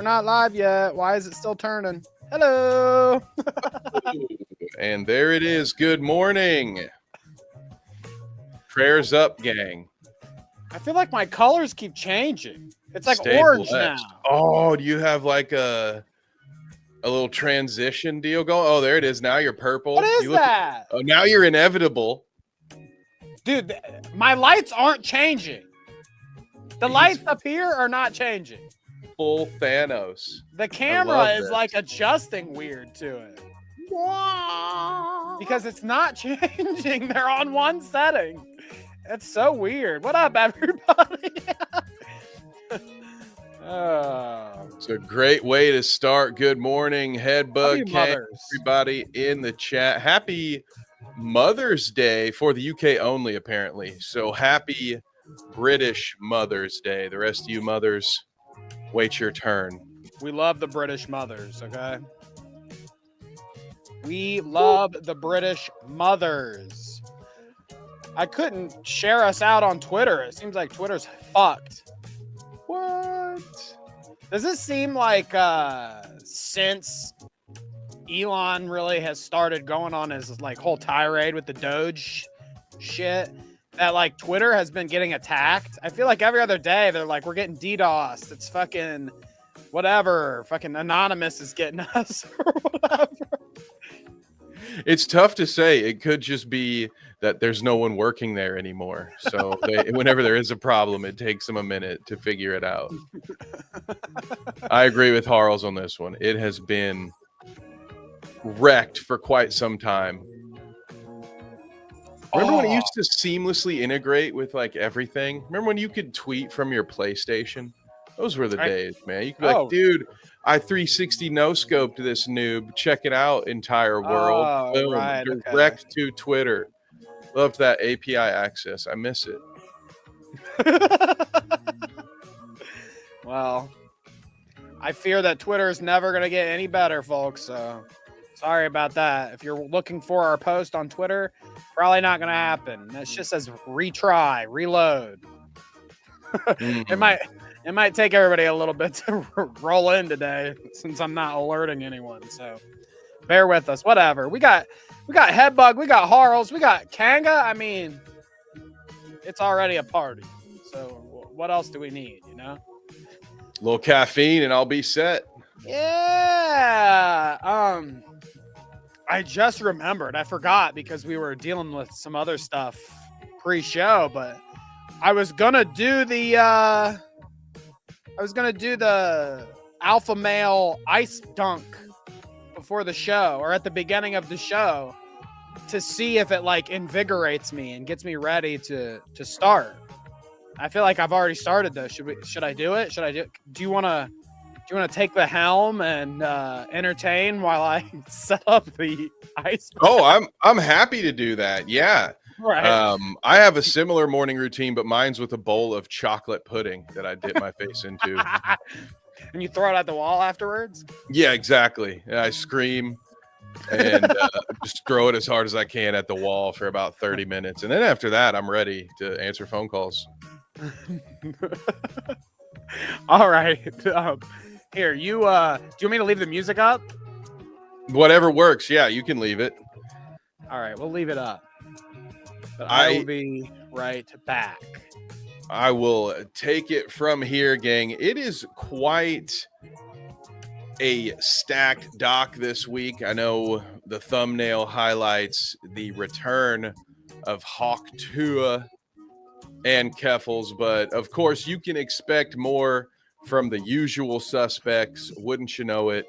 We're not live yet. Why is it still turning? Hello. And there it is. Good morning. Prayers up, gang. I feel like my colors keep changing. It's like Stay orange blessed. now. Oh, do you have like a little transition deal going? Oh, there it is. Now you're purple. What is that? Oh, now you're inevitable. Dude, my lights aren't changing. The lights up here are not changing. Full Thanos. The camera is like adjusting weird to it. Because it's not changing. They're on one setting. It's so weird. What up, everybody? It's a great way to start. Good morning, Headbug King, everybody in the chat. Happy Mother's Day for the UK only, apparently. So happy British Mother's Day. The rest of you mothers, wait your turn. We love the British mothers, okay? We love the British mothers. I couldn't share us out on Twitter. It seems like Twitter's fucked. What? Does it seem like since Elon really has started going on his like whole tirade with the Doge shit, that like Twitter has been getting attacked? I feel like every other day they're like, we're getting DDoSed. It's fucking whatever. Fucking Anonymous is getting us or whatever. It's tough to say. It could just be that there's no one working there anymore. So whenever there is a problem, it takes them a minute to figure it out. I agree with Harles on this one. It has been wrecked for quite some time. Remember when it used to seamlessly integrate with like everything? Remember when you could tweet from your PlayStation? Those were the days, man. You could be like, dude, I 360 no-scoped this noob. Check it out, entire world. Boom. Right, Direct to Twitter. Loved that API access. I miss it. Well, I fear that Twitter is never going to get any better, folks. So sorry about that. If you're looking for our post on Twitter, probably not going to happen. That just says retry, reload. It might take everybody a little bit to roll in today since I'm not alerting anyone. So bear with us. Whatever. We got Headbug, we got Harles, we got Kanga. I mean, it's already a party. So what else do we need, you know? A little caffeine and I'll be set. Yeah. I just remembered. I forgot because we were dealing with some other stuff pre-show, but I was gonna do the alpha male ice dunk before the show or at the beginning of the show to see if it like invigorates me and gets me ready to start. I feel like I've already started though. Should I do it? Do you want to take the helm and entertain while I set up the ice? Oh, I'm happy to do that. Yeah. Right. I have a similar morning routine, but mine's with a bowl of chocolate pudding that I dip my face into. And you throw it at the wall afterwards? Yeah, exactly. And I scream and just throw it as hard as I can at the wall for about 30 minutes. And then after that, I'm ready to answer phone calls. All right. Here, do you want me to leave the music up? Whatever works. Yeah, you can leave it. All right, we'll leave it up. But I will be right back. I will take it from here, gang. It is quite a stacked doc this week. I know the thumbnail highlights the return of Tuah and Keffals, but of course you can expect more from the usual suspects. Wouldn't you know it?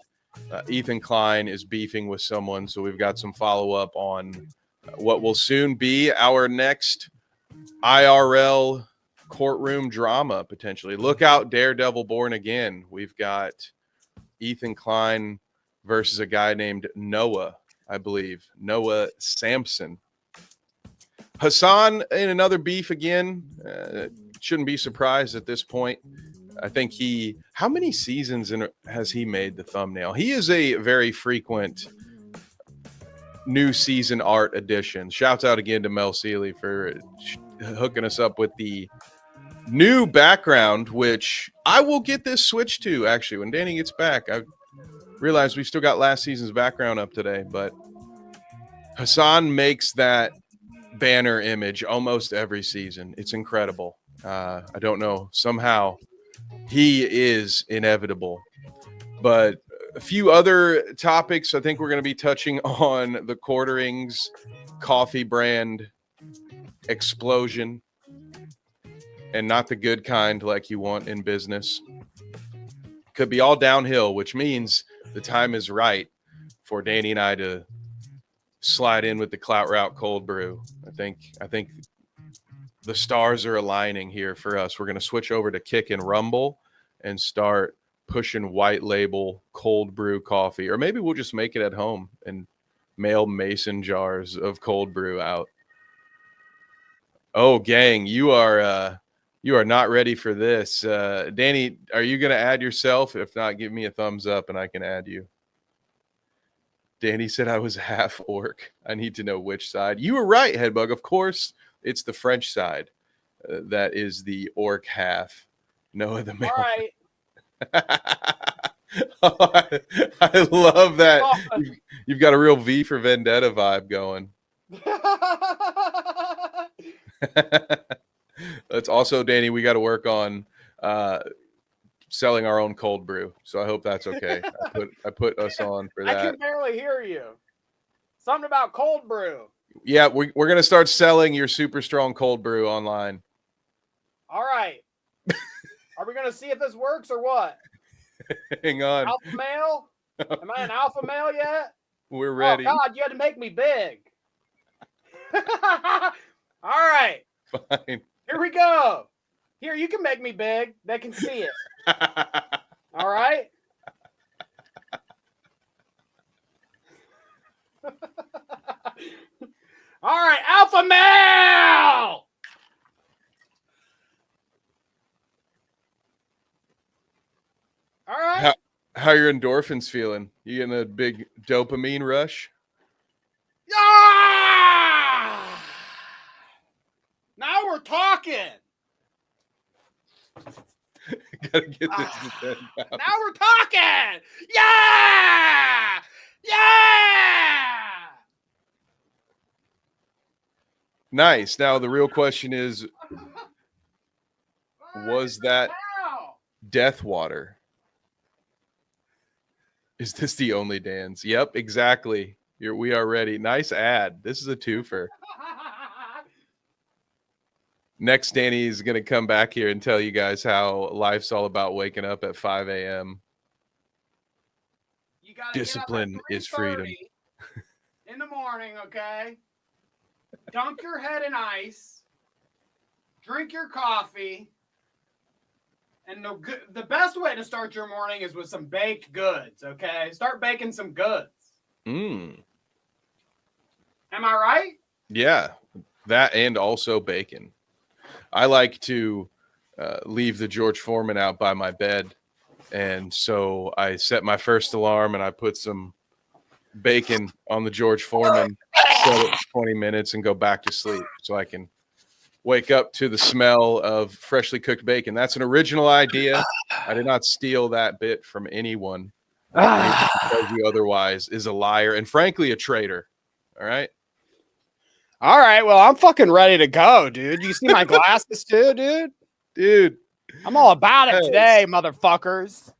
Ethan Klein is beefing with someone, so we've got some follow-up on what will soon be our next IRL courtroom drama, potentially. Look out, Daredevil Born Again. We've got Ethan Klein versus a guy named Noah, I believe. Noah Sampson. Hasan in another beef again. Shouldn't be surprised at this point. I think how many seasons has he made the thumbnail? He is a very frequent new season art edition. Shouts out again to Mel Seeley for hooking us up with the new background, which I will get this switched to, actually. When Danny gets back, I realized we still got last season's background up today, but Hasan makes that banner image almost every season. It's incredible. I don't know. Somehow he is inevitable. But a few other topics I think we're going to be touching on: the Quarterings coffee brand explosion, and not the good kind like you want in business. Could be all downhill, which means the time is right for Danny and I to slide in with the Clout Route cold brew. I think the stars are aligning here for us. We're going to switch over to Kick and Rumble and start pushing white label cold brew coffee, or maybe we'll just make it at home and mail mason jars of cold brew out. Oh, gang, you are not ready for this. Danny, are you going to add yourself? If not, give me a thumbs up and I can add you. Danny said I was half orc. I need to know which side. You were right, Headbug. Of course, it's the French side. That is the orc half. Noah the male. All right. I love that. You've got a real V for Vendetta vibe going. That's also, Danny, we got to work on selling our own cold brew. So I hope that's okay. I put us on for that. I can barely hear you. Something about cold brew. Yeah, we're going to start selling your super strong cold brew online. All right. Are we going to see if this works or what? Hang on. Alpha male? Am I an alpha male yet? We're ready. Oh, God, you had to make me big. All right. Fine. Here we go. Here, you can make me big. They can see it. All right. All right, alpha male. All right. How are your endorphins feeling? You getting a big dopamine rush? Ah! Now we're talking. Gotta get this to 10 pounds. Now we're talking. Yeah! Yeah! Nice. Now the real question is, was that death water? Is this the only dance? Yep, exactly. We are ready. Nice ad. This is a twofer. Next, Danny is going to come back here and tell you guys how life's all about waking up at 5 a.m. Discipline is freedom. In the morning, okay? Dunk your head in ice. Drink your coffee. And the best way to start your morning is with some baked goods, okay? Start baking some goods. Am I right? Yeah, that and also bacon. I like to leave the George Foreman out by my bed. And so I set my first alarm and I put some bacon on the George Foreman, set it 20 minutes and go back to sleep so I can wake up to the smell of freshly cooked bacon. That's an original idea. I did not steal that bit from anyone. Anyone who tells you otherwise is a liar and frankly a traitor. All right. All right. Well, I'm fucking ready to go, dude. You see my glasses too, dude? Dude. I'm all about it today, motherfuckers.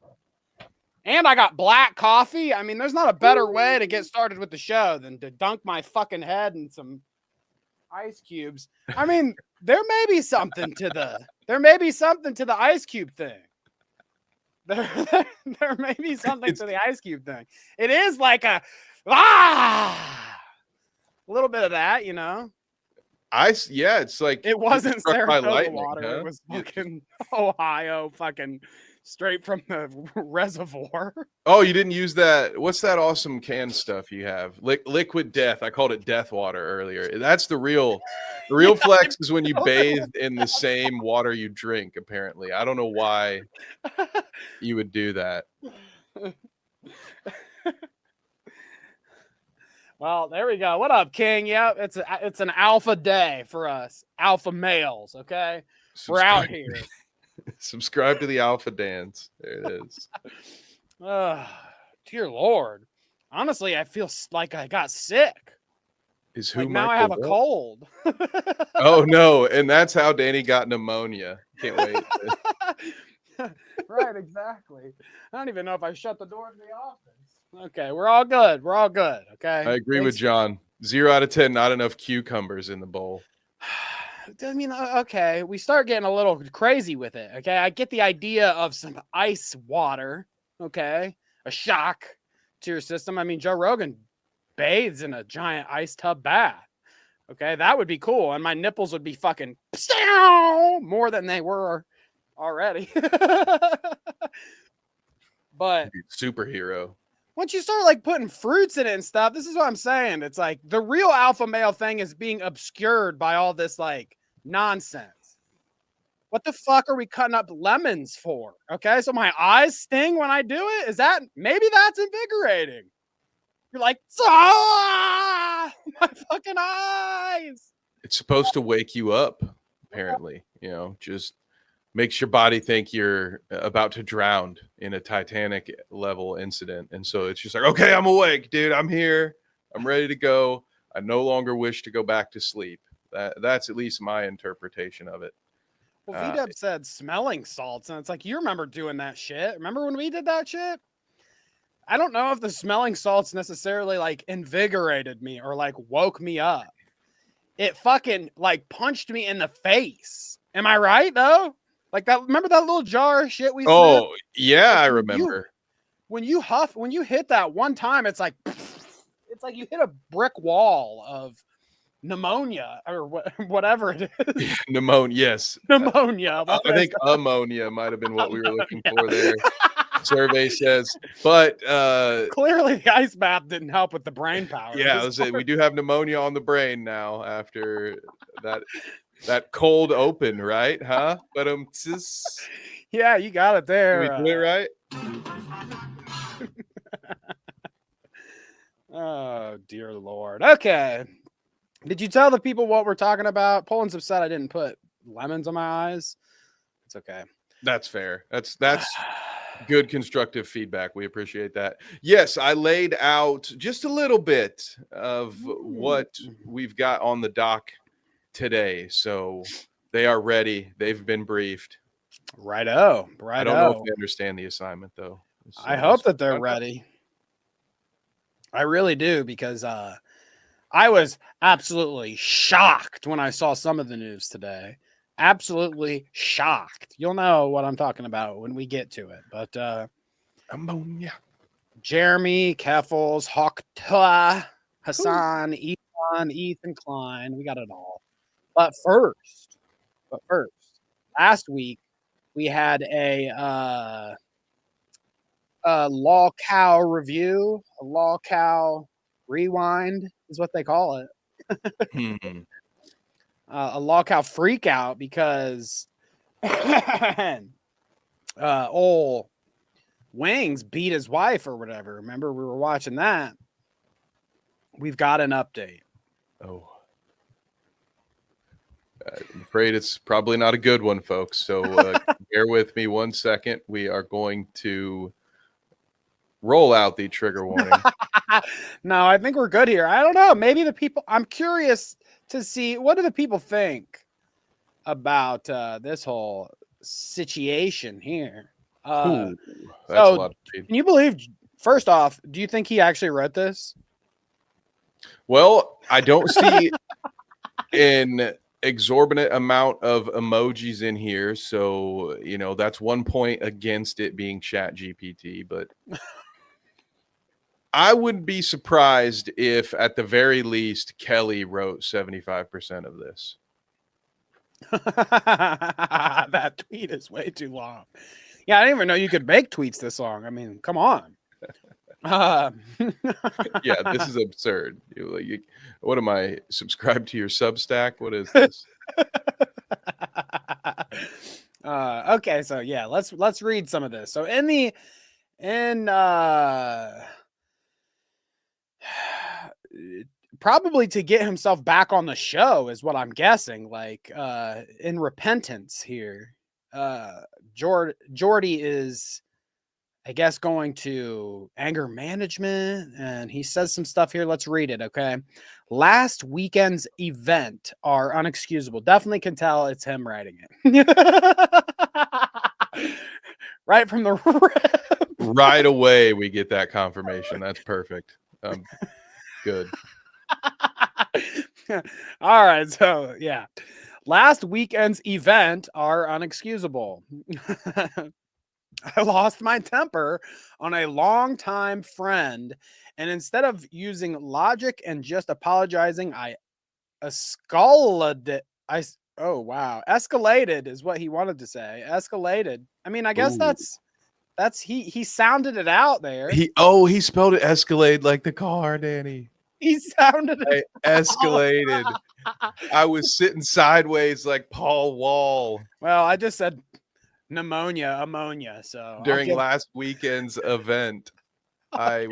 And I got black coffee. I mean, there's not a better way to get started with the show than to dunk my fucking head in some ice cubes. I mean, there may be something to the ice cube thing. There may be something to the ice cube thing. It is like a little bit of that, you know. It's like it wasn't Saratoga water. Huh? It was fucking Ohio, fucking straight from the reservoir. Oh, you didn't use that? What's that awesome canned stuff you have? Liquid Death. I called it Death Water earlier. That's the real flex is when you bathe in the same water you drink. Apparently, I don't know why you would do that. Well, there we go. What up, King? Yeah, it's an alpha day for us, alpha males. Okay, We're out here. Subscribe to the Alpha Dance. There it is. Dear Lord. Honestly, I feel like I got sick. Is who like now Michael I have a what? cold. Oh no, and that's how Danny got pneumonia. Can't wait. Right, exactly. I don't even know if I shut the door to the office. Okay, we're all good. We're all good. Okay. I agree with John. 0 out of 10, not enough cucumbers in the bowl. I mean, okay, we start getting a little crazy with it. Okay, I get the idea of some ice water. Okay, a shock to your system. I mean, Joe Rogan bathes in a giant ice tub bath. Okay, that would be cool, and my nipples would be fucking more than they were already. But Superhero. once you start like putting fruits in it and stuff, this is what I'm saying. It's like the real alpha male thing is being obscured by all this like nonsense. What the fuck are we cutting up lemons for? Okay, so my eyes sting when I do it. Is that maybe that's invigorating? You're like, ah, my fucking eyes. It's supposed to wake you up, apparently. Just makes your body think you're about to drown in a Titanic level incident. And so it's just like, okay, I'm awake, dude. I'm here. I'm ready to go. I no longer wish to go back to sleep. That's at least my interpretation of it. Well, V-Dub said smelling salts, and it's like, you remember doing that shit. Remember when we did that shit? I don't know if the smelling salts necessarily like invigorated me or like woke me up. It fucking like punched me in the face. Am I right though? Like that. Remember that little jar of shit we? Oh yeah, like, I remember. When you hit that one time, it's like you hit a brick wall of pneumonia or whatever it is. Yeah, pneumonia. Yes, pneumonia. I think ammonia might have been what we were looking for there. Survey says, but clearly the ice bath didn't help with the brain power. Yeah, we do have pneumonia on the brain now after that cold open, right? Huh? But yeah, you got it there. Did we do it right? Oh dear Lord. Okay. Did you tell the people what we're talking about? Poland's upset I didn't put lemons on my eyes. It's okay. That's fair. That's good constructive feedback. We appreciate that. Yes, I laid out just a little bit of what we've got on the dock today. So they are ready. They've been briefed. Righto. I don't know if they understand the assignment though. I hope that they're ready. I really do, because I was absolutely shocked when I saw some of the news today. Absolutely shocked. You'll know what I'm talking about when we get to it. But ammonia. Jeremy, Keffals, Tuah, Hasan, Ethan Klein. We got it all. But first, last week we had a Law Cow review, a Law Cow rewind is what they call it. A Law Cow freak out because old Wings beat his wife or whatever. Remember, we were watching that. We've got an update. Oh. I'm afraid it's probably not a good one, folks. So bear with me 1 second. We are going to roll out the trigger warning. No, I think we're good here. I don't know. Maybe the people, I'm curious to see, what do the people think about this whole situation here? Ooh, that's so a lot of speed. Can you believe, first off, do you think he actually wrote this? Well, I don't see an exorbitant amount of emojis in here. So, that's 1 point against it being Chat GPT, but I wouldn't be surprised if at the very least Kelly wrote 75% of this. That tweet is way too long. Yeah, I didn't even know you could make tweets this long. I mean, come on. Yeah, this is absurd. What am I, subscribed to your Substack? What is this? Okay, so yeah, let's read some of this. So probably to get himself back on the show is what I'm guessing, like in repentance here. Jordy is, I guess, going to anger management, and he says some stuff here. Let's read it, okay? Last weekend's event are unexcusable. Definitely can tell it's him writing it. Right from the rip. Right away, we get that confirmation. That's perfect. Good. All right, so yeah. Last weekend's event are unexcusable. I lost my temper on a longtime friend, and instead of using logic and just apologizing, I escalated. Escalated is what he wanted to say. Escalated. I mean, I guess Ooh. that's he sounded it out there. He spelled it Escalade like the car, Danny. He sounded it Escalated. I was sitting sideways like Paul Wall. Well, I just said ammonia. So during last weekend's event, I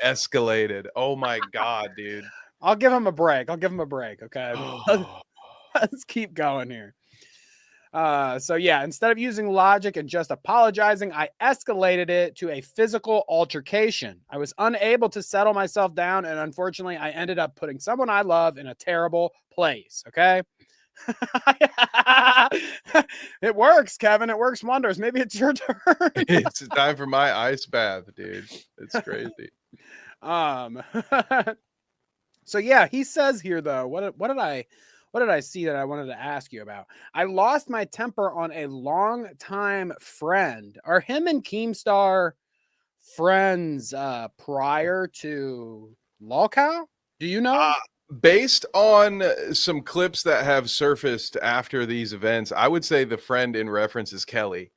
escalated. Oh my God, dude. I'll give him a break. Okay. Let's keep going here. So yeah, instead of using logic and just apologizing, I escalated it to a physical altercation. I was unable to settle myself down, and unfortunately, I ended up putting someone I love in a terrible place. Okay. It works, Kevin. It works wonders. Maybe it's your turn. It's time for my ice bath, dude. It's crazy. So yeah, he says here though, what did I see that I wanted to ask you about? I lost my temper on a longtime friend. Are him and Keemstar friends prior to Lolcow? Do you know? Based on some clips that have surfaced after these events, I would say the friend in reference is Kelly,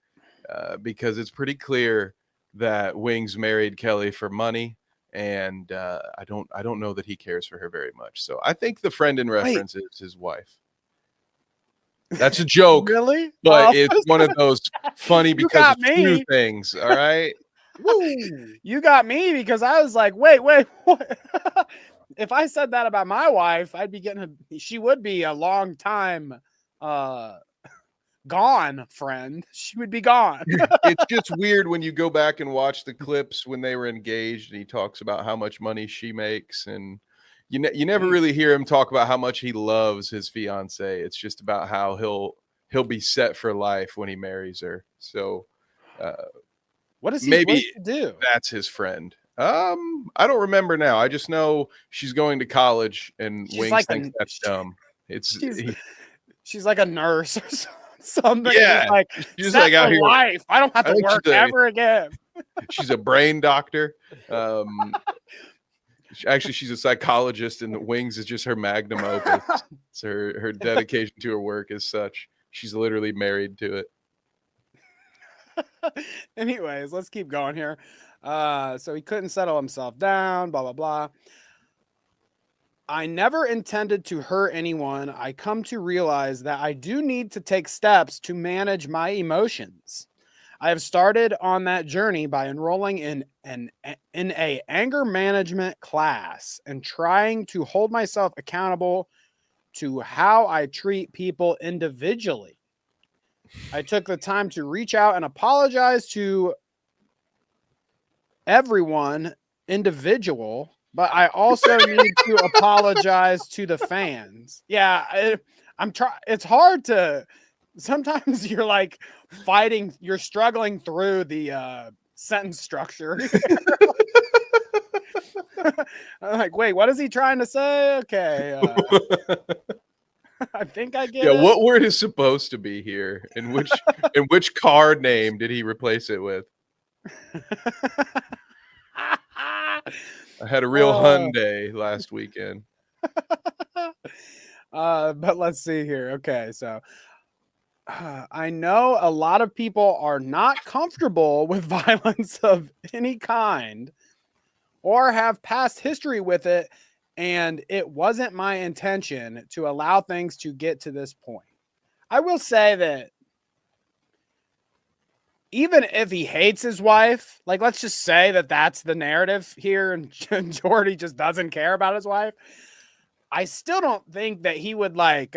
because it's pretty clear that Wings married Kelly for money, and I don't know that he cares for her very much. So I think the friend in reference is his wife. That's a joke, Really? but it's one of those funny because of two things. All right. Woo! You got me because I was like, wait, what? If I said that about my wife, I'd be she would be a long time gone friend. She would be gone. It's just weird when you go back and watch the clips when they were engaged and he talks about how much money she makes, and you never really hear him talk about how much he loves his fiance. It's just about how he'll be set for life when he marries her. So what does he do? That's his friend. I don't remember now. I just know she's going to college, and Wings thinks that's dumb. She's like a nurse or something. Yeah, she's like out here. Life. I don't have to work ever again. She's a brain doctor. Actually, she's a psychologist, and the Wings is just her magnum opus. So her dedication to her work is such. She's literally married to it. Anyways, let's keep going here. So he couldn't settle himself down, blah, blah, blah. I never intended to hurt anyone. I come to realize that I do need to take steps to manage my emotions. I have started on that journey by enrolling in a anger management class and trying to hold myself accountable to how I treat people individually. I took the time to reach out and apologize to everyone individual, but I also need to apologize to the fans. Yeah, it's hard to, sometimes you're like fighting, you're struggling through the sentence structure. I'm like, wait, what is he trying to say? Okay. I think I get it. What word is supposed to be here? And which car name did he replace it with? I had a real Hyundai last weekend. But let's see here. Okay, so I know a lot of people are not comfortable with violence of any kind or have past history with it, and it wasn't my intention to allow things to get to this point. I will say that even if he hates his wife, like let's just say that that's the narrative here, and Jordy just doesn't care about his wife. I still don't think that he would like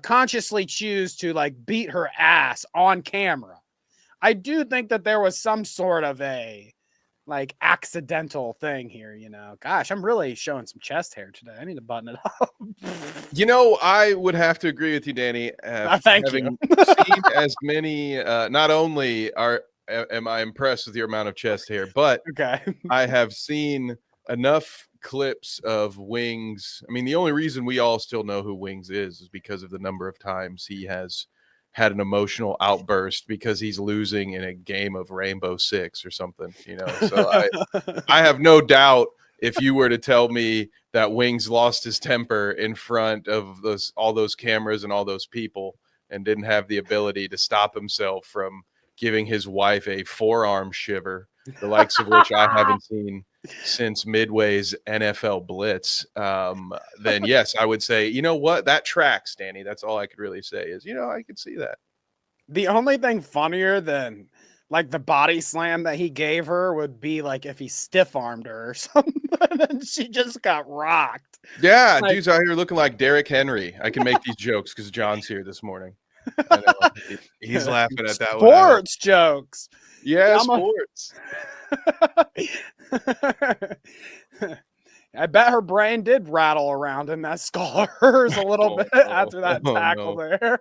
consciously choose to like beat her ass on camera. I do think that there was some sort of a like accidental thing here, you know. Gosh, I'm really showing some chest hair today. I need to button it up. You know, I would have to agree with you, Danny. Thank having you. seen as many, not only am I impressed with your amount of chest hair, but Okay. I have seen enough clips of Wings. I mean, the only reason we all still know who Wings is because of the number of times he has had an emotional outburst because he's losing in a game of Rainbow Six or something, you know. So I have no doubt if you were to tell me that Wings lost his temper in front of all those cameras and all those people and didn't have the ability to stop himself from giving his wife a forearm shiver, the likes of which I haven't seen since Midway's NFL Blitz, then yes, I would say, you know what, that tracks, Danny. That's all I could really say is, you know, I could see that. The only thing funnier than like the body slam that he gave her would be like if he stiff armed her or something and she just got rocked. Yeah, Like, dude's out here looking like Derrick Henry. I can make these jokes because John's here this morning. I know. He's laughing at that one. Sports jokes. Yeah, sports. I bet her brain did rattle around in that skull of hers a little bit after that tackle there.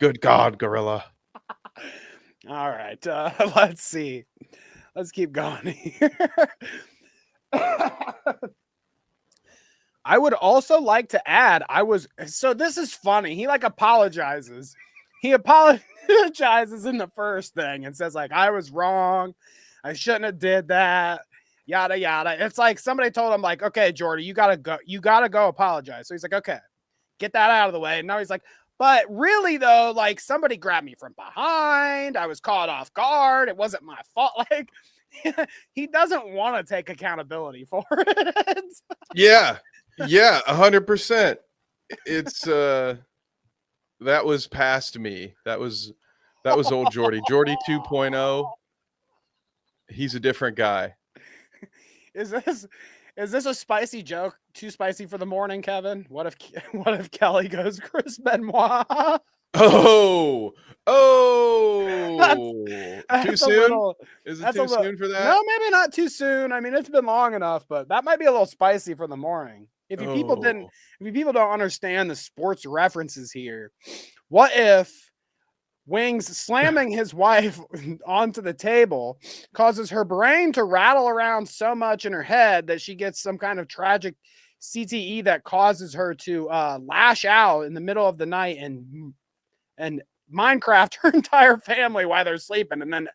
Good God, Gorilla. All right, let's see. Let's keep going here. I would also like to add, so this is funny. He like apologizes. He apologizes in the first thing and says like, I was wrong. I shouldn't have did that. Yada, yada. It's like somebody told him like, okay, Jordy, you gotta go apologize. So he's like, okay, get that out of the way. And now he's like, but really though, like somebody grabbed me from behind. I was caught off guard. It wasn't my fault. Like he doesn't want to take accountability for it. Yeah. Yeah, 100%. It's that was past me. That was old Jordy. Jordy 2.0. He's a different guy. Is this a spicy joke? Too spicy for the morning, Kevin? What if Kelly goes Chris Benoit? Oh, that's too soon? Little, is it too soon for that? No, maybe not too soon. I mean, it's been long enough, but that might be a little spicy for the morning. If you people don't understand the sports references here, what if Wings slamming his wife onto the table causes her brain to rattle around so much in her head that she gets some kind of tragic CTE that causes her to lash out in the middle of the night and Minecraft her entire family while they're sleeping, and then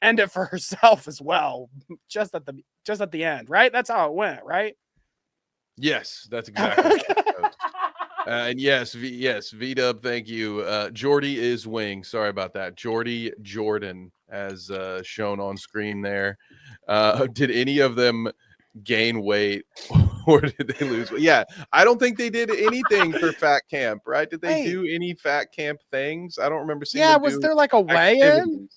end it for herself as well, just at the end, right? That's how it went, right? Yes, that's exactly how it goes. And yes, V-Dub, thank you. Jordy is Wing. Sorry about that. Jordy Jordan, as shown on screen there. Did any of them gain weight or did they lose weight? Yeah, I don't think they did anything for fat camp, right? Did they do any fat camp things? I don't remember seeing them was there like a weigh-in?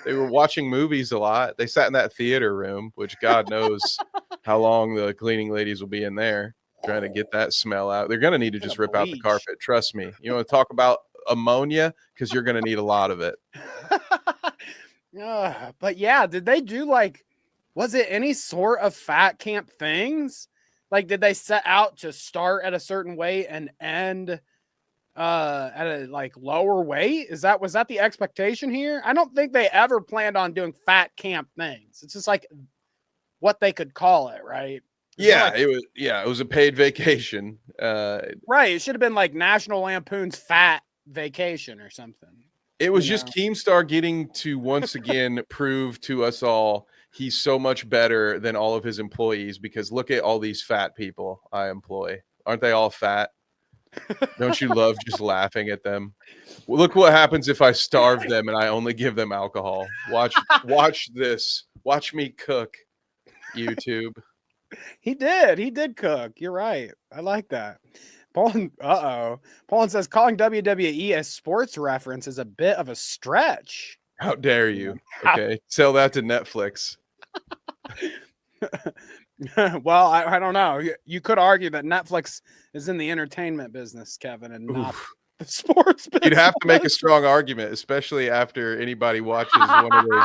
They were watching movies a lot. They sat in that theater room, which God knows how long the cleaning ladies will be in there trying to get that smell out. They're going to need to just rip out the carpet. Trust me. You want to talk about ammonia? Because you're going to need a lot of it. But yeah, did they do like, was it any sort of fat camp things? Like, did they set out to start at a certain weight and end at a like lower weight? Was that the expectation here? I don't think they ever planned on doing fat camp things. It's just like what they could call it, right? It was a paid vacation. Right. It should have been like National Lampoon's Fat Vacation or something. It was just Keemstar getting to once again prove to us all he's so much better than all of his employees, because look at all these fat people I employ. Aren't they all fat? Don't you love just laughing at them? Well, look what happens if I starve them and I only give them alcohol. Watch this. Watch me cook, YouTube. He did cook. You're right. I like that. Poland says calling WWE a sports reference is a bit of a stretch. How dare you? Okay, sell that to Netflix. Well, I don't know. You could argue that Netflix is in the entertainment business, Kevin, and not the sports business. You'd have to make a strong argument, especially after anybody watches one of those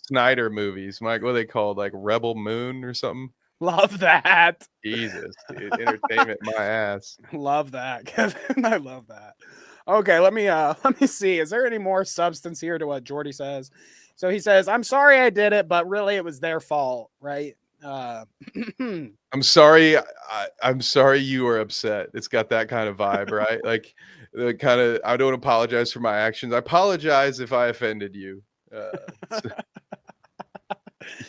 Snyder movies. Mike, what are they called? Like Rebel Moon or something? Love that. Jesus, dude. Entertainment my ass. Love that, Kevin. I love that. Okay, let me see. Is there any more substance here to what Jordy says? So he says, "I'm sorry I did it, but really it was their fault, right?" I'm sorry. I'm sorry you were upset. It's got that kind of vibe, right? Like the kind of, I don't apologize for my actions. I apologize if I offended you.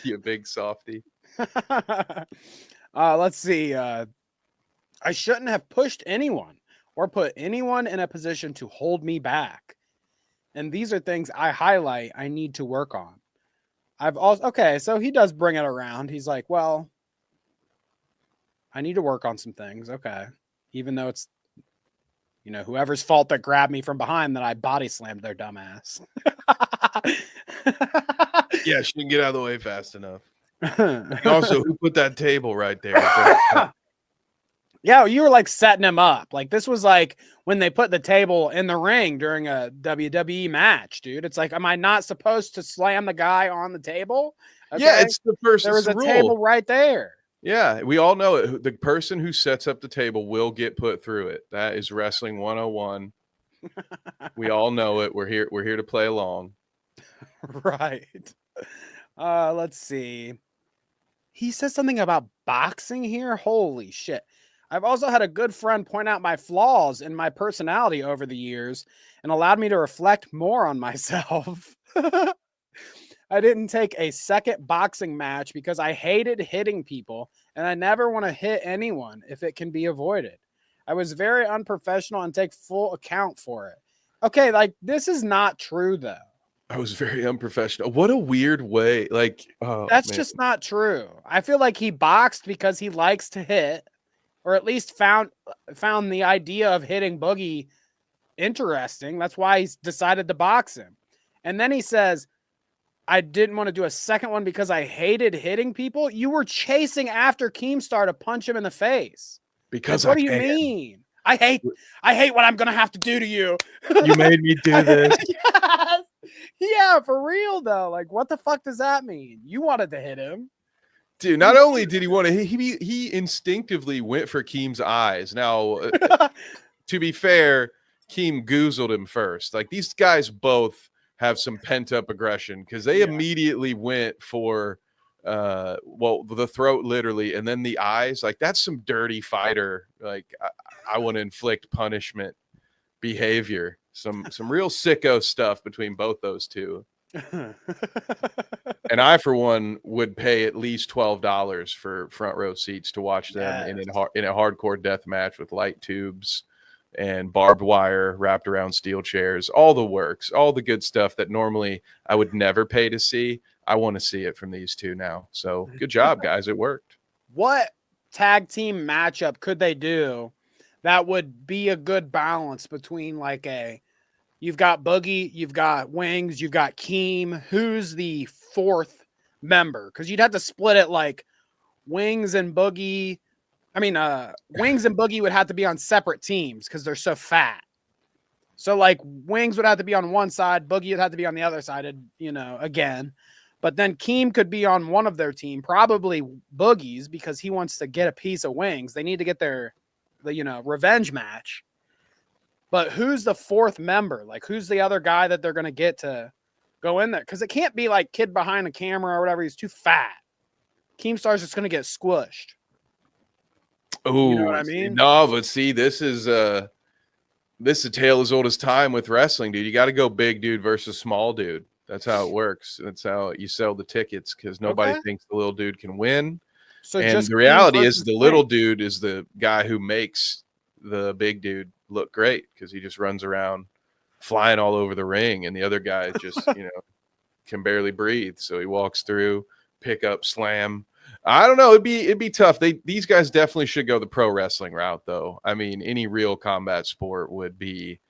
You big softy. Let's see. I shouldn't have pushed anyone or put anyone in a position to hold me back. And these are things I highlight I need to work on. I've also, okay, so he does bring it around. He's like, well, I need to work on some things. Okay. Even though it's, whoever's fault that grabbed me from behind that I body slammed their dumb ass. Yeah, she didn't get out of the way fast enough. Also, who put that table right there? Yeah, you were like setting him up. Like this was like when they put the table in the ring during a WWE match, dude. It's like, am I not supposed to slam the guy on the table? Okay. Yeah, it's the first. There was a table right there. Yeah, we all know it. The person who sets up the table will get put through it. That is wrestling 101. We all know it. We're here to play along. Right. Let's see. He says something about boxing here. Holy shit. I've also had a good friend point out my flaws in my personality over the years and allowed me to reflect more on myself. I didn't take a second boxing match because I hated hitting people and I never want to hit anyone if it can be avoided. I was very unprofessional and take full account for it. Okay, like this is not true though. I was very unprofessional. What a weird way. Like, that's just not true. I feel like he boxed because he likes to hit, or at least found the idea of hitting Boogie interesting. That's why he's decided to box him. And then he says, I didn't want to do a second one because I hated hitting people. You were chasing after Keemstar to punch him in the face. Because what do you mean? I hate what I'm going to have to do to you. You made me do this. Yes. Yeah, for real though. Like, what the fuck does that mean? You wanted to hit him. Dude, not only did he want to, he instinctively went for Keem's eyes. Now, to be fair, Keem goozled him first. Like, these guys both have some pent-up aggression because they immediately went for, the throat literally, and then the eyes. Like, that's some dirty fighter. Like, I want to inflict punishment behavior. Some real sicko stuff between both those two. And I, for one, would pay at least $12 for front row seats to watch them in a hardcore death match with light tubes and barbed wire wrapped around steel chairs, all the works, all the good stuff that normally I would never pay to see. I want to see it from these two now. So good job, guys. It worked. What tag team matchup could they do that would be a good balance between like you've got Boogie, you've got Wings, you've got Keem. Who's the fourth member? Because you'd have to split it like Wings and Boogie. I mean, Wings and Boogie would have to be on separate teams because they're so fat. So like Wings would have to be on one side, Boogie would have to be on the other side, again. But then Keem could be on one of their team, probably Boogie's, because he wants to get a piece of Wings. They need to get the revenge match. But who's the fourth member? Like, who's the other guy that they're going to get to go in there? Because it can't be like kid behind the camera or whatever. He's too fat. Keemstar's just going to get squished. Oh, you know what I mean? No, but see, this is a tale as old as time with wrestling, dude. You got to go big dude versus small dude. That's how it works. That's how you sell the tickets because nobody thinks the little dude can win. So and the reality is the little dude is the guy who makes the big dude look great because he just runs around flying all over the ring and the other guy just can barely breathe, so he walks through, pick up, slam, I don't know. It'd be tough. These guys definitely should go the pro wrestling route, though. I mean, any real combat sport would be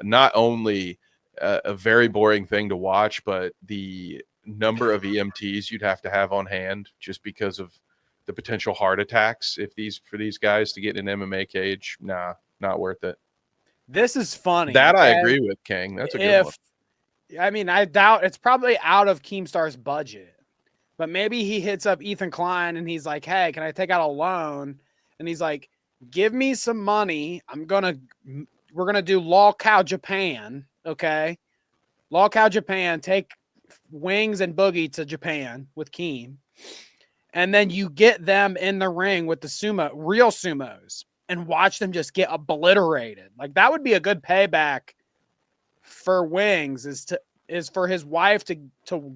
not only a very boring thing to watch, but the number of EMTs you'd have to have on hand just because of the potential heart attacks. For these guys to get in an MMA cage, nah, not worth it. This is funny. That I agree with, King. That's a good one. I mean, I doubt it's probably out of Keemstar's budget, but maybe he hits up Ethan Klein and he's like, "Hey, can I take out a loan?" And he's like, "Give me some money. We're gonna do Law Cow Japan, okay? Law Cow Japan. Take Wings and Boogie to Japan with Keem, and then you get them in the ring with the real sumos, and watch them just get obliterated. Like that would be a good payback." For Wings is for his wife to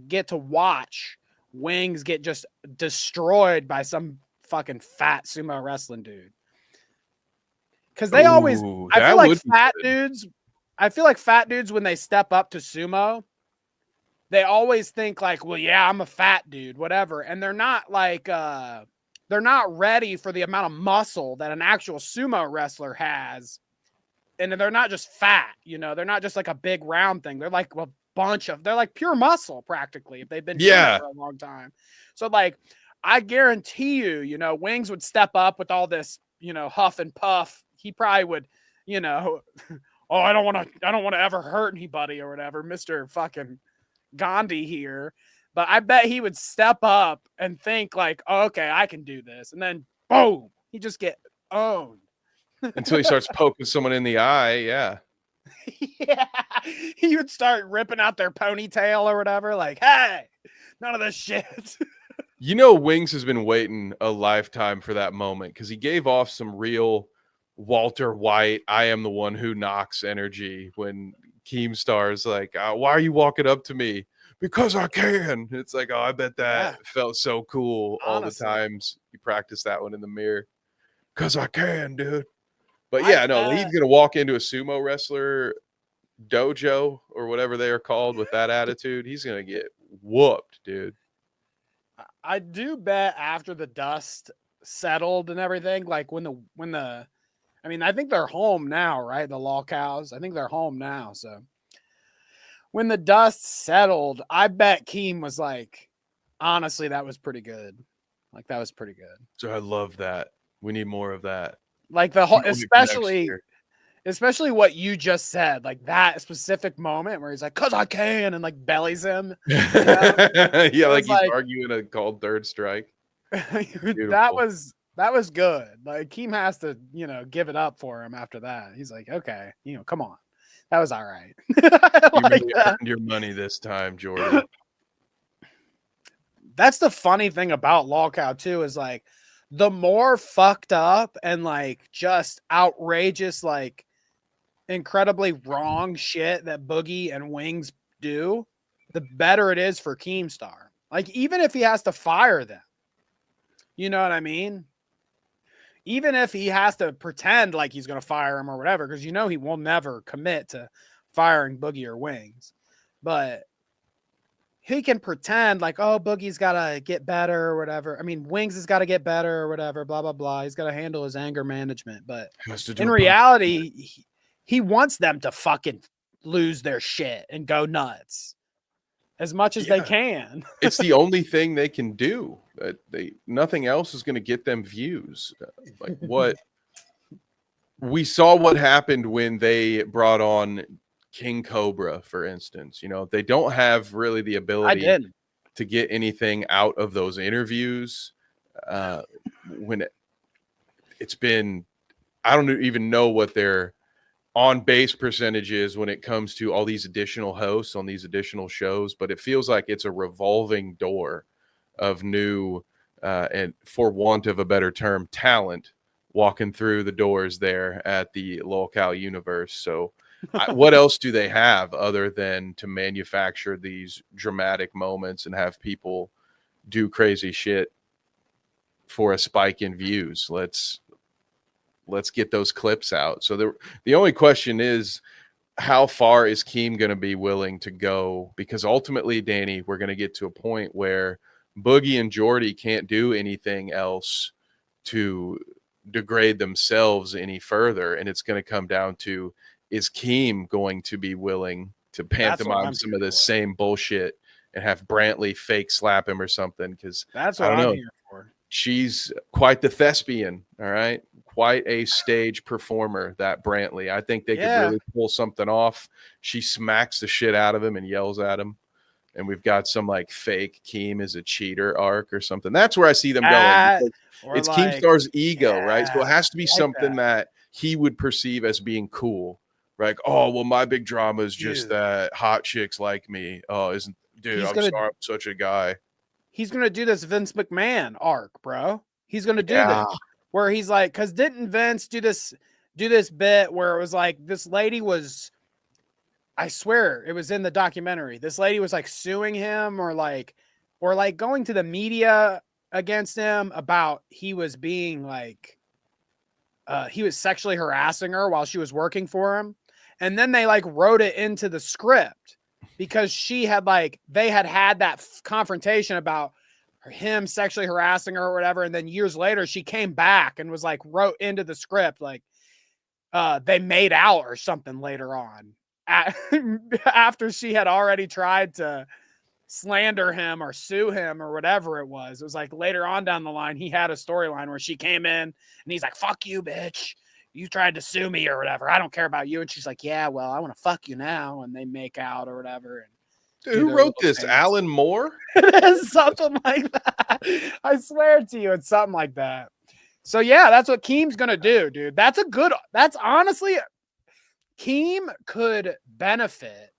get to watch Wings get just destroyed by some fucking fat sumo wrestling dude. Because they always, I feel like fat dudes when they step up to sumo, they always think like, well, yeah, I'm a fat dude, whatever, and they're not like they're not ready for the amount of muscle that an actual sumo wrestler has. And they're not just fat, they're not just like a big round thing. They're like they're like pure muscle practically if they've been for a long time. So like, I guarantee you, Wings would step up with all this, huff and puff. He probably would, oh, I don't want to ever hurt anybody or whatever, Mr. fucking Gandhi here. But I bet he would step up and think like, oh, okay, I can do this. And then boom, he just get owned. Until he starts poking someone in the eye, yeah. Yeah, he would start ripping out their ponytail or whatever. Like, hey, none of this shit. Wings has been waiting a lifetime for that moment because he gave off some real Walter White, I am the one who knocks energy when Keemstar's like, why are you walking up to me? Because I can. It's like, oh, I bet that felt so cool. Honestly. All the times you practice that one in the mirror. Because I can, dude. But yeah, he's going to walk into a sumo wrestler dojo or whatever they are called with that attitude. He's going to get whooped, dude. I do bet after the dust settled and everything, like I think they're home now, right? The Law Cows. I think they're home now. So when the dust settled, I bet Keem was like, honestly, that was pretty good. Like that was pretty good. So I love that. We need more of that. Like the whole, especially what you just said, like that specific moment where he's like, "Cause I can," and like bellies him. Yeah, like he's arguing a called third strike. That was good. Like Keem has to, give it up for him after that. He's like, okay, come on, that was all right. You really earned your money this time, Jordan. That's the funny thing about Law Cow too, is like, the more fucked up and like just outrageous, like incredibly wrong shit that Boogie and Wings do, the better it is for Keemstar. Like, even if he has to fire them, you know what I mean? Even if he has to pretend like he's going to fire him or whatever, because he will never commit to firing Boogie or Wings. But he can pretend like, oh, Boogie's got to get better or whatever. I mean, Wings has got to get better or whatever, blah, blah, blah. He's got to handle his anger management. But in reality, he wants them to fucking lose their shit and go nuts as much as they can. It's the only thing they can do. Nothing else is going to get them views. Like what we saw what happened when they brought on King Cobra, for instance. They don't have really the ability to get anything out of those interviews. When it's been, I don't even know what their on base percentage is when it comes to all these additional hosts on these additional shows, but it feels like it's a revolving door of new and, for want of a better term, talent walking through the doors there at the Lolcow universe. So what else do they have other than to manufacture these dramatic moments and have people do crazy shit for a spike in views? Let's get those clips out. So the only question is, how far is Keem going to be willing to go? Because ultimately, Danny, we're going to get to a point where Boogie and Jordy can't do anything else to degrade themselves any further. And it's going to come down to, is Keem going to be willing to pantomime some of this same bullshit and have Brantley fake slap him or something? Because that's what I'm here for. She's quite the thespian, all right? Quite a stage performer, that Brantley. I think they could really pull something off. She smacks the shit out of him and yells at him. And we've got some like fake Keem is a cheater arc or something. That's where I see them going. It's like, Keemstar's ego, right? So it has to be something that he would perceive as being cool. Like, oh, well, my big drama is just that hot chicks like me. Oh, I'm sorry, I'm such a guy. He's going to do this Vince McMahon arc, bro. He's going to do this where he's like, because didn't Vince do this bit where it was like this lady was, I swear it was in the documentary. This lady was like suing him or like going to the media against him about he was being like, he was sexually harassing her while she was working for him. And then they like wrote it into the script because she had like, they had that confrontation about him sexually harassing her or whatever. And then years later, she came back and was like, wrote into the script, like they made out or something later on after she had already tried to slander him or sue him or whatever it was. It was like later on down the line, he had a storyline where she came in and he's like, fuck you, bitch. You tried to sue me or whatever. I don't care about you. And she's like, yeah, well, I want to fuck you now. And they make out or whatever. And dude, who wrote this? Things. Alan Moore? It is something like that. I swear to you, it's something like that. So yeah, that's what Keem's going to do, dude. That's honestly, Keem could benefit.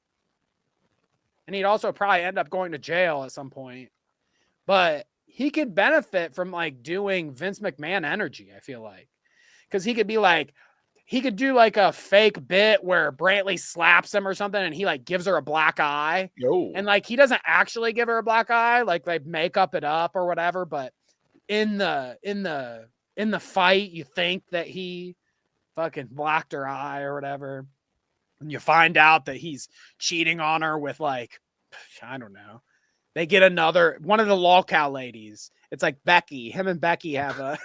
And he'd also probably end up going to jail at some point. But he could benefit from like doing Vince McMahon energy, I feel like. Because he could be like, he could do like a fake bit where Brantley slaps him or something and he like gives her a black eye. And like he doesn't actually give her a black eye, like they make up it up or whatever, but in the fight you think that he fucking blacked her eye or whatever. And you find out that he's cheating on her with like, I don't know. They get one of the lolcow ladies. It's like Becky. Him and Becky have a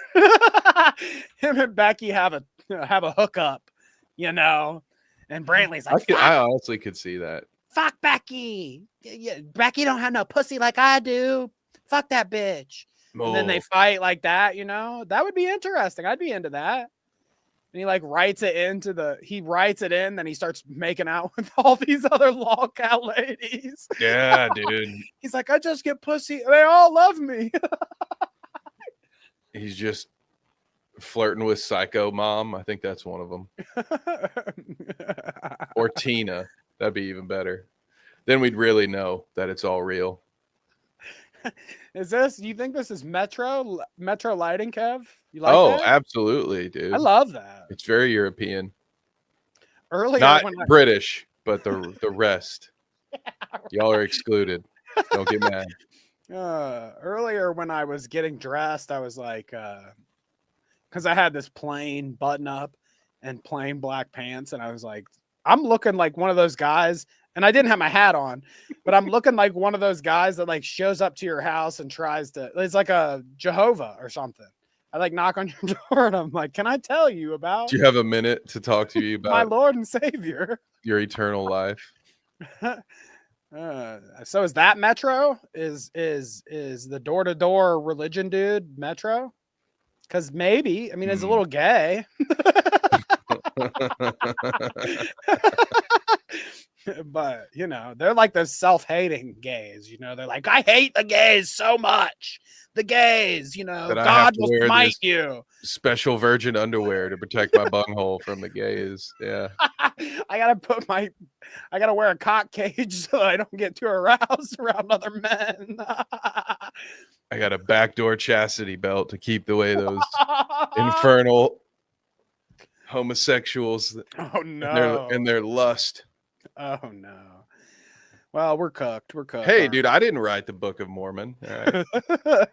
hookup, you know. And Brantley's like, I honestly could see that. Fuck Becky. Yeah, Becky don't have no pussy like I do. Fuck that bitch. And then they fight like that, you know. That would be interesting. I'd be into that. And he like writes it in, then he starts making out with all these other lolcow ladies. Yeah, dude. He's like, I just get pussy. They all love me. He's just flirting with Psycho Mom. I think that's one of them. Or Tina. That'd be even better. Then we'd really know that it's all real. Do you think this is Metro lighting, Kev? You like that? Absolutely, dude. I love that. It's very European. Earlier, not British, but the rest. Yeah, right. Y'all are excluded. Don't get mad. Earlier when I was getting dressed, I was like, because I had this plain button up and plain black pants, and I was like, I'm looking like one of those guys. And I didn't have my hat on, but I'm looking like one of those guys that like shows up to your house and tries to, it's like a Jehovah or something. I like knock on your door and I'm like, can I tell you about? Do you have a minute to talk to you about my Lord and Savior? Your eternal life. So is that Metro? Is the door-to-door religion dude Metro? Because maybe, I mean, it's a little gay. But, you know, they're like those self-hating gays, you know, they're like, I hate the gays so much. The gays, you know, God will smite you. Special virgin underwear to protect my bunghole from the gays. Yeah. I gotta wear a cock cage so I don't get too aroused around other men. I got a backdoor chastity belt to keep away those infernal homosexuals. Oh no. And their lust. Oh no. Well, we're cooked. Hey, dude, I didn't write the Book of Mormon. All right.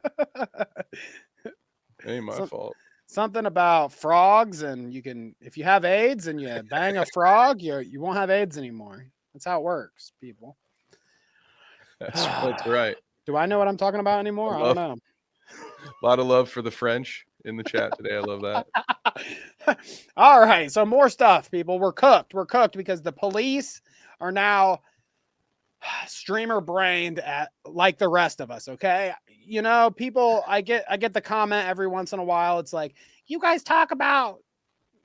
Ain't my fault. Something about frogs, and you can, if you have AIDS and you bang a frog, you won't have AIDS anymore. That's how it works, people. That's right. Do I know what I'm talking about anymore? I don't know. A lot of love for the French in the chat today. I love that. All right. So more stuff, people. We're cooked. We're cooked because the police are now streamer brained at like the rest of us. Okay. You know, people, I get the comment every once in a while. It's like, you guys talk about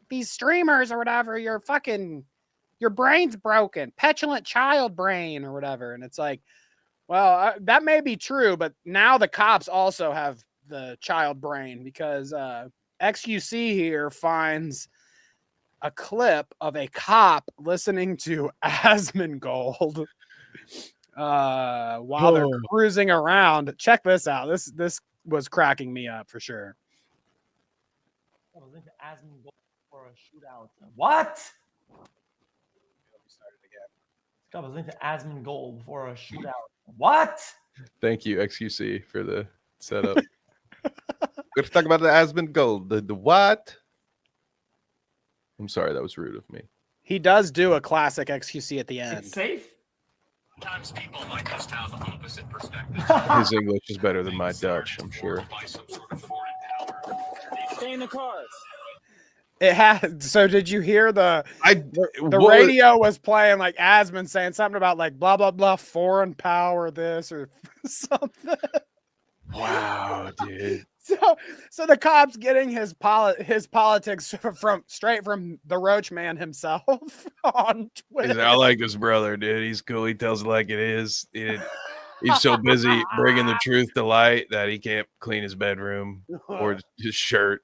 these streamers or whatever. Your brain's broken, petulant child brain or whatever. And it's like, well, that may be true, but now the cops also have the child brain because XQC here finds a clip of a cop listening to Asmongold while they're cruising around. Check this out. This was cracking me up for sure. I was into Asmongold for a shootout. What? I was into Asmongold for a shootout. What? Thank you, XQC, for the setup. Let's talk about the Asmongold. The what? I'm sorry, that was rude of me. He does do a classic XQC at the end. It's safe. Sometimes people might just have the opposite perspective. His English is better than my Dutch, I'm sure. Stay in the cars. It had. So did you hear the radio was playing like Asmon saying something about like blah blah blah foreign power this or something. Wow, dude. So the cops getting his politics straight from the Roach Man himself on Twitter. I like his brother, dude. He's cool. He tells it like it is. He's so busy bringing the truth to light that he can't clean his bedroom or his shirt,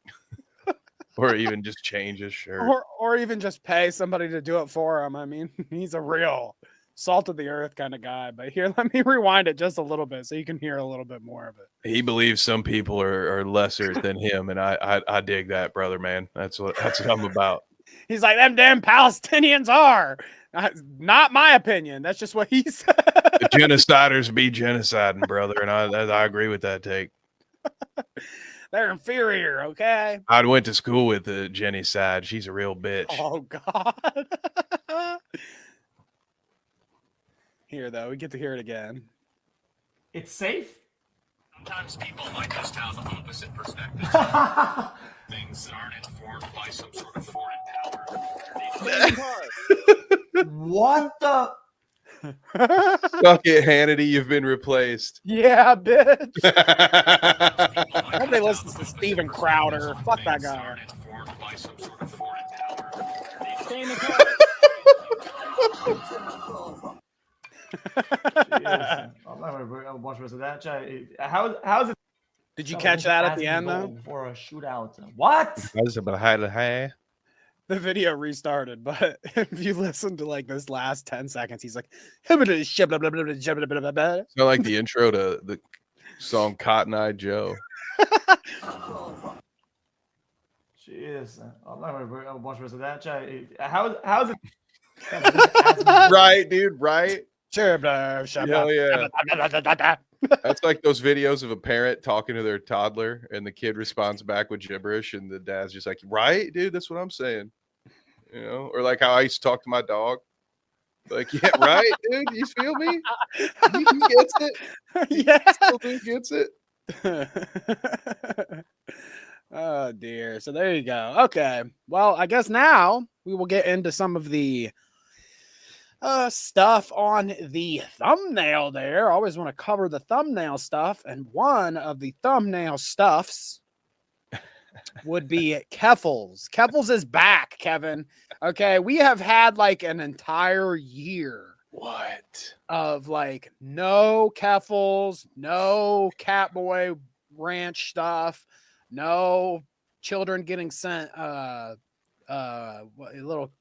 or even just change his shirt, or even just pay somebody to do it for him. I mean, he's a real salt of the earth kind of guy. But here, let me rewind it just a little bit so you can hear a little bit more of it. He believes some people are lesser than him, and I dig that, brother, man. That's what I'm about. He's like, them damn Palestinians are. Not my opinion. That's just what he said. The genociders be genociding, brother, and I agree with that take. They're inferior, okay? I went to school with Jenny Side. She's a real bitch. Oh, God. Here, though, we get to hear it again. It's safe. Sometimes people might just have the opposite perspective. Things that aren't informed by some sort of foreign power. What the? Fuck it, Hannity, you've been replaced. Yeah, bitch. Nobody listens to Steven Crowder. Fuck that guy. Stay in the car. I'm not going to watch the rest of that. How's it? Did you catch that at the end, though? For a shootout. What? The video restarted, but if you listen to like this last 10 seconds, he's like, sound like the intro to the song Cotton Eye Joe. Jeez, I'm not going to watch the rest of that. How's it? Right, dude, right? Sure. Hell yeah. That's like those videos of a parent talking to their toddler and the kid responds back with gibberish and the dad's just like, right, dude, that's what I'm saying. You know, or like how I used to talk to my dog. Like, yeah, right, dude, you feel me? He gets it. Yeah. He gets it. Oh, dear. So there you go. Okay. Well, I guess now we will get into some of the stuff on the thumbnail there. I always want to cover the thumbnail stuff. And one of the thumbnail stuffs would be Keffals. Keffals is back, Kevin. Okay. We have had like an entire year. What? Of like no Keffals, no Catboy Ranch stuff, no children getting sent little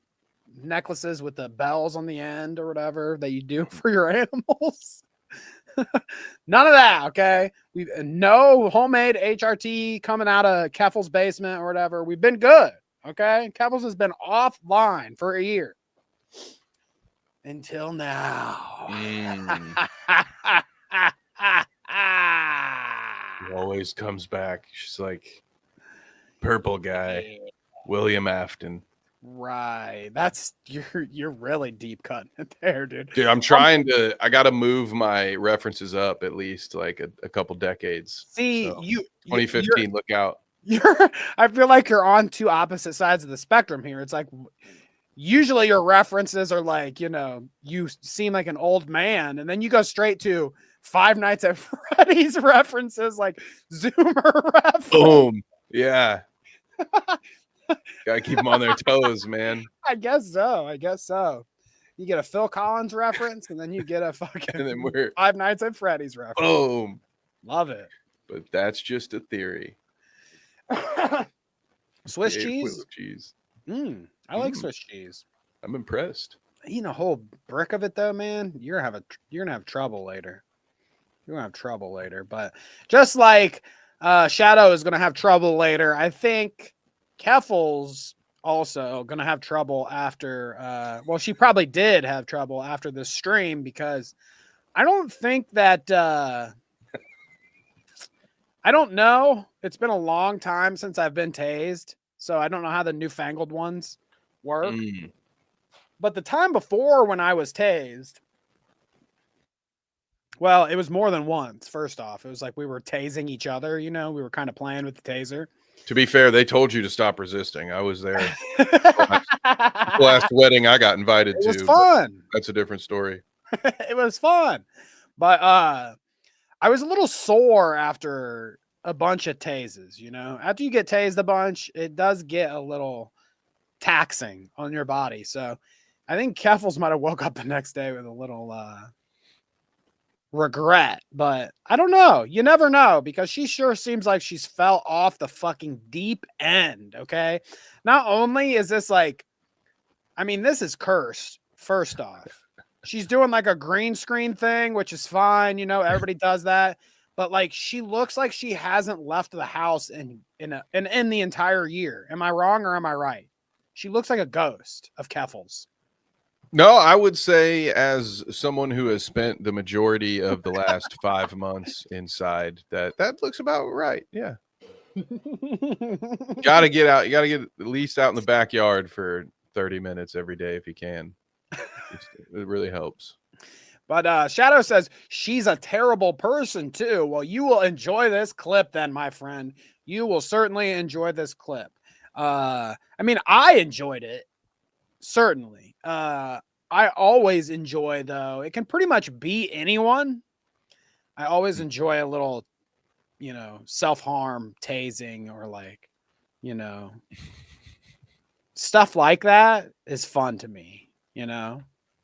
necklaces with the bells on the end or whatever that you do for your animals. None of that, okay? We no homemade HRT coming out of Keffals' basement or whatever. We've been good, okay? Keffals has been offline for a year. Until now. He always comes back. She's like, purple guy, William Afton. Right. That's you're really deep cutting it there, dude. Dude, I'm trying to. I got to move my references up at least like a couple decades. See, So you're 2015, look out. I feel like you're on two opposite sides of the spectrum here. It's like usually your references are like, you seem like an old man, and then you go straight to Five Nights at Freddy's references, like Zoomer reference. Boom. Yeah. Gotta keep them on their toes, man. I guess so. You get a Phil Collins reference, and then you get a And fucking then we're Five Nights at Freddy's reference. boom. Love it. But that's just a theory. Swiss The cheese. with cheese. I like Swiss cheese. I'm impressed. Eating a whole brick of it though, man, you're gonna have trouble later. You're gonna have trouble later. But just like Shadow is gonna have trouble later, I think Keffals also gonna have trouble after. Well, she probably did have trouble after this stream because I don't think that. I don't know. It's been a long time since I've been tased, so I don't know how the newfangled ones work. But the time before when I was tased, well, it was more than once. First off, it was like we were tasing each other. We were kind of playing with the taser. To be fair, they told you to stop resisting. I was there. last wedding I got invited to. It was fun. That's a different story. It was fun. But I was a little sore after a bunch of tases, After you get tased a bunch, it does get a little taxing on your body. So I think Keffals might have woke up the next day with a little regret, but I don't know. You never know because she sure seems like she's fell off the fucking deep end, okay? Not only is this this is cursed, first off. She's doing like a green screen thing, which is fine. Everybody does that. But like, she looks like she hasn't left the house in the entire year. Am I wrong or am I right? She looks like a ghost of Keffals. No, I would say as someone who has spent the majority of the last 5 months inside, that looks about right. Yeah. Gotta get out. You gotta get at least out in the backyard for 30 minutes every day if you can. It really helps. But Shadow says she's a terrible person too. Well, you will enjoy this clip then, my friend. You will certainly enjoy this clip. I enjoyed it. Certainly. I always enjoy, though. It can pretty much be anyone. I always enjoy a little, self-harm tasing or stuff like that is fun to me,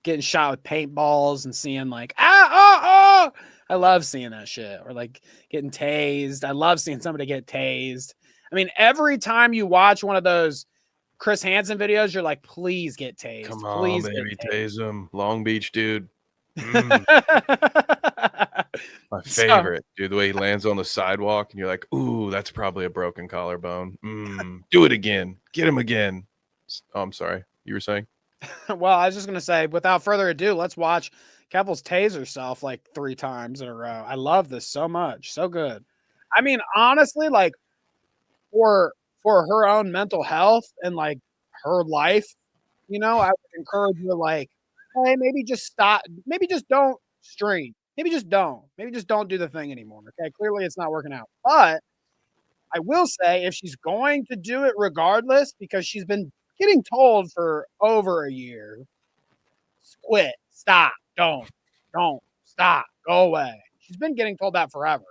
getting shot with paintballs and seeing I love seeing that shit. Or getting tased. I love seeing somebody get tased. Every time you watch one of those Chris Hansen videos, you're like, please get tased. Come on, please baby, get tase him. Long Beach, dude. My favorite, dude. The way he lands on the sidewalk, and you're like, ooh, that's probably a broken collarbone. Do it again. Get him again. Oh, I'm sorry. You were saying? Well, I was just gonna say, without further ado, let's watch Keffals tase herself 3 times in a row. I love this so much. So good. Honestly, for her own mental health and her life, I would encourage her hey, maybe just stop, maybe just don't stream, maybe just don't do the thing anymore. Okay, clearly it's not working out. But I will say, if she's going to do it regardless, because she's been getting told for over a year, quit, stop, don't stop, go away. She's been getting told that forever.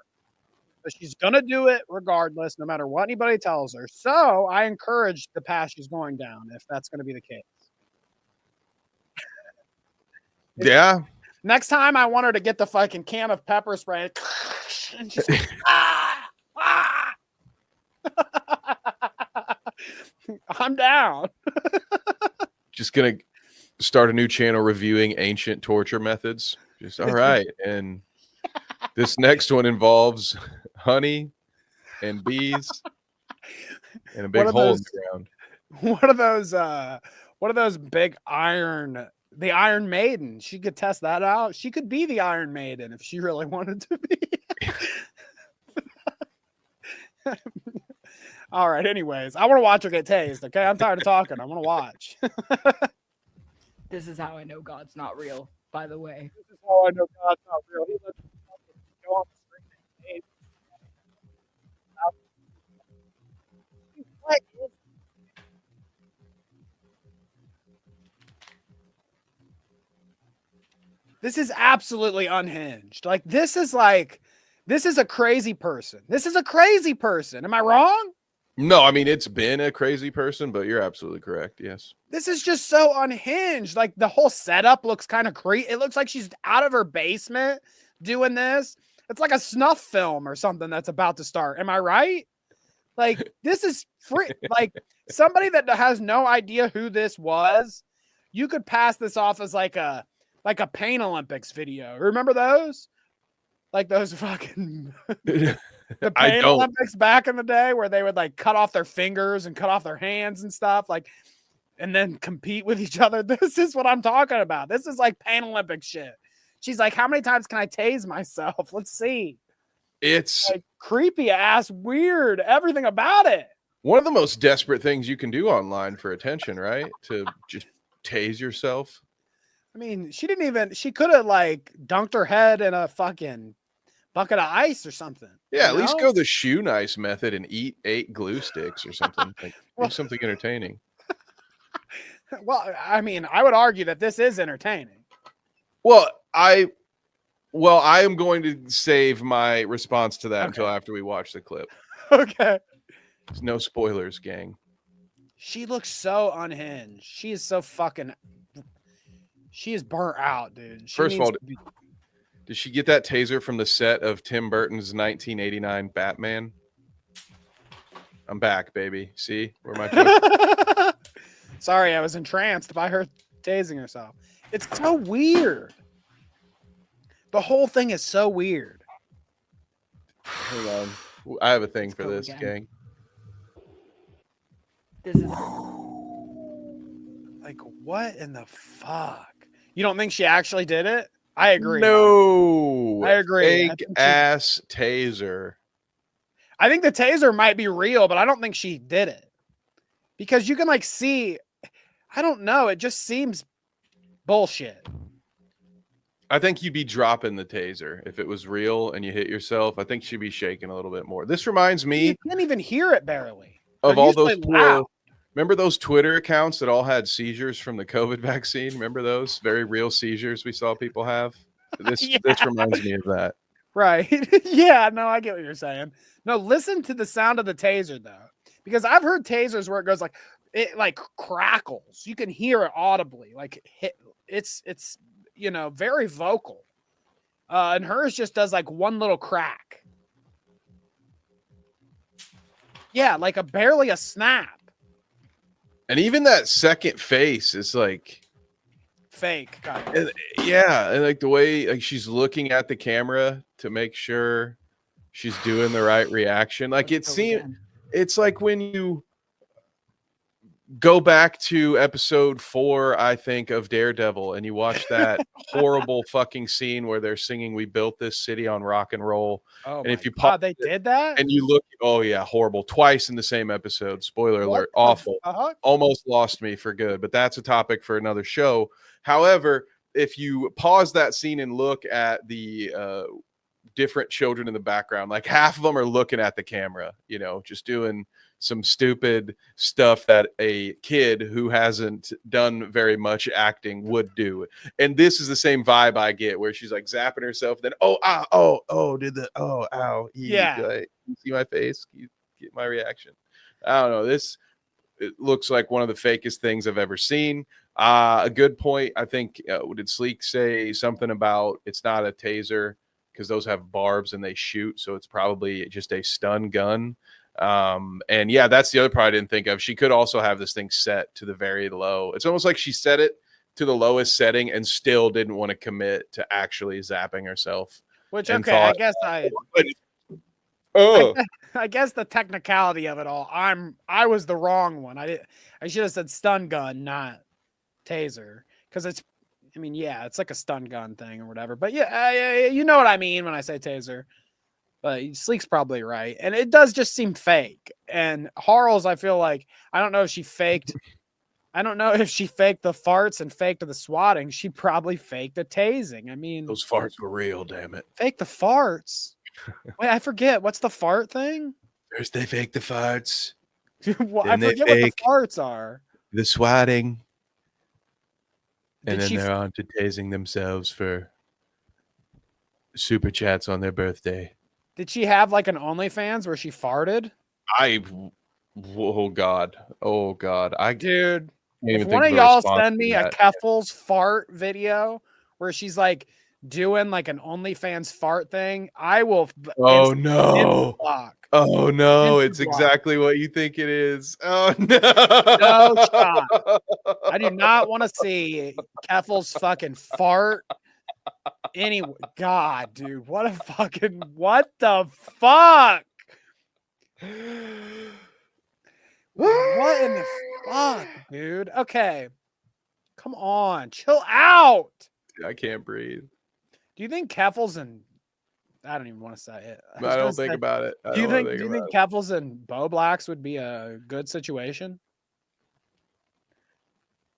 But she's going to do it regardless, no matter what anybody tells her. So I encourage the path she's going down, if that's going to be the case. Yeah. Next time, I want her to get the fucking can of pepper spray and just I'm down. Just gonna start a new channel reviewing ancient torture methods. Just all right. And this next one involves honey and bees and a big hole in the ground. What are those big the Iron Maiden? She could test that out. She could be the Iron Maiden if she really wanted to be. All right. Anyways, I want to watch her get tased. Okay, I'm tired of talking. I want to watch. This is how I know God's not real, by the way. This is how I know God's not real. He lets me go on the street and what is this is absolutely unhinged. This is a crazy person. This is a crazy person. Am I wrong? No, I mean, it's been a crazy person, but you're absolutely correct. Yes. This is just so unhinged. Like the whole setup looks kind of creepy. It looks like she's out of her basement doing this. It's like a snuff film or something that's about to start. Am I right? Like this is free. Like somebody that has no idea who this was, you could pass this off as like a Pain Olympics video. Remember those? Like those fucking the Pain Olympics back in the day where they would like cut off their fingers and cut off their hands and stuff, like, and then compete with each other. This is what I'm talking about. This is like Pain Olympics shit. She's like, how many times can I tase myself? Let's see. It's like creepy ass, weird, everything about it. One of the most desperate things you can do online for attention, right? To just tase yourself. I mean, she could have like dunked her head in a fucking bucket of ice or something. Yeah, at least go the shoe nice method and eat 8 glue sticks or something. Like, do something entertaining. Well, I mean, I would argue that this is entertaining. Well, I am going to save my response to that until after we watch the clip. Okay. There's no spoilers, gang. She looks so unhinged. She is so fucking. She is burnt out, dude. First of all, did she get that taser from the set of Tim Burton's 1989 Batman? I'm back, baby. See where my joke? Sorry, I was entranced by her tasing herself. It's so weird. The whole thing is so weird. Hang on. I have a thing for this, gang. This is like, what in the fuck? You don't think she actually did it? I agree. No, I agree. Fake ass taser. I think the taser might be real, but I don't think she did it because you can like see. I don't know. It just seems bullshit. I think you'd be dropping the taser if it was real and you hit yourself. I think she'd be shaking a little bit more. This reminds me. You can't even hear it barely. Of all those poor, remember those Twitter accounts that all had seizures from the COVID vaccine? Remember those very real seizures we saw people have? This reminds me of that. Right. Yeah, no, I get what you're saying. No, listen to the sound of the taser though. Because I've heard tasers where it goes like it like crackles. You can hear it audibly. Like it's you know, very vocal. And hers just does like one little crack. Yeah, like barely a snap. And even that second face is like fake. And like the way like she's looking at the camera to make sure she's doing the right reaction. Like it's like when you go back to episode 4, I think, of Daredevil, and you watch that horrible fucking scene where they're singing "We Built This City on Rock and Roll." Oh, and if you God, they did that, and you look, oh yeah, horrible, twice in the same episode. Spoiler alert, awful. Almost lost me for good, but that's a topic for another show. However, if you pause that scene and look at the different children in the background, like half of them are looking at the camera, you know, just doing some stupid stuff that a kid who hasn't done very much acting would do. And this is the same vibe I get where she's like zapping herself, then yeah, like, you see my face, you get my reaction. I don't know, it looks like one of the fakest things I've ever seen. A good point, I think, did Sleek say something about it's not a taser because those have barbs and they shoot, so it's probably just a stun gun. And yeah, that's the other part I didn't think of. She could also have this thing set to the very low. It's almost like she set it to the lowest setting and still didn't want to commit to actually zapping herself. Which, okay, I guess the technicality of it all, I was the wrong one. I should have said stun gun, not taser, because it's like a stun gun thing or whatever. But yeah, you know what I mean when I say taser. But Sleek's probably right. And it does just seem fake. And Harles, I feel like, I don't know if she faked the farts and faked the swatting. She probably faked the tasing. I mean, Those farts were real, damn it. fake the farts. Wait, I forget. What's the fart thing? First they fake the farts, Well, I Then they forget what the fake- farts are. the swatting, and Did then she they're on to tasing themselves for super chats on their birthday. Did she have like an OnlyFans where she farted? Oh God. I can't Dude, even if think one of of a y'all response send to me a that. Keffals fart video where she's like doing like an OnlyFans fart thing, I will Oh instant no. block. Oh no, Instant it's block. exactly what you think it is. Oh no. No shot. I do not want to see Keffals fucking fart. Anyway, God, dude, what the fuck? What in the fuck, dude? Okay. Come on, chill out. I can't breathe. Do you think Keffals and I don't even want to say it. I don't think about it. Do you think Keffals and Bo Blacks would be a good situation?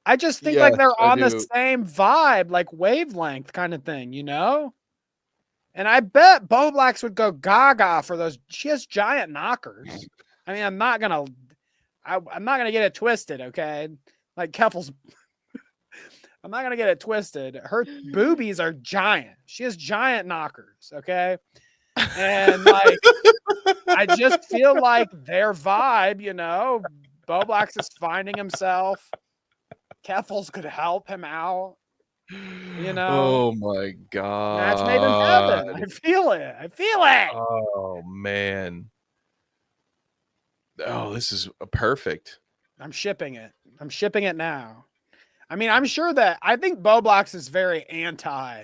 I just think like Yes, they're I on the do. same vibe, like wavelength kind of thing, you know? And I bet Bo Blacks would go gaga for those. She has giant knockers. I mean, I'm not gonna get it twisted, okay? Like Keffals, I'm not gonna get it twisted. Her boobies are giant. She has giant knockers, okay? And like, I just feel like their vibe, you know, Bo Blacks is finding himself. Keffals could help him out, you know. Oh my God. Match made in heaven. I feel it. Oh man. Oh, this is perfect. I'm shipping it now. I mean, I'm sure that I think Bo Blacks is very anti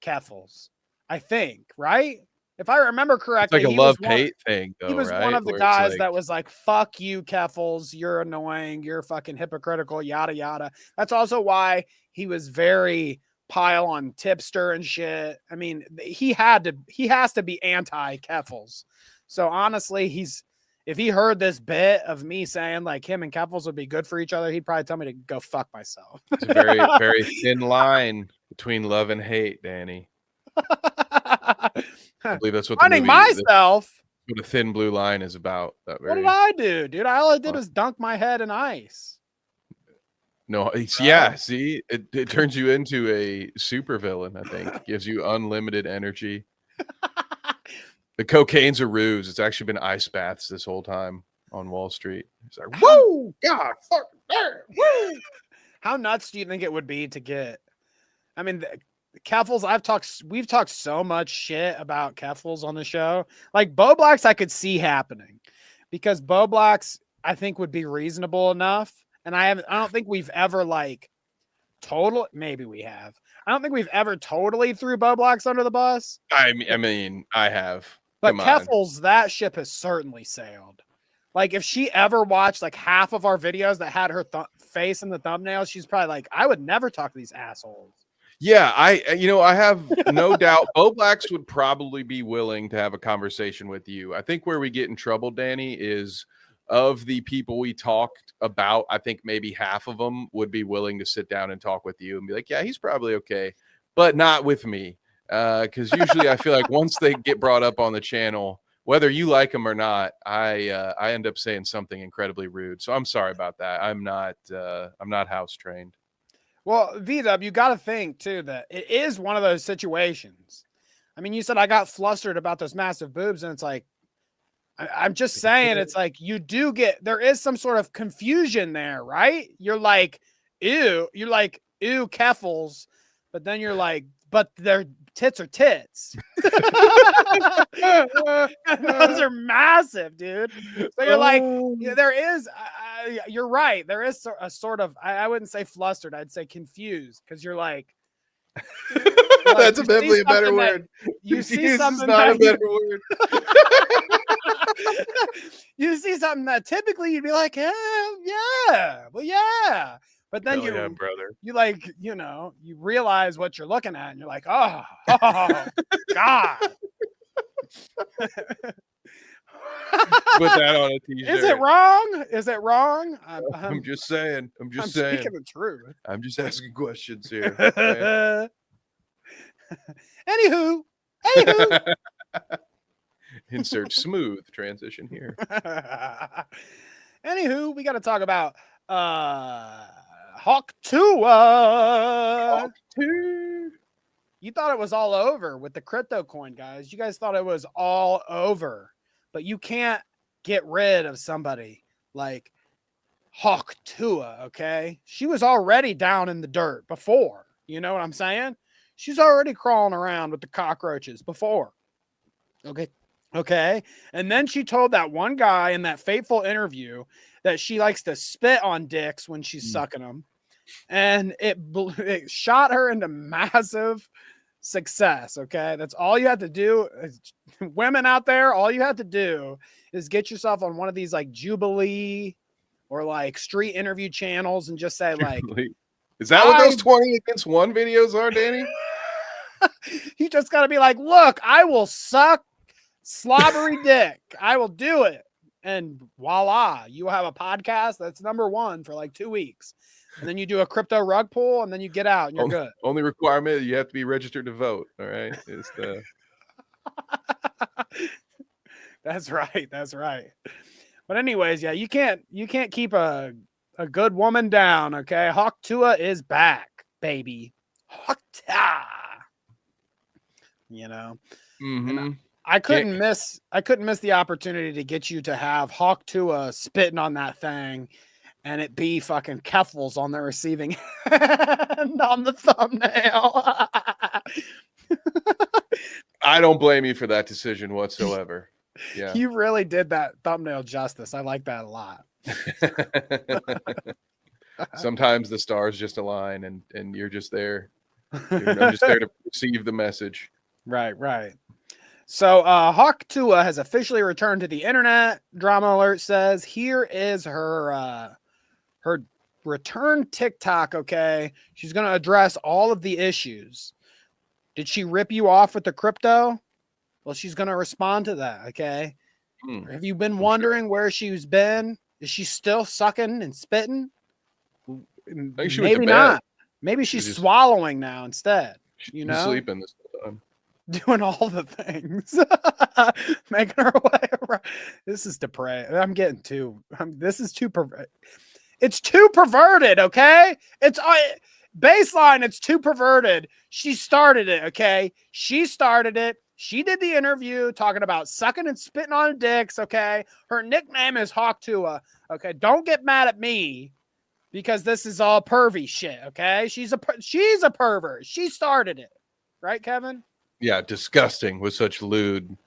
Keffals. I think, right? If I remember It's correctly, like a love-hate thing, though, he was right? one of the Where it's guys like- that was like, fuck you, Keffals. You're annoying. You're fucking hypocritical, yada, yada. That's also why he was very pile on tipster and shit. I mean, he has to be anti Keffals. So honestly, if he heard this bit of me saying like him and Keffals would be good for each other, he'd probably tell me to go fuck myself. It's a very, very thin line between love and hate, Danny. I believe that's what the Finding movie, myself. what a thin blue line is about. That What very did I do, dude? All I did was dunk my head in ice. no, yeah. See, it turns you into a supervillain. I think gives you unlimited energy. The cocaine's a ruse. It's actually been ice baths this whole time on Wall Street. It's like, woo, God, fuck, woo. How nuts do you think it would be to get? I mean, Keffals, we've talked so much shit about Keffals on the show. Like Bo Blacks, I could see happening because Bo Blacks, I think, would be reasonable enough. And I don't think we've ever maybe we have. I don't think we've ever totally threw Bo Blacks under the bus. I mean, I have. But Come on. Keffals, that ship has certainly sailed. Like if she ever watched like half of our videos that had her face in the thumbnail, she's probably like, I would never talk to these assholes. Yeah, I have no doubt Bo Blacks would probably be willing to have a conversation with you. I think where we get in trouble, Danny, is of the people we talked about, I think maybe half of them would be willing to sit down and talk with you and be like, yeah, he's probably okay, but not with me. Because usually I feel like once they get brought up on the channel, whether you like them or not, I end up saying something incredibly rude. So I'm sorry about that. I'm not house trained. Well, VW, you got to think too that it is one of those situations. I mean, you said I got flustered about those massive boobs, and it's like, I'm just saying, it's like there is some sort of confusion there, right? You're like, ew, Keffals, but then you're like, but their tits are tits. Those are massive, dude. So you're like, there is, you're right. There is a sort of, I wouldn't say flustered. I'd say confused because you're like, that's definitely a better word. You see something not a better word. You see something that typically you'd be like, yeah. But then brother. you like, you realize what you're looking at and you're like, oh God. Put that on a t-shirt. Is it wrong? Is it wrong? I'm just saying. I'm I'm saying. speaking the truth. I'm just asking questions here. Okay? Anywho. Insert smooth transition here. Anywho, we got to talk about Hawk Tuah. You thought it was all over with the crypto coin, guys. You guys thought it was all over, but you can't get rid of somebody like Hawk Tuah, okay? She was already down in the dirt before. You know what I'm saying? She's already crawling around with the cockroaches before. Okay. And then she told that one guy in that fateful interview that she likes to spit on dicks when she's sucking them. And it shot her into massive success. Okay. That's all you have to do. Women out there, all you have to do is get yourself on one of these like Jubilee or like street interview channels and just say like, is that what those 20 against 1 videos are, Danny? You just got to be like, look, I will suck slobbery dick. I will do it. And voila, you have a podcast that's #1 for like 2 weeks. And then you do a crypto rug pull and then you get out and you're good. Only requirement, you have to be registered to vote. All right. It's the... That's right. That's right. But anyways, yeah, you can't keep a good woman down. Okay. Hawk Tuah is back, baby. Hawk Tuah. You know, mm-hmm. I couldn't miss the opportunity to get you to have Hawk Tuah spitting on that thing and it be fucking Keffals on the receiving end on the thumbnail. I don't blame you for that decision whatsoever. Yeah. You really did that thumbnail justice. I like that a lot. Sometimes the stars just align and you're just there. I'm just there to receive the message. Right. So Hawk Tuah has officially returned to the internet. Drama Alert says here is her return TikTok. Okay, she's going to address all of the issues. Did she rip you off with the crypto? Well, she's going to respond to that. Okay. Have you been wondering where she's been? Is she still sucking and spitting? Maybe not. Maybe she's swallowing now instead. You know, sleeping this time. Doing all the things, making her way around. This is depraved. I'm getting too. This is too perverted. It's too perverted. Okay, it's baseline. It's too perverted. She started it. Okay, she started it. She did the interview talking about sucking and spitting on dicks. Okay, her nickname is Hawk Tuah. Okay, don't get mad at me because this is all pervy shit. Okay, she's a pervert. She started it, right, Kevin? Yeah, disgusting with such lewd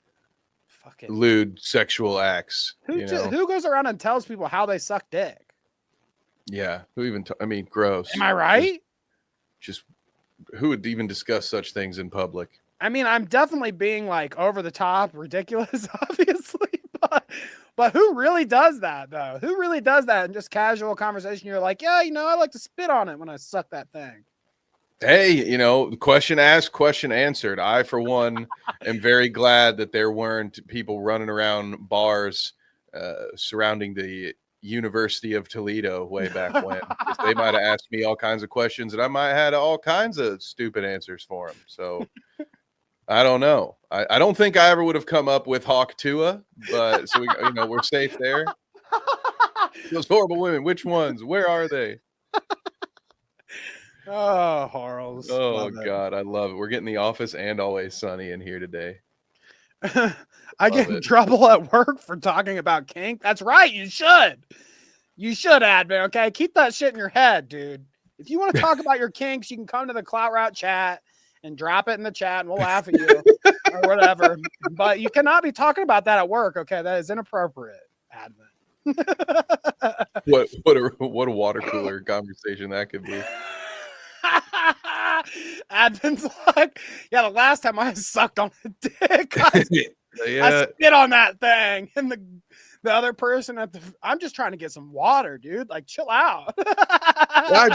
sexual acts. Who goes around and tells people how they suck dick? Yeah, who even? Gross. Am I right? Just who would even discuss such things in public? I mean, I'm definitely being like over the top, ridiculous, obviously, but who really does that though? Who really does that in just casual conversation? You're like, yeah, I like to spit on it when I suck that thing. Hey, question asked, question answered. I, for one, am very glad that there weren't people running around bars surrounding the University of Toledo way back when. They might have asked me all kinds of questions and I might have had all kinds of stupid answers for them. So I don't know. I don't think I ever would have come up with Hawk Tuah, but so we're safe there. Those horrible women, which ones? Where are they? Oh, Harles. Oh, God, I love it. We're getting The Office and Always Sunny in here today. I get in trouble at work for talking about kink. That's right. You should. You should, admin, okay? Keep that shit in your head, dude. If you want to talk about your kinks, you can come to the Clout Route chat and drop it in the chat and we'll laugh at you or whatever. But you cannot be talking about that at work, okay? That is inappropriate, admin. What a water cooler conversation that could be. Advin's like, yeah, the last time I sucked on a dick, I spit on that thing, and the other person I'm just trying to get some water, dude. Like, chill out. I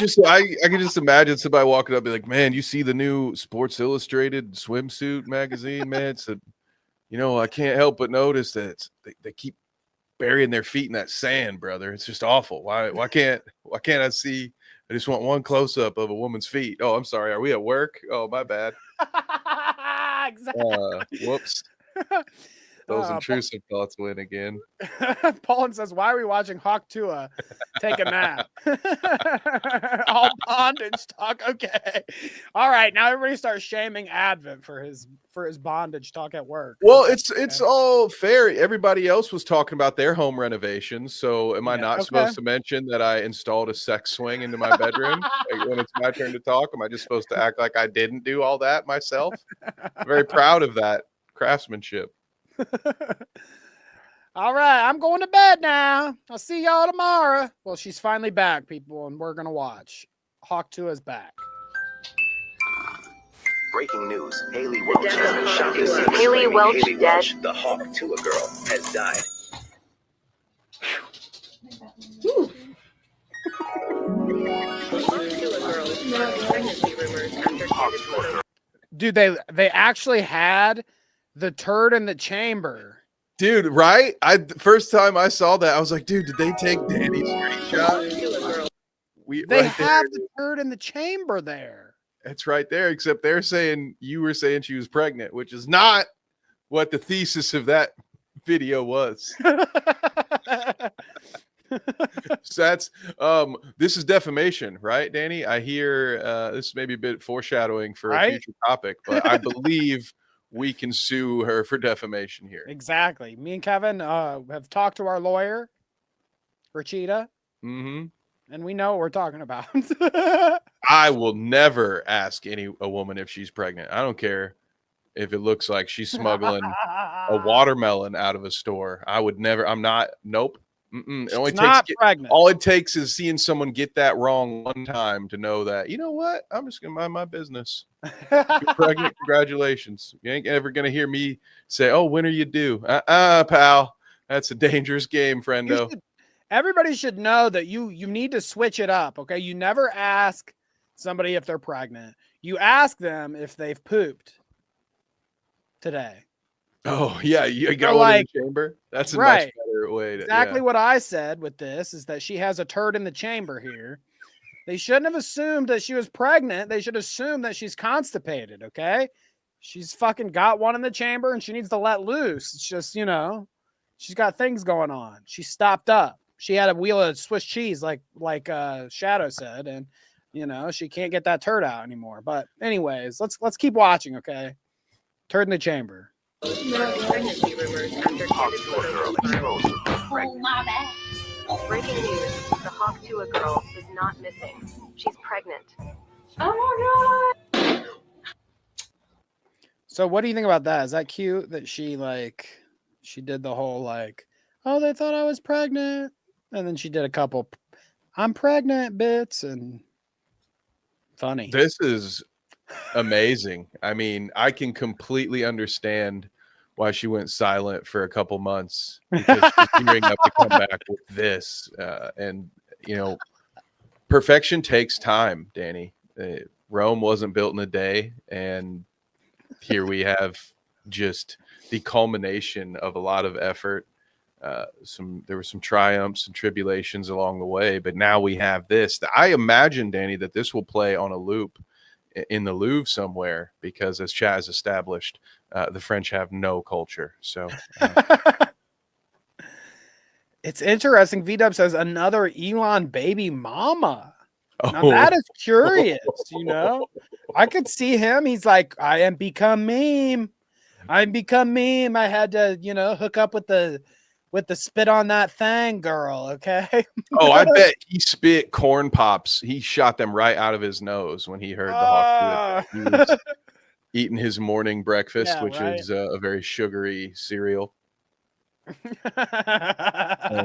can just imagine somebody walking up and be like, man, you see the new Sports Illustrated swimsuit magazine, man? I can't help but notice that they keep burying their feet in that sand, brother. It's just awful. Why can't I see? I just want one close up of a woman's feet. Oh, I'm sorry. Are we at work? Oh, my bad. Exactly. Whoops. Those intrusive thoughts win again. Paulin says, "Why are we watching Hawk Tuah take a nap?" All bondage talk. Okay. All right. Now everybody starts shaming Advent for his bondage talk at work. Well, it's all fair. Everybody else was talking about their home renovations. So am I not supposed to mention that I installed a sex swing into my bedroom? Like, when it's my turn to talk, am I just supposed to act like I didn't do all that myself? I'm very proud of that craftsmanship. All right, I'm going to bed now. I'll see y'all tomorrow. Well, she's finally back, people, and we're gonna watch. Hawk Tuah's back. Breaking news: Haley Welch has been shot. Haley Welch dead. The Hawk Tuah girl has died. Dude, they actually had the turd in the chamber. Dude, right? First time I saw that, I was like, dude, did they take Danny's screenshot? They have the turd in the chamber there. It's right there, except you were saying she was pregnant, which is not what the thesis of that video was. So that's this is defamation, right, Danny? I hear this may be a bit foreshadowing for a future topic, but I believe we can sue her for defamation here. Exactly. Me and Kevin have talked to our lawyer, Rachita, and we know what we're talking about. I will never ask a woman if she's pregnant. I don't care if it looks like she's smuggling a watermelon out of a store. I would never. I'm not. Nope. Pregnant. All it takes is seeing someone get that wrong one time to know that, you know what? I'm just gonna mind my business. You're pregnant, congratulations. You ain't ever gonna hear me say, "Oh, when are you due?" Pal. That's a dangerous game, friendo. Everybody should know that you need to switch it up. Okay, you never ask somebody if they're pregnant. You ask them if they've pooped today. Oh yeah, you got one in the chamber. That's a much better way to exactly what I said with this is that she has a turd in the chamber here. They shouldn't have assumed that she was pregnant. They should assume that she's constipated. Okay, she's fucking got one in the chamber and she needs to let loose. It's just she's got things going on. She stopped up. She had a wheel of Swiss cheese, like Shadow said, and she can't get that turd out anymore. But anyways, let's keep watching. Okay, turd in the chamber. Pregnancy rumors after candid photos. Oh, my bad. Breaking news: the Hawk Tuah girl is not missing. She's pregnant. Oh my god! So, what do you think about that? Is that cute that she did the whole oh, they thought I was pregnant, and then she did a couple "I'm pregnant" bits and funny. This is amazing. I mean, I can completely understand why she went silent for a couple months because she's gearing up to come back with this. And perfection takes time, Danny. Rome wasn't built in a day, and here we have just the culmination of a lot of effort. There were some triumphs and tribulations along the way, but now we have this. I imagine, Danny, that this will play on a loop in the Louvre somewhere because, as Chaz established, the French have no culture. So it's interesting. VDub says another Elon baby mama. Now that is curious. I could see him. He's like, I am become meme. I'm become meme. I had to, hook up with the spit on that thing girl. Okay. Oh, I bet he spit corn pops. He shot them right out of his nose when he heard the Hawk. He was eating his morning breakfast, which is a very sugary cereal. And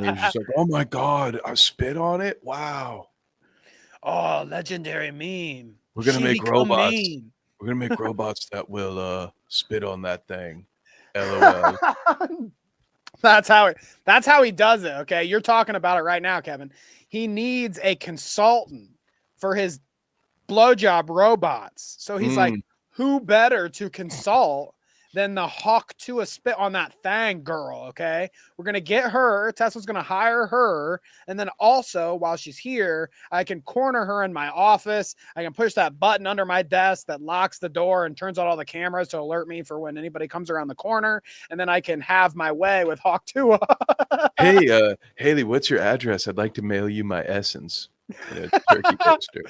he was just like, oh my God, I spit on it. Wow. Oh, legendary meme. We're going to make robots. We're going to make robots that will spit on that thing. LOL. That's how he does it. Okay. You're talking about it right now, Kevin. He needs a consultant for his blowjob robots. So he's like, who better to consult then the Hawk Tuah spit on that thang girl, okay? We're going to get her. Tesla's going to hire her. And then also, while she's here, I can corner her in my office. I can push that button under my desk that locks the door and turns on all the cameras to alert me for when anybody comes around the corner. And then I can have my way with Hawk Tuah. Hey, Haley, what's your address? I'd like to mail you my essence in a turkey baster.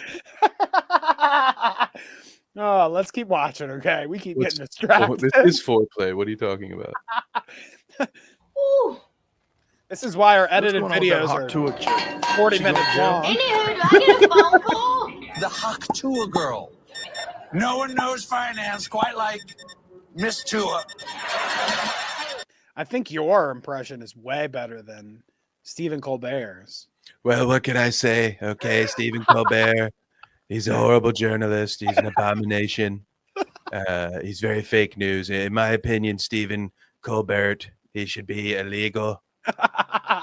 Oh, let's keep watching, okay? We keep What's- getting distracted. This is foreplay. What are you talking about? This is why our What's edited going on with that videos Hawk are Tuah chick? 40 She minutes going to jail? long. Anywho, do I get a phone call? The Hawk Tuah girl. No one knows finance quite like Miss Tuah. I think your impression is way better than Stephen Colbert's. Well, what can I say? Okay, Stephen Colbert. He's a horrible journalist. He's an abomination. He's very fake news. In my opinion, Stephen Colbert, he should be illegal.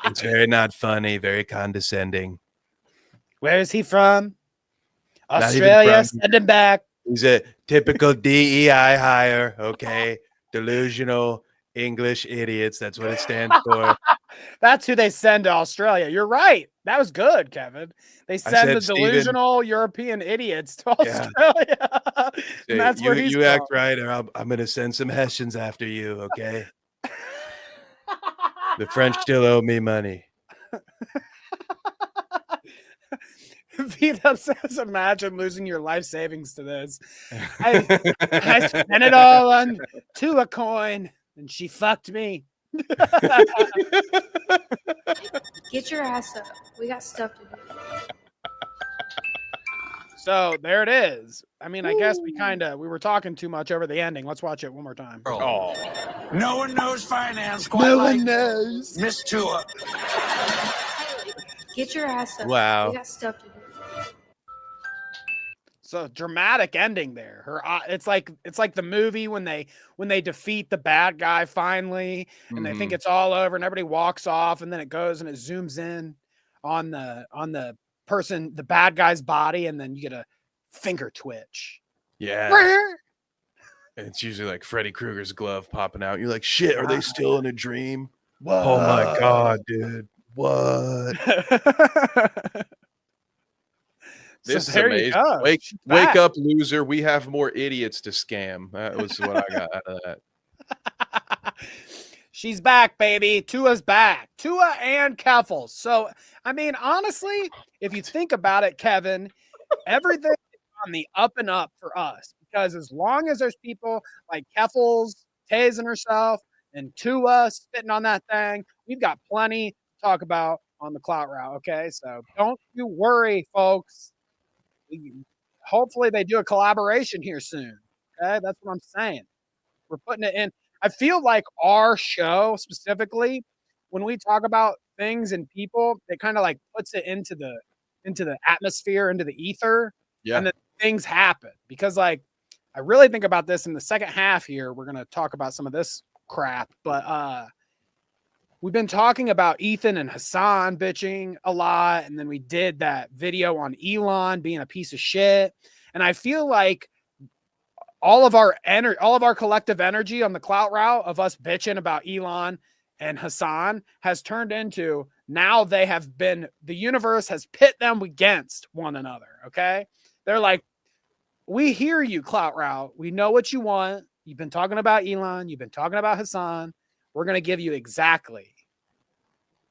It's very not funny, very condescending. Where is he from? Not even Australia. from- Send him back. He's a typical DEI hire, okay? Delusional English idiots. That's what it stands for. That's who they send to Australia. You're right. That was good, Kevin. They send said, the Stephen- delusional European idiots to Yeah. Australia. Say, And that's where he's you act from. right, or I'm going to send some Hessians after you, okay? The French still owe me money. Vito says, imagine losing your life savings to this. I spent it all on Tuah coin, and she fucked me. Get your ass up. We got stuff to do. So there it is. I mean, I guess we were talking too much over the ending. Let's watch it one more time. Oh, No one knows finance quite like knows. Miss Tuah. Get your ass up. Wow. We got stuff to do. So dramatic ending there. Her, it's like the movie when they defeat the bad guy finally, and they think it's all over, and everybody walks off, and then it goes and it zooms in on the person, the bad guy's body, and then you get a finger twitch. yeah. It's usually like Freddy Krueger's glove popping out. You're like, shit, are they still in a dream? Whoa. Oh my God, dude. What? This is there you amazing. go. Wake She's back. up, loser. We have more idiots to scam. That was what I got out of that. She's back, baby. Tuah's back. Tuah and Keffals. So, I mean, honestly, if you think about it, Kevin, everything is on the up and up for us. Because as long as there's people like Keffals tasing herself and Tuah spitting on that thing, we've got plenty to talk about on the Clout route. Okay, so don't you worry, folks. Hopefully they do a collaboration here soon. Okay, that's what I'm saying. We're putting it in. I feel like our show specifically, when we talk about things and people, it kind of like puts it into the atmosphere, into the ether, Yeah. and then things happen. Because like I really think about this in the second half here. We're gonna talk about some of this crap, but we've been talking about Ethan and Hasan bitching a lot, and then we did that video on Elon being a piece of shit. And I feel like all of our collective energy on the Clout route of us bitching about Elon and Hasan has turned into now the universe has pit them against one another. Okay, they're like, we hear you, Clout route. We know what you want. You've been talking about Elon. You've been talking about Hasan. We're going to give you exactly.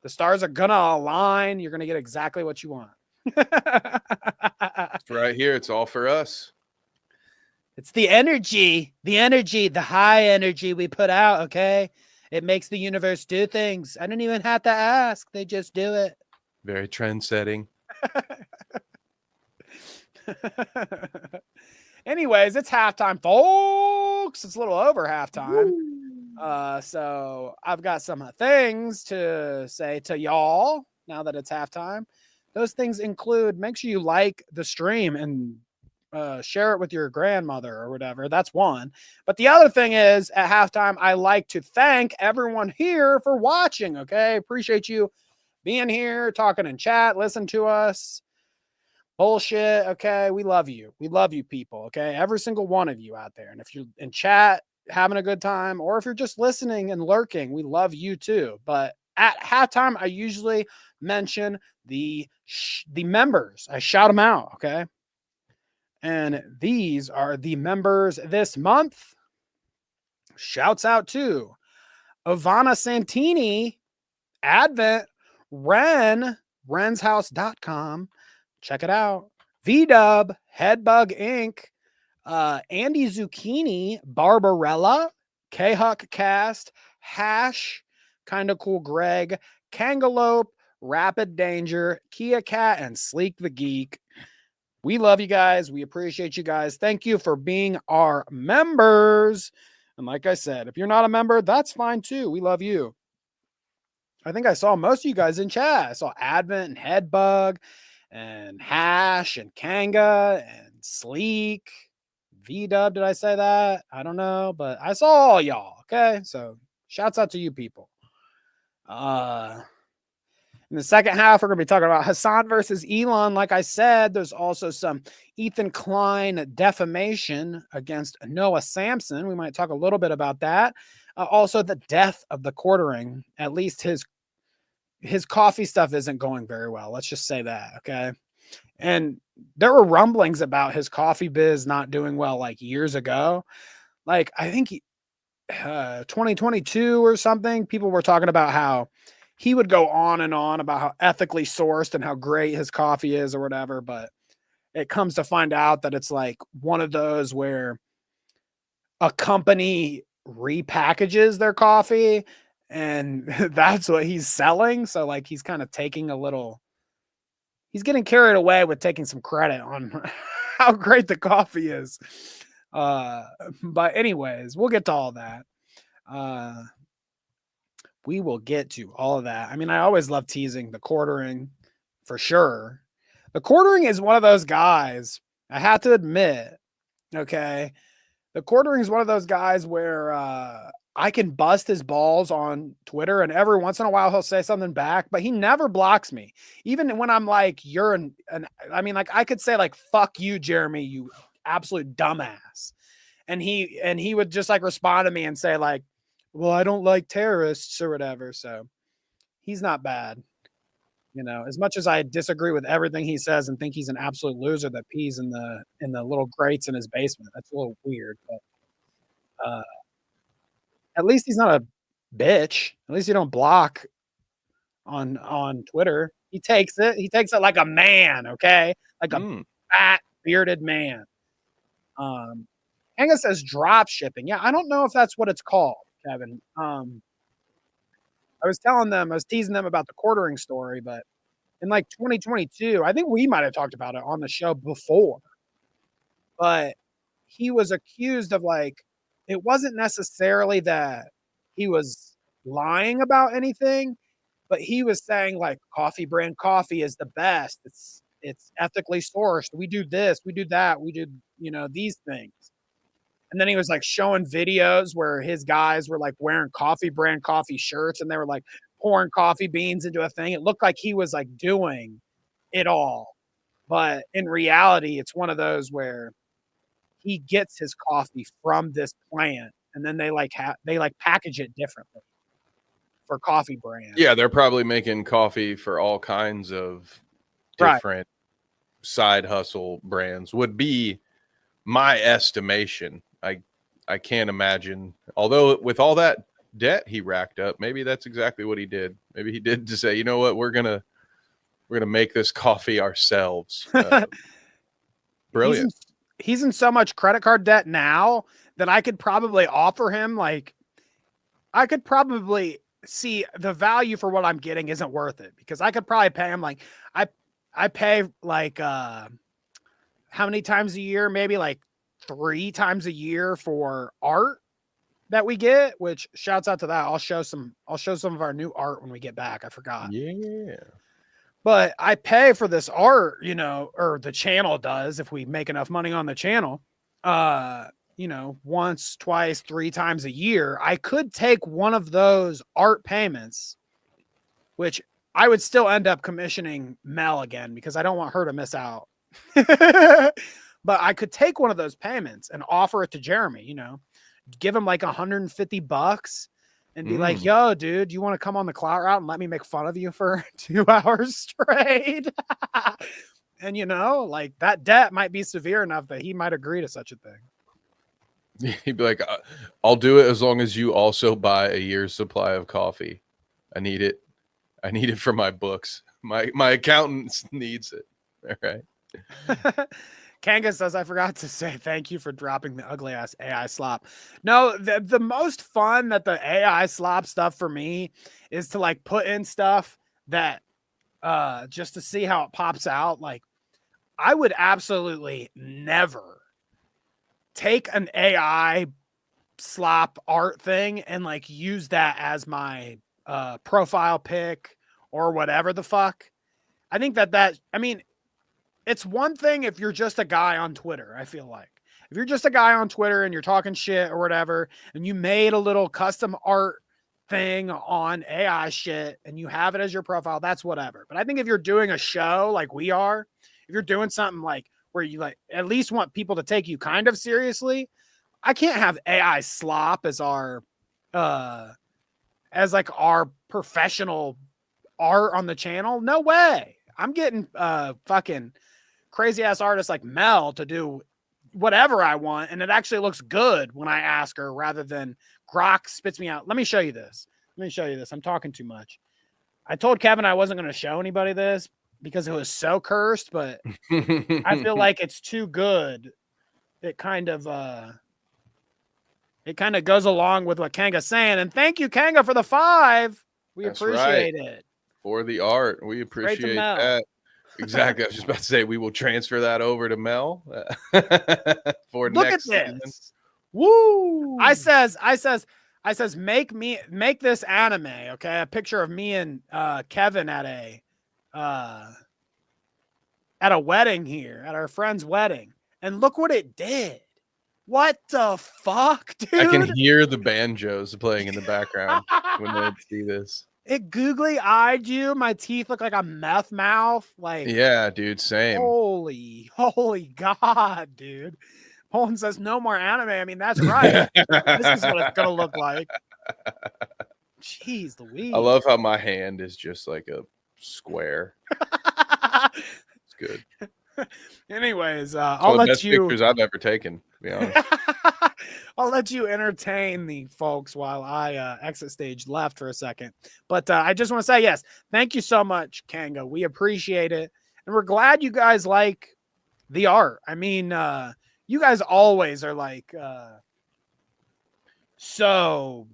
The stars are going to align. You're going to get exactly what you want. It's right here. It's all for us. It's the energy, the high energy we put out, okay? It makes the universe do things. I don't even have to ask. They just do it. Very trend setting. Anyways, it's halftime, folks. It's a little over halftime. So I've got some things to say to y'all now that it's halftime. Those things include, make sure you like the stream and share it with your grandmother or whatever. That's one. But the other thing is, at halftime, I like to thank everyone here for watching. Okay, appreciate you being here, talking in chat, listen to us. Bullshit. Okay, we love you. We love you, people. Okay, every single one of you out there. And if you're in chat, having a good time, or if you're just listening and lurking, we love you too. But at halftime, I usually mention the members. I shout them out, okay? And these are the members this month. Shouts out to Ivana Santini, Advent, renshouse.com. Check it out. VDub, Headbug Inc., Andy Zucchini, Barbarella, K-Huck Cast, Hash, Kinda Cool Greg, Kangalope, Rapid Danger, Kia Cat, and Sleek the Geek. We love you guys. We appreciate you guys. Thank you for being our members. And like I said, if you're not a member, that's fine too. We love you. I think I saw most of you guys in chat. I saw Advent and Headbug and Hash and Kanga and Sleek. V-Dub, did I say that? I don't know, but I saw all y'all, okay? So shouts out to you people. In the second half, we're going to be talking about Hasan versus Elon. Like I said, there's also some Ethan Klein defamation against Noah Samson. We might talk a little bit about that. Also, the death of the quartering. At least his coffee stuff isn't going very well. Let's just say that, okay? And there were rumblings about his coffee biz not doing well like years ago. Like, I think 2022 or something, people were talking about how he would go on and on about how ethically sourced and how great his coffee is or whatever. But it comes to find out that it's like one of those where a company repackages their coffee and that's what he's selling. So like he's kind of taking he's getting carried away with taking some credit on how great the coffee is. But anyways, we'll get to all that. We will get to all of that. I mean, I always love teasing the quartering for sure. The quartering is one of those guys, I have to admit, okay? The quartering is one of those guys where I can bust his balls on Twitter and every once in a while he'll say something back, but he never blocks me. Even when I'm like, I mean, like I could say like, fuck you, Jeremy, you absolute dumbass. And he would just like respond to me and say like, well, I don't like terrorists or whatever. So he's not bad. You know, as much as I disagree with everything he says and think he's an absolute loser that pees in the little grates in his basement. That's a little weird, but at least he's not a bitch. At least you don't block on Twitter. He takes it. He takes it like a man, okay? Like a fat bearded man. Anga says drop shipping. Yeah, I don't know if that's what it's called, Kevin. I was teasing them about the quartering story, but in like 2022, I think we might have talked about it on the show before, but he was accused of like, it wasn't necessarily that he was lying about anything, but he was saying like coffee brand coffee is the best. It's ethically sourced. We do this, we do that, we do, these things. And then he was like showing videos where his guys were like wearing coffee brand coffee shirts and they were like pouring coffee beans into a thing. It looked like he was like doing it all. But in reality, it's one of those where he gets his coffee from this plant and then they package it differently for coffee brands. Yeah, they're probably making coffee for all kinds of different side hustle brands would be my estimation. I can't imagine. Although with all that debt he racked up, maybe that's exactly what he did. Maybe he did to say, you know what, we're gonna make this coffee ourselves. Brilliant. He's in so much credit card debt now that I could probably offer him like I could probably see the value for what I'm getting isn't worth it because I could probably pay him like I pay like how many times a year? Maybe like 3 times a year for art that we get, which shouts out to that. I'll show some of our new art when we get back. I forgot. Yeah. But I pay for this art, or the channel does if we make enough money on the channel. Once, twice, 3 times a year. I could take one of those art payments, which I would still end up commissioning Mel again because I don't want her to miss out. But I could take one of those payments and offer it to Jeremy, give him like $150 and be like, yo, dude, you want to come on the Clout route and let me make fun of you for 2 hours straight? And like that debt might be severe enough that he might agree to such a thing. He'd be like, I'll do it as long as you also buy a year's supply of coffee. I need it. I need it for my books. My accountant needs it. All right. Kanga says, I forgot to say thank you for dropping the ugly ass AI slop. No, the most fun that the AI slop stuff for me is to like put in stuff that just to see how it pops out. Like I would absolutely never take an AI slop art thing and like use that as my profile pic or whatever the fuck. I think I mean, it's one thing if you're just a guy on Twitter, I feel like. If you're just a guy on Twitter and you're talking shit or whatever, and you made a little custom art thing on AI shit and you have it as your profile, that's whatever. But I think if you're doing a show like we are, if you're doing something like where you like at least want people to take you kind of seriously, I can't have AI slop as our as like our professional art on the channel. No way. I'm getting fucking crazy ass artists like Mel to do whatever I want, and it actually looks good when I ask her rather than Grok spits me out. Let me show you this. I'm talking too much. I told Kevin I wasn't going to show anybody this because it was so cursed, but I feel like it's too good. It kind of goes along with what Kanga's saying. And thank you, Kanga, for the 5. We appreciate it. For the art. We appreciate that. Exactly. I was just about to say we will transfer that over to Mel for Look next at this. Season. Woo! I says, make this anime, okay? A picture of me and Kevin at a wedding here, at our friend's wedding. And look what it did. What the fuck, dude? I can hear the banjos playing in the background when they see this. It googly-eyed you. My teeth look like a meth mouth. Like, yeah, dude, same. Holy God, dude. Poland says no more anime. I mean, that's right. This is what it's gonna look like. Jeez Louise. I love how my hand is just like a square. It's good. Anyways, I'll let best you pictures I've ever taken, to be honest. I'll let you entertain the folks while I exit stage left for a second. But I just want to say, yes, thank you so much, Kanga. We appreciate it. And we're glad you guys like the art. I mean, you guys always are like, so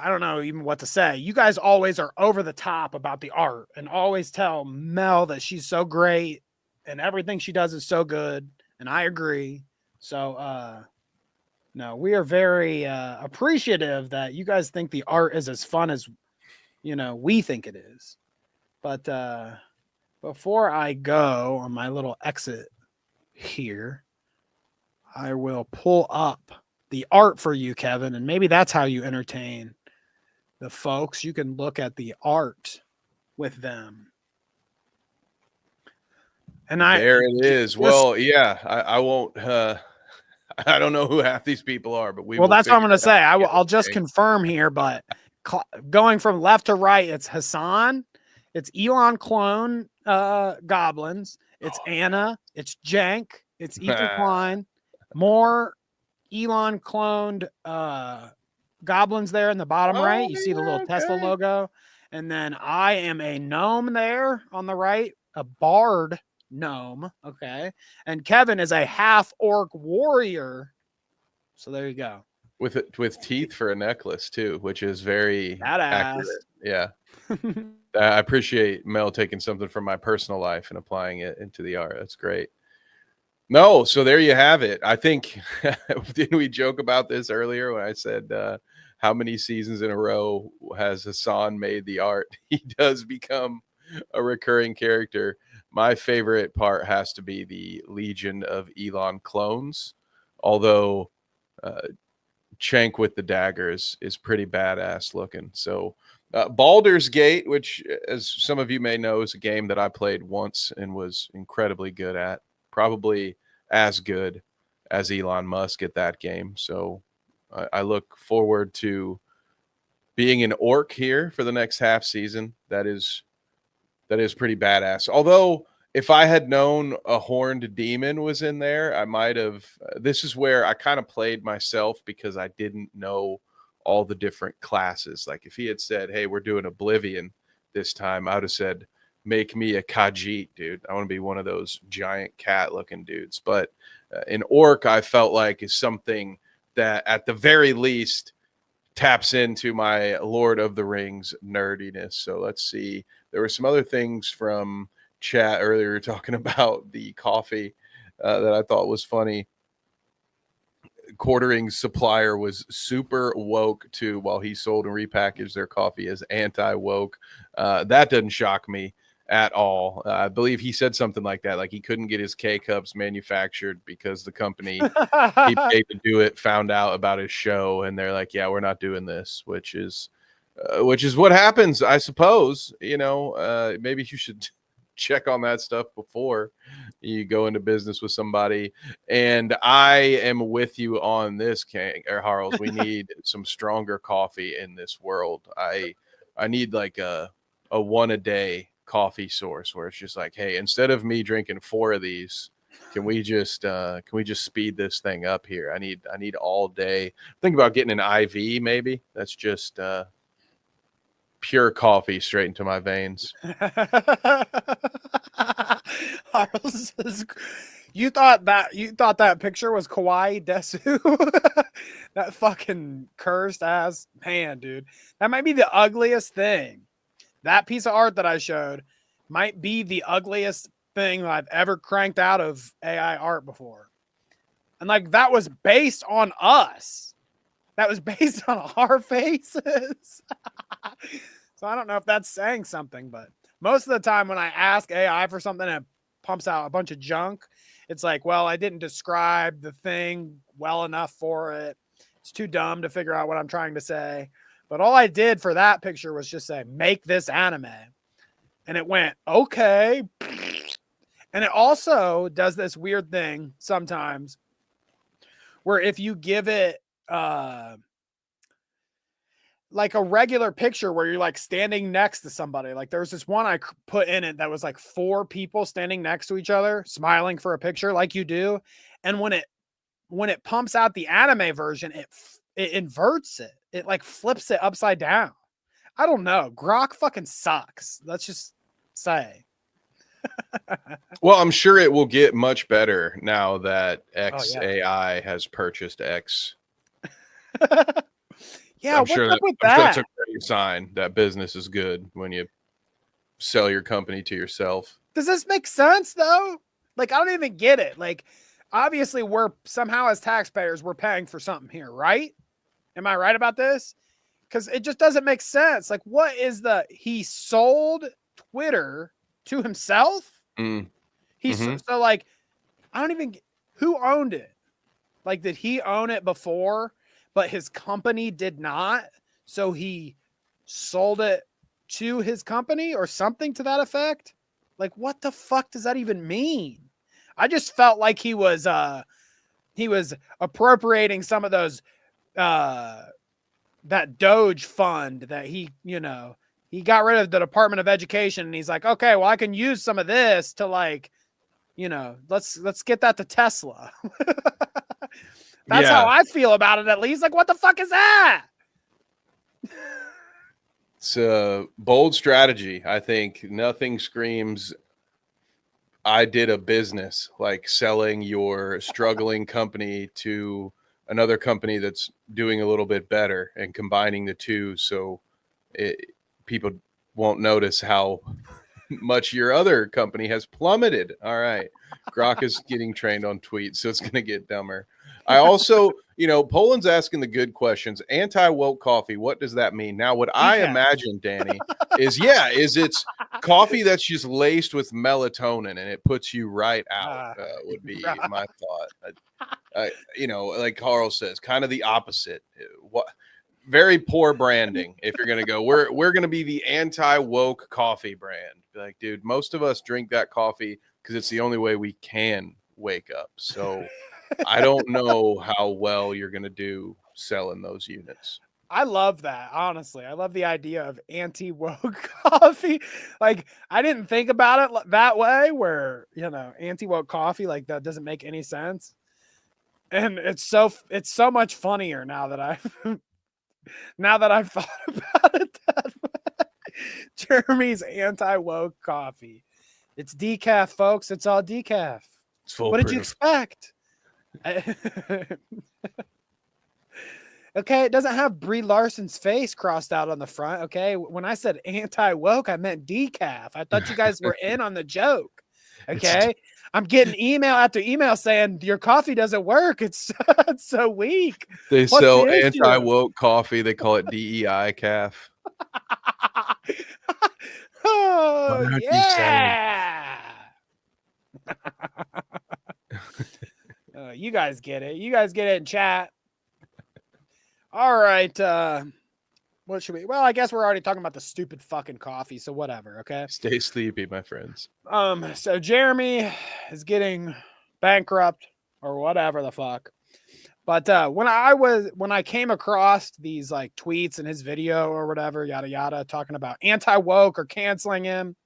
I don't know even what to say. You guys always are over the top about the art and always tell Mel that she's so great and everything she does is so good. And I agree. So, no, we are very appreciative that you guys think the art is as fun as, we think it is. But before I go on my little exit here, I will pull up the art for you, Kevin, and maybe that's how you entertain the folks. You can look at the art with them. And there it is. Well, yeah, I won't. I don't know who half these people are, but well, that's what I'm going to say. I'll just confirm here, but going from left to right, it's Hasan, it's Elon clone goblins, it's Anna, it's Jank, it's Ethan Klein, more Elon cloned goblins there in the bottom right. You see the little Tesla logo, and then I am a gnome there on the right, a bard gnome, okay, and Kevin is a half orc warrior. So there you go. With teeth for a necklace too, which is very badass. Accurate. Yeah. I appreciate Mel taking something from my personal life and applying it into the art. That's great. No, so there you have it. I think didn't we joke about this earlier when I said how many seasons in a row has Hasan made the art? He does become a recurring character. My favorite part has to be the Legion of Elon clones, although Chank with the daggers is pretty badass looking. So Baldur's Gate, which as some of you may know is a game that I played once and was incredibly good at, probably as good as Elon Musk at that game. So I look forward to being an orc here for the next half season. That is pretty badass. Although if I had known a horned demon was in there, I might have. This is where I kind of played myself because I didn't know all the different classes. Like if he had said, "Hey, we're doing Oblivion this time," I would have said, "Make me a Khajiit, dude. I want to be one of those giant cat-looking dudes." But an orc, I felt like, is something that at the very least taps into my Lord of the Rings nerdiness. So let's see. There were some other things from chat earlier talking about the coffee that I thought was funny. Quartering supplier was super woke too, while he sold and repackaged their coffee as anti-woke. That doesn't shock me at all. I believe he said something like that, like he couldn't get his K-Cups manufactured because the company he paid to do it found out about his show, and they're like, yeah, we're not doing this, which is what happens, I suppose. Maybe you should check on that stuff before you go into business with somebody. And I am with you on this, King or Harles. We need some stronger coffee in this world. I need like a one a day coffee source where it's just like, hey, instead of me drinking 4 of these, can we just speed this thing up here? I need all day. Think about getting an IV, maybe. That's just pure coffee straight into my veins. You thought that picture was Kawaii Desu? That fucking cursed ass man, dude. That might be the ugliest thing. That piece of art that I showed might be the ugliest thing I've ever cranked out of AI art before. And like that was based on us. That was based on our faces. So I don't know if that's saying something, but most of the time when I ask AI for something and it pumps out a bunch of junk, it's like, well, I didn't describe the thing well enough for it. It's too dumb to figure out what I'm trying to say. But all I did for that picture was just say, make this anime. And it went, okay. And it also does this weird thing sometimes where if you give it like a regular picture where you're like standing next to somebody, like there was this one I put in it that was like 4 people standing next to each other, smiling for a picture like you do. And when it pumps out the anime version, it inverts it. It like flips it upside down. I don't know. Grok fucking sucks. Let's just say. Well, I'm sure it will get much better now that XAI has purchased X. Yeah, I'm sure up with I'm sure that? that's a great sign that business is good when you sell your company to yourself. Does this make sense though? Like, I don't even get it. Like, obviously we're somehow as taxpayers, we're paying for something here, right? Am I right about this? Because it just doesn't make sense. Like, what is he sold Twitter to himself? So like, I don't even, who owned it? Like, did he own it before, but his company did not? So he sold it to his company or something to that effect? Like, what the fuck does that even mean? I just felt like he was appropriating some of those that Doge fund that he got rid of the Department of Education, and he's like, okay, well, I can use some of this to like, let's get that to Tesla. That's how I feel about it, at least. Like, what the fuck is that? It's a bold strategy. I think nothing screams I did a business like selling your struggling company to another company that's doing a little bit better and combining the two so people won't notice how much your other company has plummeted. All right. Grok is getting trained on tweets, so it's going to get dumber. I also, Poland's asking the good questions. Anti-woke coffee, what does that mean? Now, what I imagine, Danny, is it's coffee that's just laced with melatonin and it puts you right out, would be my thought. Like Carl says, kind of the opposite. Very poor branding. If you're going to go, we're going to be the anti-woke coffee brand. Be like, dude, most of us drink that coffee because it's the only way we can wake up. So I don't know how well you're going to do selling those units. I love that, honestly. I love the idea of anti-woke coffee. Like, I didn't think about it that way, where, anti-woke coffee, like, that doesn't make any sense. And it's so much funnier now that I've thought about it that way. Jeremy's anti-woke coffee. It's decaf, folks. It's all decaf. It's full What did you proof. expect? Okay, it doesn't have Brie Larson's face crossed out on the front. Okay, when I said anti-woke, I meant decaf. I thought you guys were in on the joke. Okay, I'm getting email after email saying your coffee doesn't work. It's so weak. They What's sell the issue? anti-woke coffee. They call it DEI calf. Oh, What are you yeah. You guys get it. You guys get it in chat. All right. What should we? Well, I guess we're already talking about the stupid fucking coffee, so whatever. Okay. Stay sleepy, my friends. So Jeremy is getting bankrupt or whatever the fuck. But when I came across these like tweets in his video or whatever, yada yada, talking about anti-woke or canceling him,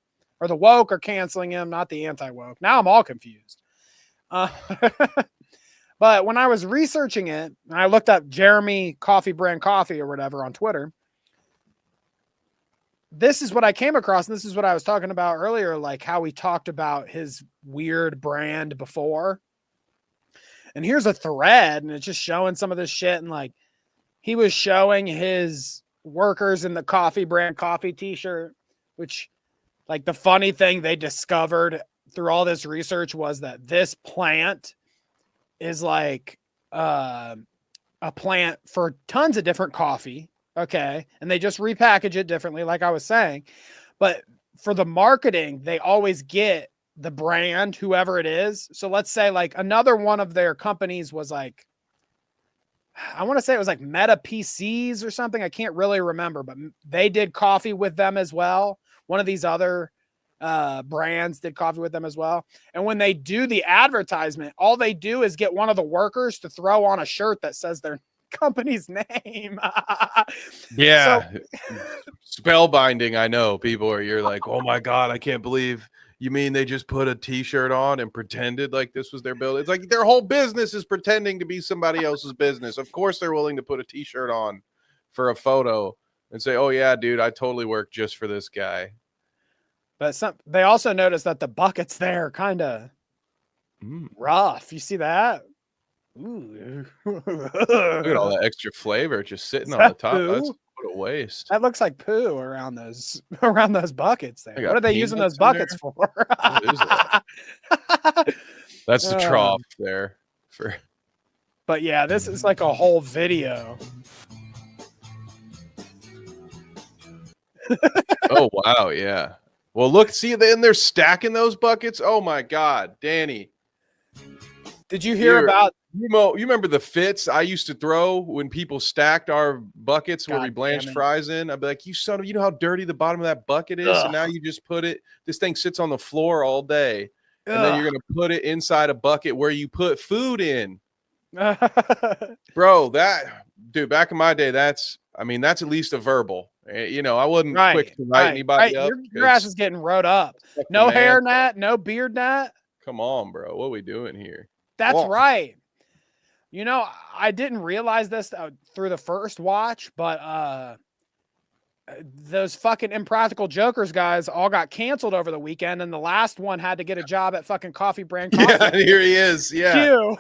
or the woke or canceling him, not the anti-woke. Now I'm all confused. But when I was researching it, and I looked up Jeremy Coffee Brand Coffee or whatever on Twitter, this is what I came across, and this is what I was talking about earlier, like how we talked about his weird brand before. And here's a thread, and it's just showing some of this shit, and like he was showing his workers in the Coffee Brand Coffee t-shirt, which, like, the funny thing they discovered through all this research was that this plant is like a plant for tons of different coffee. Okay. And they just repackage it differently, like I was saying. But for the marketing, they always get the brand, whoever it is. So let's say like another one of their companies was like, I want to say it was like Meta PCs or something. I can't really remember, but they did coffee with them as well. One of these other brands did coffee with them as well. And when they do the advertisement, all they do is get one of the workers to throw on a shirt that says their company's name. Yeah. Spellbinding. I know people you're like, oh my God, I can't believe you mean they just put a t-shirt on and pretended like this was their building. It's like their whole business is pretending to be somebody else's business. Of course they're willing to put a t-shirt on for a photo and say, oh yeah, dude, I totally work just for this guy. But they also noticed that the buckets there are kind of rough. You see that? Ooh. Look at all that extra flavor just sitting on the top. Poo? That's what a waste. That looks like poo around those buckets there. What are they using those buckets for? What is that? That's the trough there. But yeah, this is like a whole video. Oh wow, yeah. Well, look, see, then they're stacking those buckets. Oh my God, Danny. Did you hear about? You remember the fits I used to throw when people stacked our buckets where we blanched fries in? I'd be like, you know how dirty the bottom of that bucket is? And now you just this thing sits on the floor all day. And then you're going to put it inside a bucket where you put food in. Bro, dude, back in my day, that's at least a verbal. You know, I wasn't quick to write anybody up. Your ass is getting rode up. No hair nat, no beard nat. Come on, bro. What are we doing here? That's right. You know, I didn't realize this through the first watch, but those fucking Impractical Jokers guys all got canceled over the weekend, and the last one had to get a job at fucking Coffee Brand Coffee. Yeah, here he is. Yeah.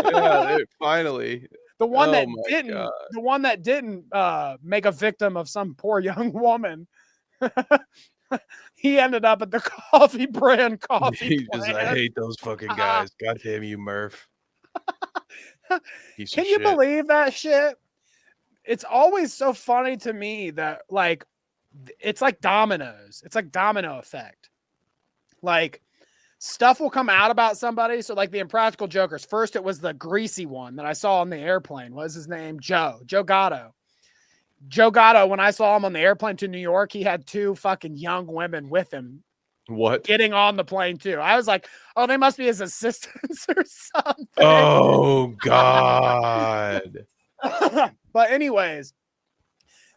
Yeah, finally. The one that didn't make a victim of some poor young woman. He ended up at the Coffee Brand Coffee. I hate those fucking guys. God damn you, Murph. Can you believe that shit? It's always so funny to me that, like, it's like dominoes. It's like domino effect. Like, stuff will come out about somebody. So, like, the Impractical Jokers. First, it was the greasy one that I saw on the airplane. What was his name? Joe Gatto. Joe Gatto, when I saw him on the airplane to New York, he had two fucking young women with him What? getting on the plane too. I was like, oh, they must be his assistants or something. Oh God. But anyways,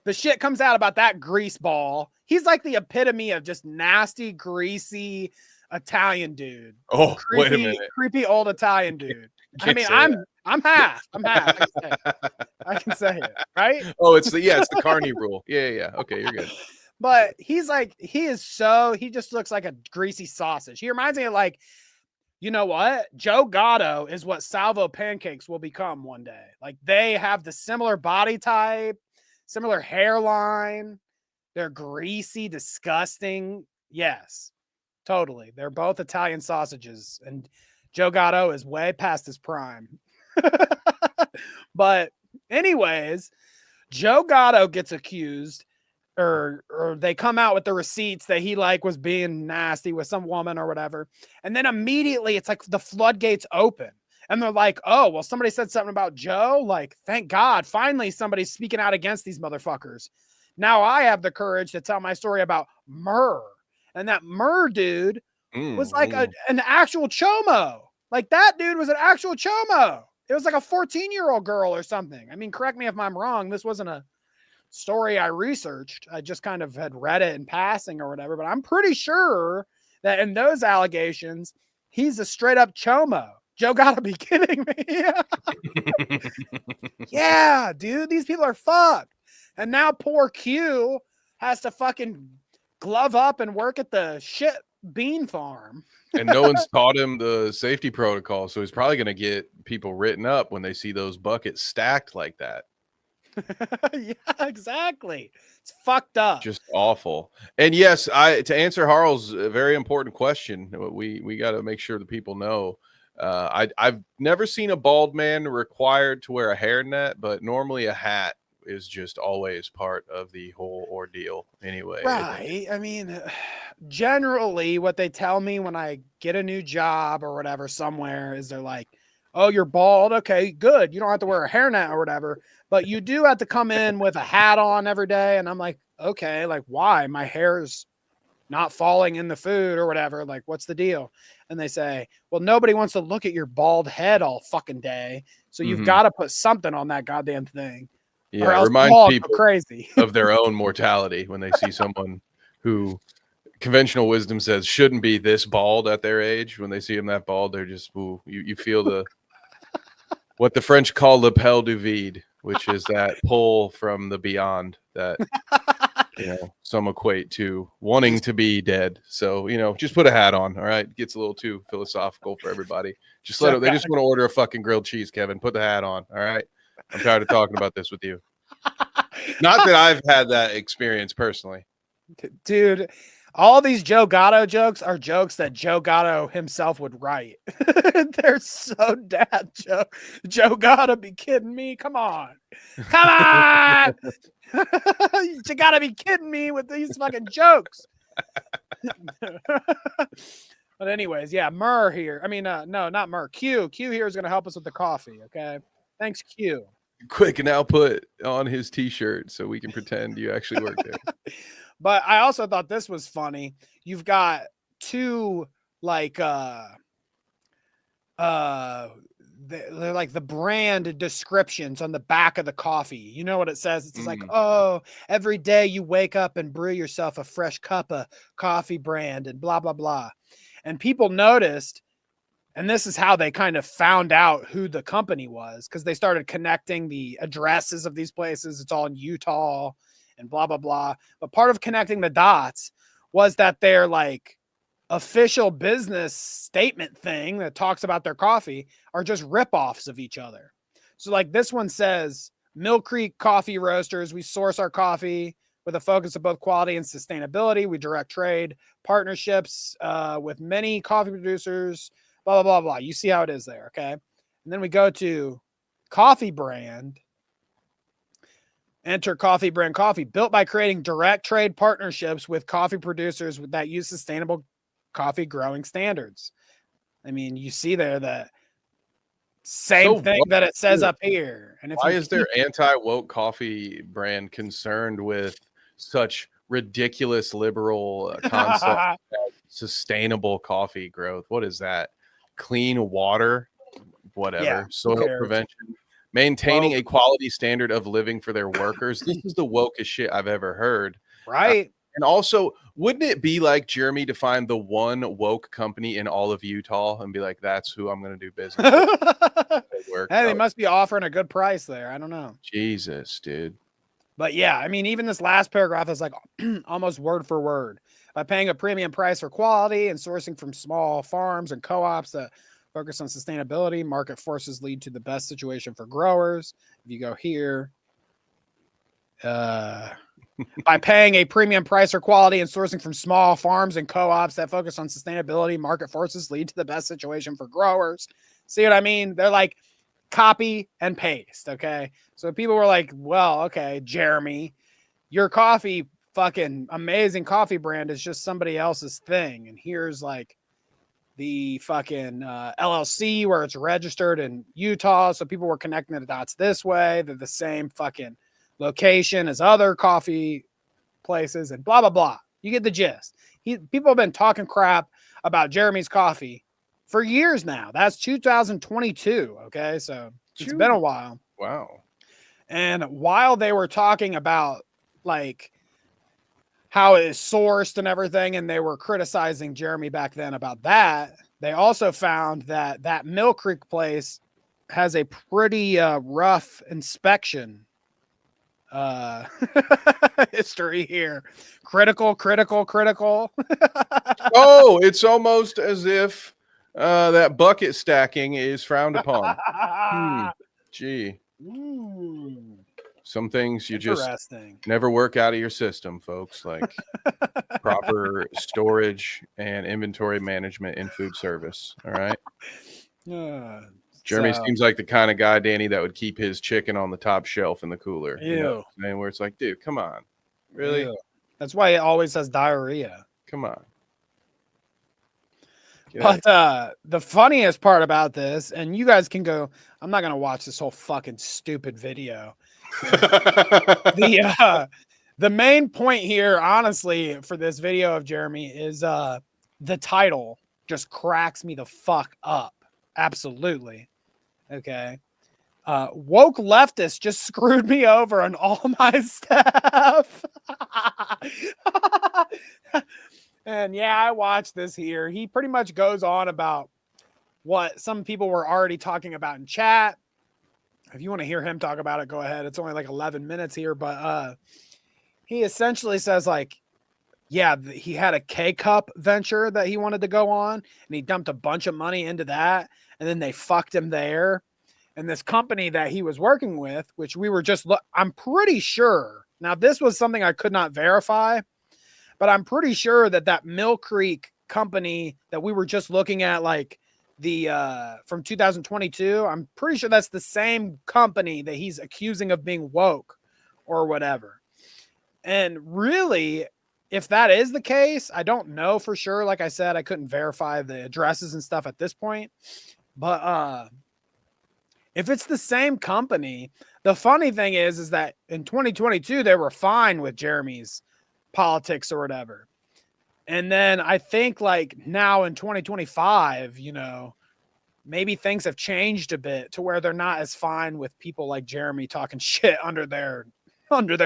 the shit comes out about that grease ball. He's like the epitome of just nasty, greasy Italian dude. Oh, Creepy, wait a minute. creepy old Italian dude. I Can't mean, say I'm half. I can say it, right? Oh, it's the Carney rule. Yeah. Okay, you're good. But he's like, he just looks like a greasy sausage. He reminds me of like, you know what? Joe Gatto is what Salvo Pancakes will become one day. Like they have the similar body type, similar hairline. They're greasy, disgusting. Yes, totally. They're both Italian sausages. And Joe Gatto is way past his prime. But anyways, Joe Gatto gets accused or they come out with the receipts that he like was being nasty with some woman or whatever. And then immediately it's like the floodgates open and they're like, oh, well, somebody said something about Joe. Like, thank God, finally somebody's speaking out against these motherfuckers. Now I have the courage to tell my story about Murr. And that Murr dude was like an actual chomo. Like that dude was an actual chomo. It was like a 14-year-old girl or something. I mean, correct me if I'm wrong. This wasn't a story I researched. I just kind of had read it in passing or whatever, but I'm pretty sure that in those allegations, he's a straight up chomo. Joe gotta be kidding me. Yeah, dude, these people are fucked. And now poor Q has to fucking glove up and work at the shit bean farm. And no one's taught him the safety protocol, so he's probably going to get people written up when they see those buckets stacked like that. Yeah, exactly. It's fucked up. Just awful. And yes, to answer Harl's very important question, we got to make sure the people know. I've never seen a bald man required to wear a hairnet, but normally a hat is just always part of the whole ordeal anyway. Right. I mean, generally what they tell me when I get a new job or whatever somewhere is they're like, oh, you're bald. Okay, good. You don't have to wear a hairnet or whatever, but you do have to come in with a hat on every day. And I'm like, okay, like why? My hair's not falling in the food or whatever. Like, what's the deal? And they say, well, nobody wants to look at your bald head all fucking day. So you've got to put something on that goddamn thing. Yeah, it reminds people crazy of their own mortality when they see someone who conventional wisdom says shouldn't be this bald at their age. When they see them that bald, they're just, ooh, you feel the what the French call le pelle du vide, which is that pull from the beyond that some equate to wanting to be dead. So just put a hat on. All right, it gets a little too philosophical for everybody. Just let it. They just want to order a fucking grilled cheese, Kevin. Put the hat on. All right. I'm tired of talking about this with you. Not that I've had that experience personally. Dude, all these Joe Gatto jokes are jokes that Joe Gatto himself would write. They're so dad joke. Joe Gatto be kidding me. Come on. Come on. You gotta be kidding me with these fucking jokes. But anyways, yeah, Murr here. I mean, no, not Murr. Q here is going to help us with the coffee, okay? Thanks, Q. Quick, and now put on his t-shirt so we can pretend you actually work there. But I also thought this was funny. You've got two like they're like the brand descriptions on the back of the coffee. You know what it says? It's like, oh, every day you wake up and brew yourself a fresh cup of coffee brand and blah, blah, blah. And people noticed, and this is how they kind of found out who the company was, because they started connecting the addresses of these places. It's all in Utah and blah, blah, blah. But part of connecting the dots was that their like official business statement thing that talks about their coffee are just ripoffs of each other. So like this one says, Mill Creek Coffee Roasters, we source our coffee with a focus of both quality and sustainability. We direct trade partnerships with many coffee producers, blah, blah, blah, blah. You see how it is there, okay? And then we go to Coffee Brand. Enter Coffee Brand Coffee, built by creating direct trade partnerships with coffee producers that use sustainable coffee growing standards. I mean, you see there that same thing that it says up here. And why is their anti-woke coffee brand concerned with such ridiculous liberal concept sustainable coffee growth. What is that? Clean water, whatever. Yeah, who Soil cares? prevention, maintaining Woke. a quality standard of living for their workers. This is the wokest shit I've ever heard. Right. And also, wouldn't it be like Jeremy to find the one woke company in all of Utah and be like, that's who I'm going to do business with? Hey, they must be offering a good price there. I don't know. Jesus, dude. But yeah, I mean, even this last paragraph is like almost word for word. By paying a premium price for quality and sourcing from small farms and co-ops that focus on sustainability, market forces lead to the best situation for growers. If you go here, by paying a premium price for quality and sourcing from small farms and co-ops that focus on sustainability, market forces lead to the best situation for growers. See what I mean? They're like copy and paste. Okay. So people were like, well, okay, Jeremy, your coffee fucking amazing coffee brand is just somebody else's thing. And here's like the fucking LLC where it's registered in Utah. So people were connecting the dots this way. They're the same fucking location as other coffee places and blah, blah, blah. You get the gist. People have been talking crap about Jeremy's coffee for years now. That's 2022. Okay. So it's been a while. Wow. And while they were talking about like how it is sourced and everything, and they were criticizing Jeremy back then about that, they also found that Mill Creek place has a pretty rough inspection history here. Critical. Oh, it's almost as if that bucket stacking is frowned upon. Gee. Some things you just never work out of your system, folks, like proper storage and inventory management in food service. All right. Jeremy seems like the kind of guy, Danny, that would keep his chicken on the top shelf in the cooler. You know what I'm saying? Where it's like, dude, come on. Really? Ew. That's why it always has diarrhea. Come on. But the funniest part about this, and you guys can go, I'm not going to watch this whole fucking stupid video. The main point here, honestly, for this video of Jeremy is the title just cracks me the fuck up. Absolutely. Okay. Woke leftists just screwed me over on all my stuff. And yeah, I watched this here. He pretty much goes on about what some people were already talking about in chat. If you want to hear him talk about it, go ahead. It's only like 11 minutes here, but he essentially says like, yeah, he had a K-Cup venture that he wanted to go on, and he dumped a bunch of money into that, and then they fucked him there. And this company that he was working with, which we were just, I'm pretty sure, now this was something I could not verify, but I'm pretty sure that Mill Creek company that we were just looking at, like the from 2022, I'm pretty sure that's the same company that he's accusing of being woke or whatever. And really, if that is the case, I don't know for sure. Like I said, I couldn't verify the addresses and stuff at this point. But if it's the same company, the funny thing is that in 2022, they were fine with Jeremy's politics or whatever. And then I think like now in 2025, you know, maybe things have changed a bit to where they're not as fine with people like Jeremy talking shit under their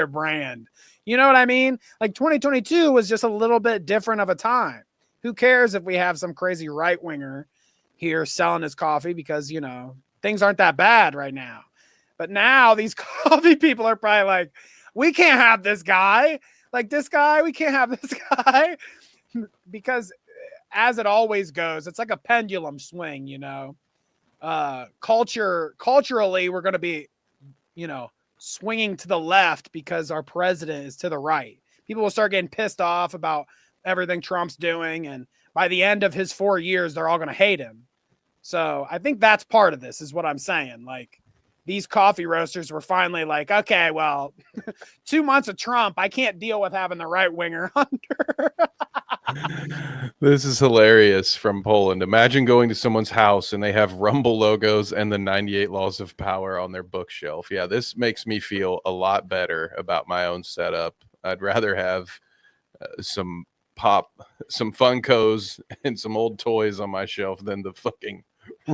brand. You know what I mean? Like 2022 was just a little bit different of a time. Who cares if we have some crazy right winger here selling his coffee because, you know, things aren't that bad right now. But now these coffee people are probably like, we can't have this guy. Like this guy, we can't have this guy. Because as it always goes, it's like a pendulum swing, you know. Culturally, we're going to be, you know, swinging to the left because our president is to the right. People will start getting pissed off about everything Trump's doing, and by the end of his 4 years, they're all going to hate him. So I think that's part of this, is what I'm saying. Like, these coffee roasters were finally like, okay, well, 2 months of Trump, I can't deal with having the right winger under. This is hilarious from Poland. Imagine going to someone's house and they have Rumble logos and the 98 Laws of Power on their bookshelf. Yeah, this makes me feel a lot better about my own setup. I'd rather have some pop some Funkos and some old toys on my shelf than the fucking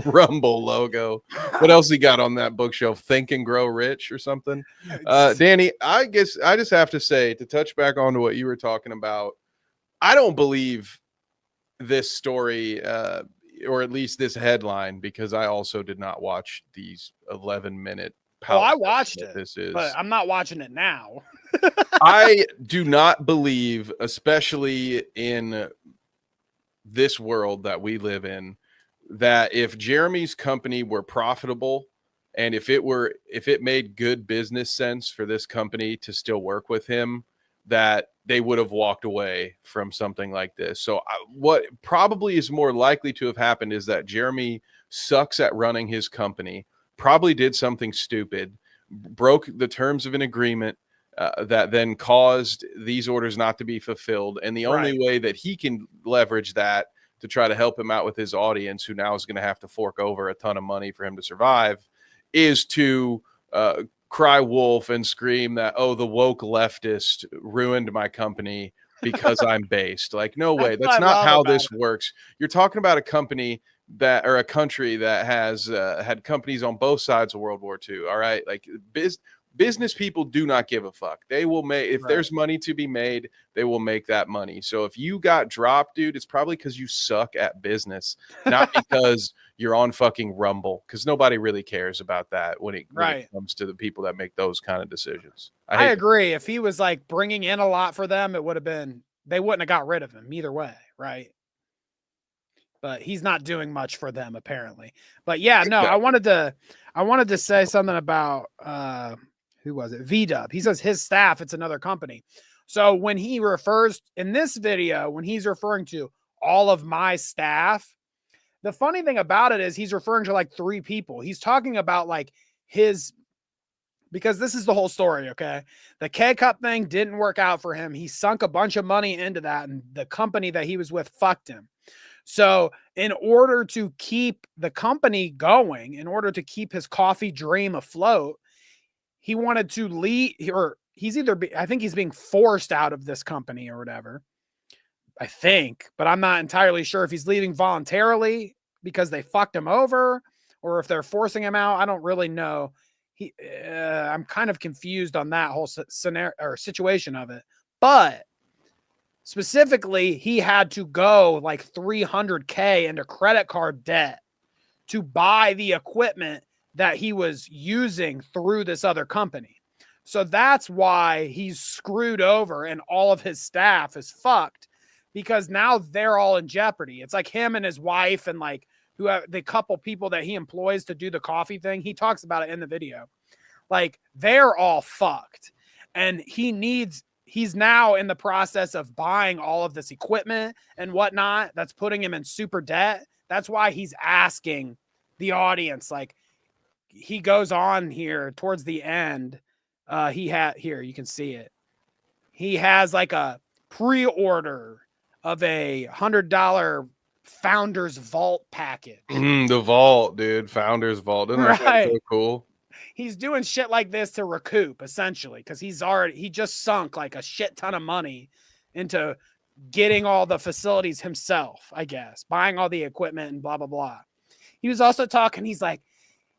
Rumble logo. What else he got on that bookshelf? Think and Grow Rich or something? Danny, I guess I just have to say, to touch back onto what you were talking about, I don't believe this story, or at least this headline, because I also did not watch these 11-minute. Oh, I watched it, this is, but I'm not watching it now. I do not believe, especially in this world that we live in, that if Jeremy's company were profitable and if it made good business sense for this company to still work with him, that they would have walked away from something like this. So what probably is more likely to have happened is that Jeremy sucks at running his company, probably did something stupid, broke the terms of an agreement that then caused these orders not to be fulfilled. And the only way that he can leverage that to try to help him out with his audience, who now is going to have to fork over a ton of money for him to survive, is to cry wolf and scream that, oh, the woke leftist ruined my company because I'm based. Like, no way. That's not how this works. You're talking about a company that, or a country that has had companies on both sides of World War II. All right. Like business people do not give a fuck. They will make, if there's money to be made, they will make that money. So if you got dropped, dude, it's probably because you suck at business, not because you're on fucking Rumble, because nobody really cares about that when it comes to the people that make those kind of decisions. I agree. If he was like bringing in a lot for them, it would have been, they wouldn't have got rid of him either way. Right. But he's not doing much for them apparently. But yeah, no, I wanted to say something about, who was it? V-Dub. He says his staff, it's another company. So when he refers in this video, when he's referring to all of my staff, the funny thing about it is he's referring to like 3 people. He's talking about like his, because this is the whole story. Okay. The K-Cup thing didn't work out for him. He sunk a bunch of money into that, and the company that he was with fucked him. So in order to keep the company going, in order to keep his coffee dream afloat, he wanted to leave, or I think he's being forced out of this company or whatever. I think, but I'm not entirely sure if he's leaving voluntarily because they fucked him over or if they're forcing him out. I don't really know. I'm kind of confused on that whole scenario or situation of it, but specifically he had to go like $300K into credit card debt to buy the equipment that he was using through this other company. So that's why he's screwed over and all of his staff is fucked, because now they're all in jeopardy. It's like him and his wife and like the couple people that he employs to do the coffee thing. He talks about it in the video. Like they're all fucked, and he's now in the process of buying all of this equipment and whatnot. That's putting him in super debt. That's why he's asking the audience, like, he goes on here towards the end. Here, you can see it. He has like a pre-order of a $100 Founders Vault package. The Vault, dude. Founders Vault. Isn't that so cool? He's doing shit like this to recoup, essentially, because he just sunk like a shit ton of money into getting all the facilities himself, I guess, buying all the equipment and blah, blah, blah. He was also talking, he's like,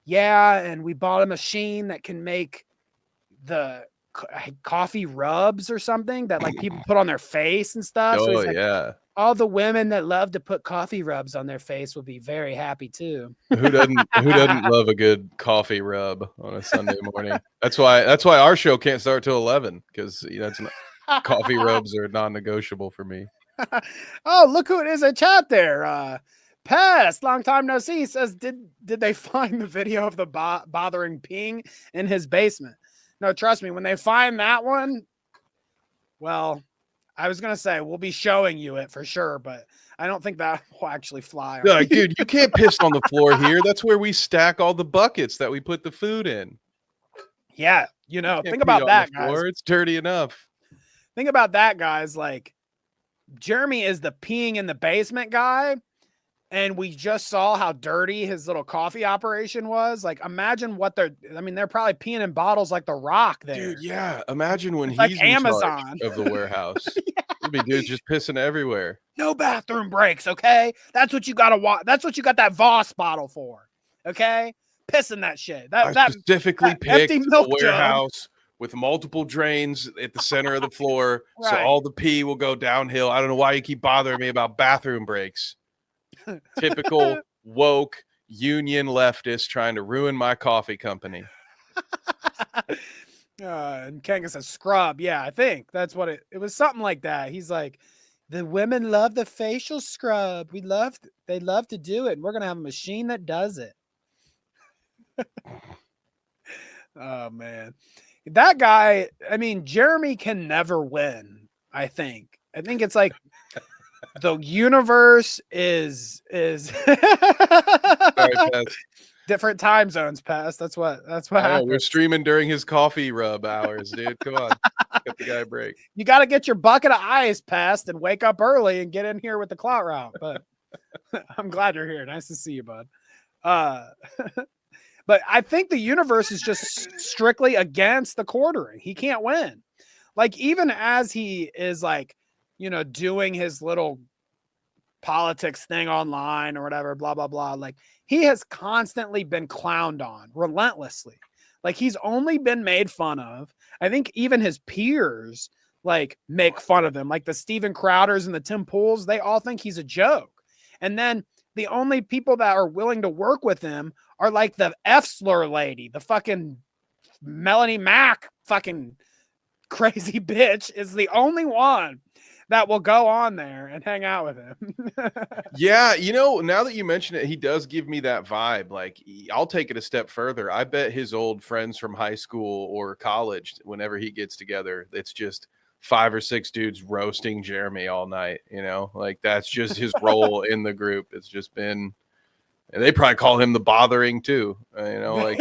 yeah, and we bought a machine that can make the coffee rubs or something that like people put on their face and stuff. Oh, so he's like, yeah. All the women that love to put coffee rubs on their face will be very happy too. Who doesn't love a good coffee rub on a Sunday morning? That's why our show can't start till 11, because coffee rubs are non-negotiable for me. Oh, look who it is in chat there. Pest, long time no see, says, did they find the video of the bothering Ping in his basement? No, trust me, when they find that one, well, I was gonna say we'll be showing you it for sure, but I don't think that will actually fly. Like, dude, you can't piss on the floor here. That's where we stack all the buckets that we put the food in. Yeah, think about that, guys. It's dirty enough. Think about that, guys. Like, Jeremy is the peeing in the basement guy. And we just saw how dirty his little coffee operation was. Like, imagine what they're probably peeing in bottles like The Rock there. Dude, yeah. Imagine when it's like he's Amazon in charge of the warehouse. Yeah. There'd be dudes just pissing everywhere. No bathroom breaks, okay? That's what you gotta watch. That's what you got that Voss bottle for, okay? Pissing that shit. I That specifically that picked empty a milk jug. warehouse with multiple drains at the center of the floor, so Right. all the pee will go downhill. I don't know why you keep bothering me about bathroom breaks. Typical woke union leftist trying to ruin my coffee company. And Kanga says scrub. Yeah, I think that's what it was, something like that. He's like, the women love the facial scrub. They love to do it, and we're gonna have a machine that does it. Oh man. That guy, I mean, Jeremy can never win, I think. I think it's like the universe is Sorry, Pez. different time zones past. That's what I know, happens. we're streaming during his coffee rub hours, dude. Come on. Get the guy a break. You got to get your bucket of ice passed and wake up early and get in here with the Clout route. But I'm glad you're here. Nice to see you, bud. But I think the universe is just strictly against the quartering. He can't win. Like, even as he is like, you know, doing his little politics thing online or whatever, blah, blah, blah. Like, he has constantly been clowned on relentlessly. Like, he's only been made fun of. I think even his peers like make fun of him. Like the Steven Crowders and the Tim Pools, they all think he's a joke. And then the only people that are willing to work with him are like the F slur lady, the fucking Melanie Mack fucking crazy bitch is the only one that will go on there and hang out with him. Yeah, you know, now that you mention it, he does give me that vibe. Like, I'll take it a step further. I bet his old friends from high school or college, whenever he gets together, it's just 5 or 6 dudes roasting Jeremy all night. You know, like that's just his role in the group. It's just been, and they probably call him the bothering too. You know, like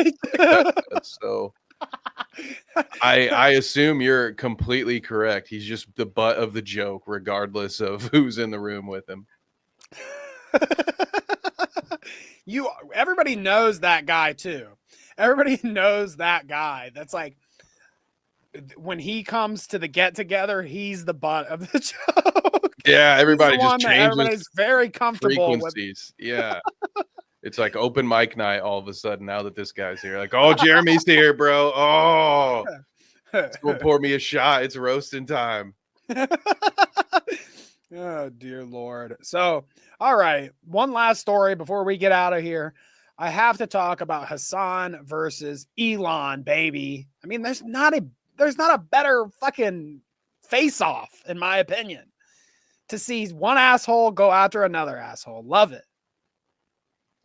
so. I assume you're completely correct. He's just the butt of the joke, regardless of who's in the room with him. Everybody knows that guy too. Everybody knows that guy. That's like, when he comes to the get together, he's the butt of the joke. Yeah, everybody just changes. Everybody's very comfortable frequencies. Yeah. It's like open mic night all of a sudden now that this guy's here. Like, oh, Jeremy's here, bro. Oh, let's go pour me a shot. It's roasting time. Oh, dear Lord. So, all right. One last story before we get out of here. I have to talk about Hasan versus Elon, baby. I mean, there's not a better fucking face-off, in my opinion, to see one asshole go after another asshole. Love it.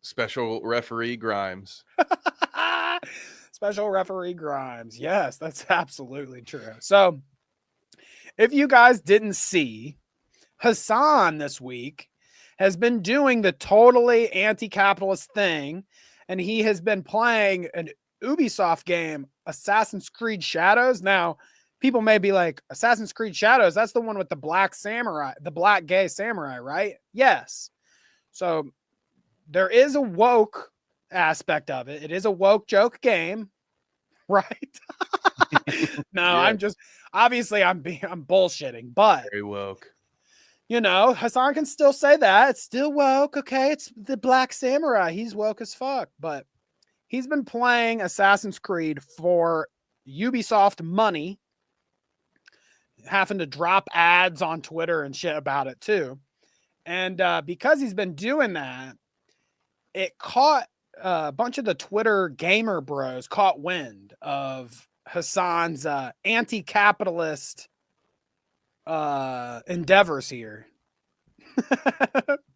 Special referee Grimes. Special referee Grimes. Yes, that's absolutely true. So, if you guys didn't see, Hasan this week has been doing the totally anti-capitalist thing, and he has been playing an Ubisoft game, Assassin's Creed Shadows. Now, people may be like, Assassin's Creed Shadows, that's the one with the black samurai, the black gay samurai, right? Yes. So there is a woke aspect of it. It is a woke joke game, right? No, yeah. I'm just, obviously I'm bullshitting, but very woke. You know, Hasan can still say that. It's still woke. Okay. It's the black samurai. He's woke as fuck, but he's been playing Assassin's Creed for Ubisoft money, having to drop ads on Twitter and shit about it too. And because he's been doing that, it caught a bunch of the Twitter gamer bros caught wind of Hasan's anti-capitalist endeavors here.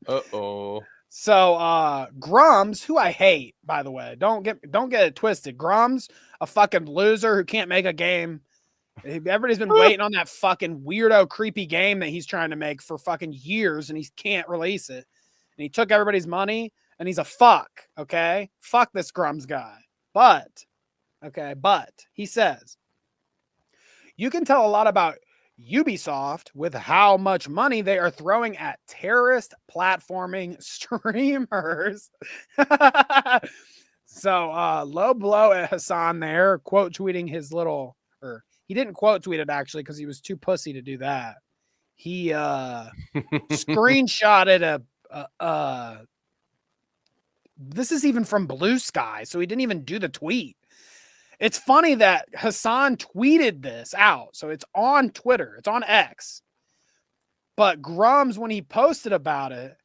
Uh-oh. So Grums, who I hate, by the way, don't get it twisted. Grums, a fucking loser who can't make a game. Everybody's been waiting on that fucking weirdo creepy game that he's trying to make for fucking years, and he can't release it. And he took everybody's money, and he's a fuck. Okay, fuck this Grums guy. But he says you can tell a lot about Ubisoft with how much money they are throwing at terrorist platforming streamers. So low blow at Hasan there, quote tweeting his little, or he didn't quote tweet it actually because he was too pussy to do that. he screenshotted this is even from Blue Sky, so he didn't even do the tweet. It's funny that Hasan tweeted this out. So it's on Twitter, it's on X. But Grums, when he posted about it,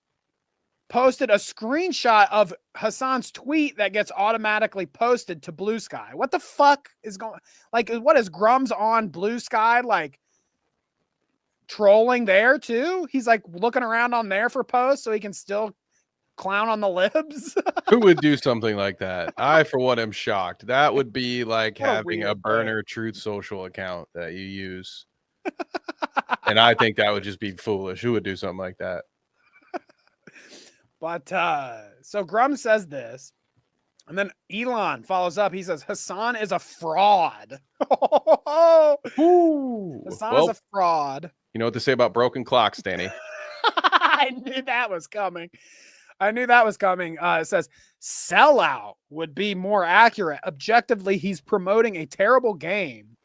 posted a screenshot of Hasan's tweet that gets automatically posted to Blue Sky. What the fuck is going, like, what is Grums on Blue Sky, like, trolling there too? He's like looking around on there for posts so he can still clown on the libs. Who would do something like that? I, for one, am shocked. That would be like What a having a weird burner Truth Social account that you use. And I think that would just be foolish. Who would do something like that? But so Grum says this, and then Elon follows up. He says Hasan is a fraud. Ooh. Hasan Well, is a fraud. you know what they say about broken clocks, Danny? I knew that was coming. It says sellout would be more accurate. Objectively, he's promoting a terrible game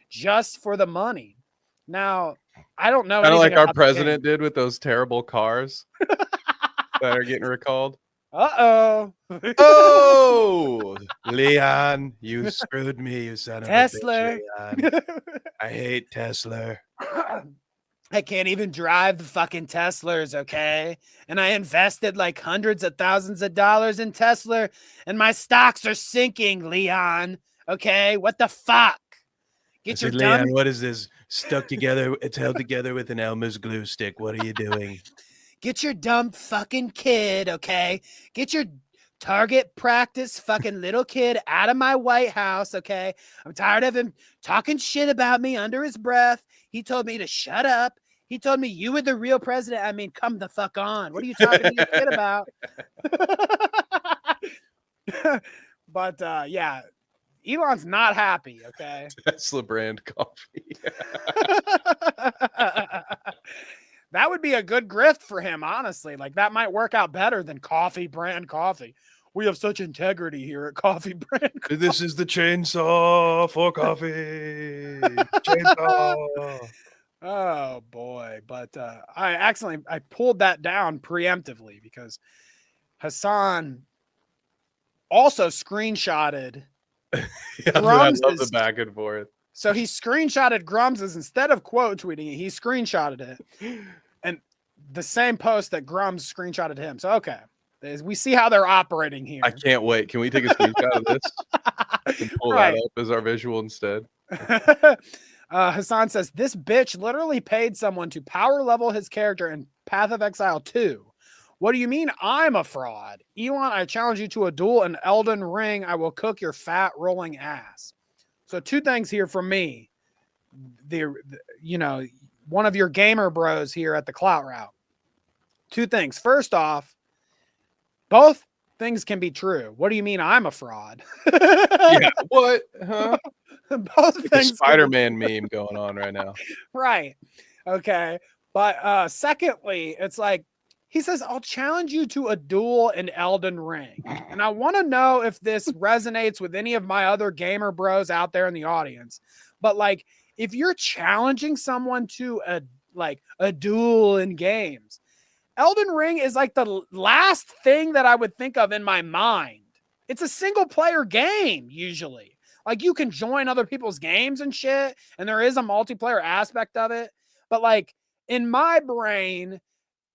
just for the money. Now, I don't know. Kind of like anything our about the president game. did with those terrible cars that are getting recalled. Uh-oh. Oh, Leon, you screwed me, you son of Tesla. a bitch, Leon. I hate Tesla. I can't even drive the fucking Teslas, okay? And I invested like hundreds of thousands of dollars in Tesla, and my stocks are sinking, Leon. Okay? What the fuck? Get your Leon, dumb... what is this? Stuck together, it's held together with an Elmer's glue stick. What are you doing? Get your dumb fucking kid, okay? Get your target practice fucking little kid out of my White House, okay? I'm tired of him talking shit about me under his breath. He told me to shut up. He told me you were the real president. I mean, come the fuck on. What are you talking to your kid about? But yeah, Elon's not happy, okay? Tesla brand coffee. That would be a good grift for him, honestly. Like, that might work out better than coffee brand coffee. We have such integrity here at Coffee Brand Coffee. This is the chainsaw for coffee. Chainsaw. Oh boy. But I pulled that down preemptively because Hasan also screenshotted Yeah, I love the back and forth. So he screenshotted Grums's instead of quote tweeting it, he screenshotted it. And the same post that Grums screenshotted him. So okay. We see how they're operating here. I can't wait. Can we take a screenshot of this? I can pull that up as our visual instead. Hasan says, this bitch literally paid someone to power level his character in Path of Exile 2. What do you mean I'm a fraud? Elon, I challenge you to a duel in Elden Ring. I will cook your fat rolling ass. So two things here from me. One of your gamer bros here at the Clout Route. Two things. First off, both things can be true. What do you mean I'm a fraud? Yeah, what? Huh? Both like things. A Spider-Man meme going on right now. Right. Okay. But secondly, it's like he says, I'll challenge you to a duel in Elden Ring. And I want to know if this resonates with any of my other gamer bros out there in the audience. But like, if you're challenging someone to a duel in games, Elden Ring is like the last thing that I would think of in my mind. It's a single player game, usually. Like, you can join other people's games and shit, and there is a multiplayer aspect of it. But like, in my brain,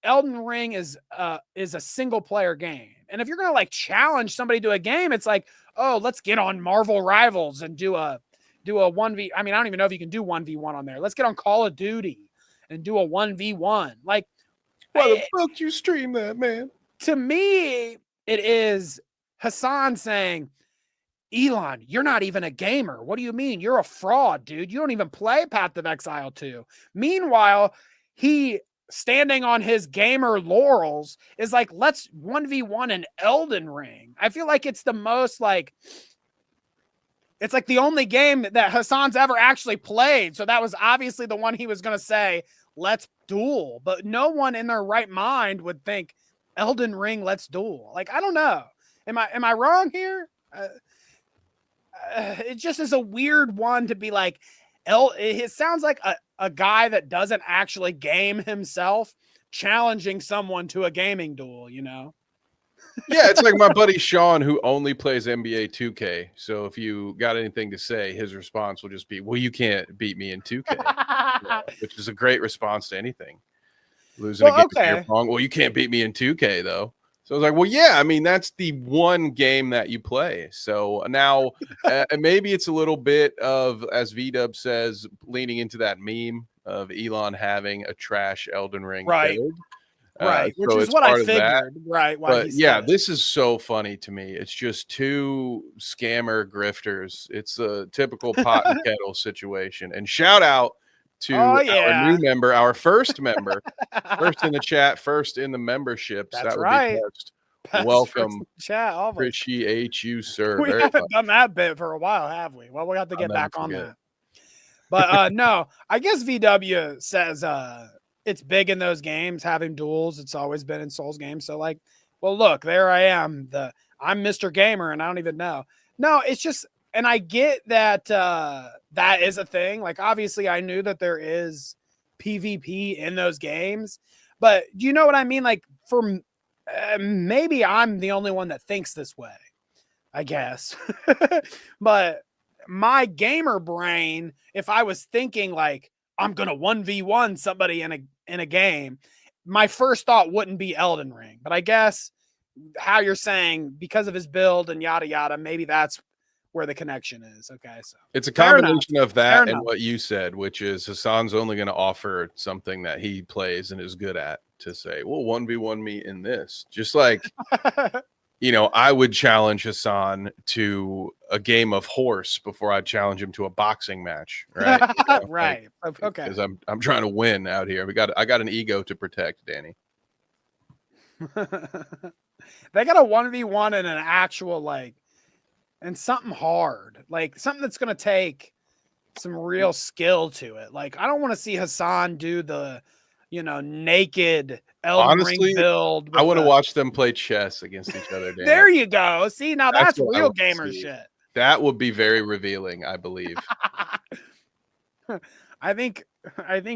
Elden Ring is a single player game. And if you're gonna like challenge somebody to a game, it's like, oh, let's get on Marvel Rivals and do a 1v. I mean, I don't even know if you can do 1v1 on there. Let's get on Call of Duty and do a 1v1. Like, why the fuck you stream that, man? To me, it is Hasan saying, Elon, you're not even a gamer. What do you mean? You're a fraud, dude. You don't even play Path of Exile 2. Meanwhile, he, standing on his gamer laurels, is like, let's 1v1 an Elden Ring. I feel like it's the most like, it's like the only game that Hasan's ever actually played. So that was obviously the one he was going to say, let's duel. But no one in their right mind would think Elden Ring, let's duel. Like, I don't know. Am I wrong here? It just is a weird one to be like, it sounds like a guy that doesn't actually game himself challenging someone to a gaming duel, you know? Yeah, it's like my buddy Sean who only plays NBA 2K. So if you got anything to say, his response will just be, "Well, you can't beat me in 2K," which is a great response to anything. Losing a game of beer pong. Well, you can't beat me in 2K though. So I was like, well, yeah, I mean, that's the one game that you play. So now maybe it's a little bit of, as V-Dub says, leaning into that meme of Elon having a trash Elden Ring build. Right, which so is it's what I part of that. figured, right? Why But he yeah, said it. this is so funny to me. It's just two scammer grifters. It's a typical pot and kettle situation. And shout out to our new member, our first member, first in the chat, first in the memberships. That's that would right. be best. Welcome. Chat, always. Appreciate you, sir. We haven't done that bit for a while, have we? Well, we have to get back on that. But no, I guess VW says it's big in those games, having duels. It's always been in Souls games. So like, well, look, there I am. I'm Mr. Gamer and I don't even know. No, it's just, and I get that that is a thing. Like, obviously I knew that there is PvP in those games, but do you know what I mean? Like, for maybe I'm the only one that thinks this way, I guess. But my gamer brain, if I was thinking like, I'm going to 1v1 somebody in a game, my first thought wouldn't be Elden Ring. But I guess how you're saying, because of his build and yada yada, maybe that's where the connection is. Okay, so it's a combination of that and what you said, which is Hasan's only going to offer something that he plays and is good at to say, well, 1v1 me in this. Just like, you know, I would challenge Hasan to a game of horse before I challenge him to a boxing match, right? You know, right. Like, okay. Because I'm trying to win out here. I got an ego to protect, Danny. They got a 1v1 in an actual, like, and something hard, like something that's going to take some real skill to it. Like, I don't want to see Hasan do the, you know, naked Elden Ring build. I want to watch them play chess against each other. Dan. There you go. See, now that's real gamer shit. That would be very revealing, I believe. I think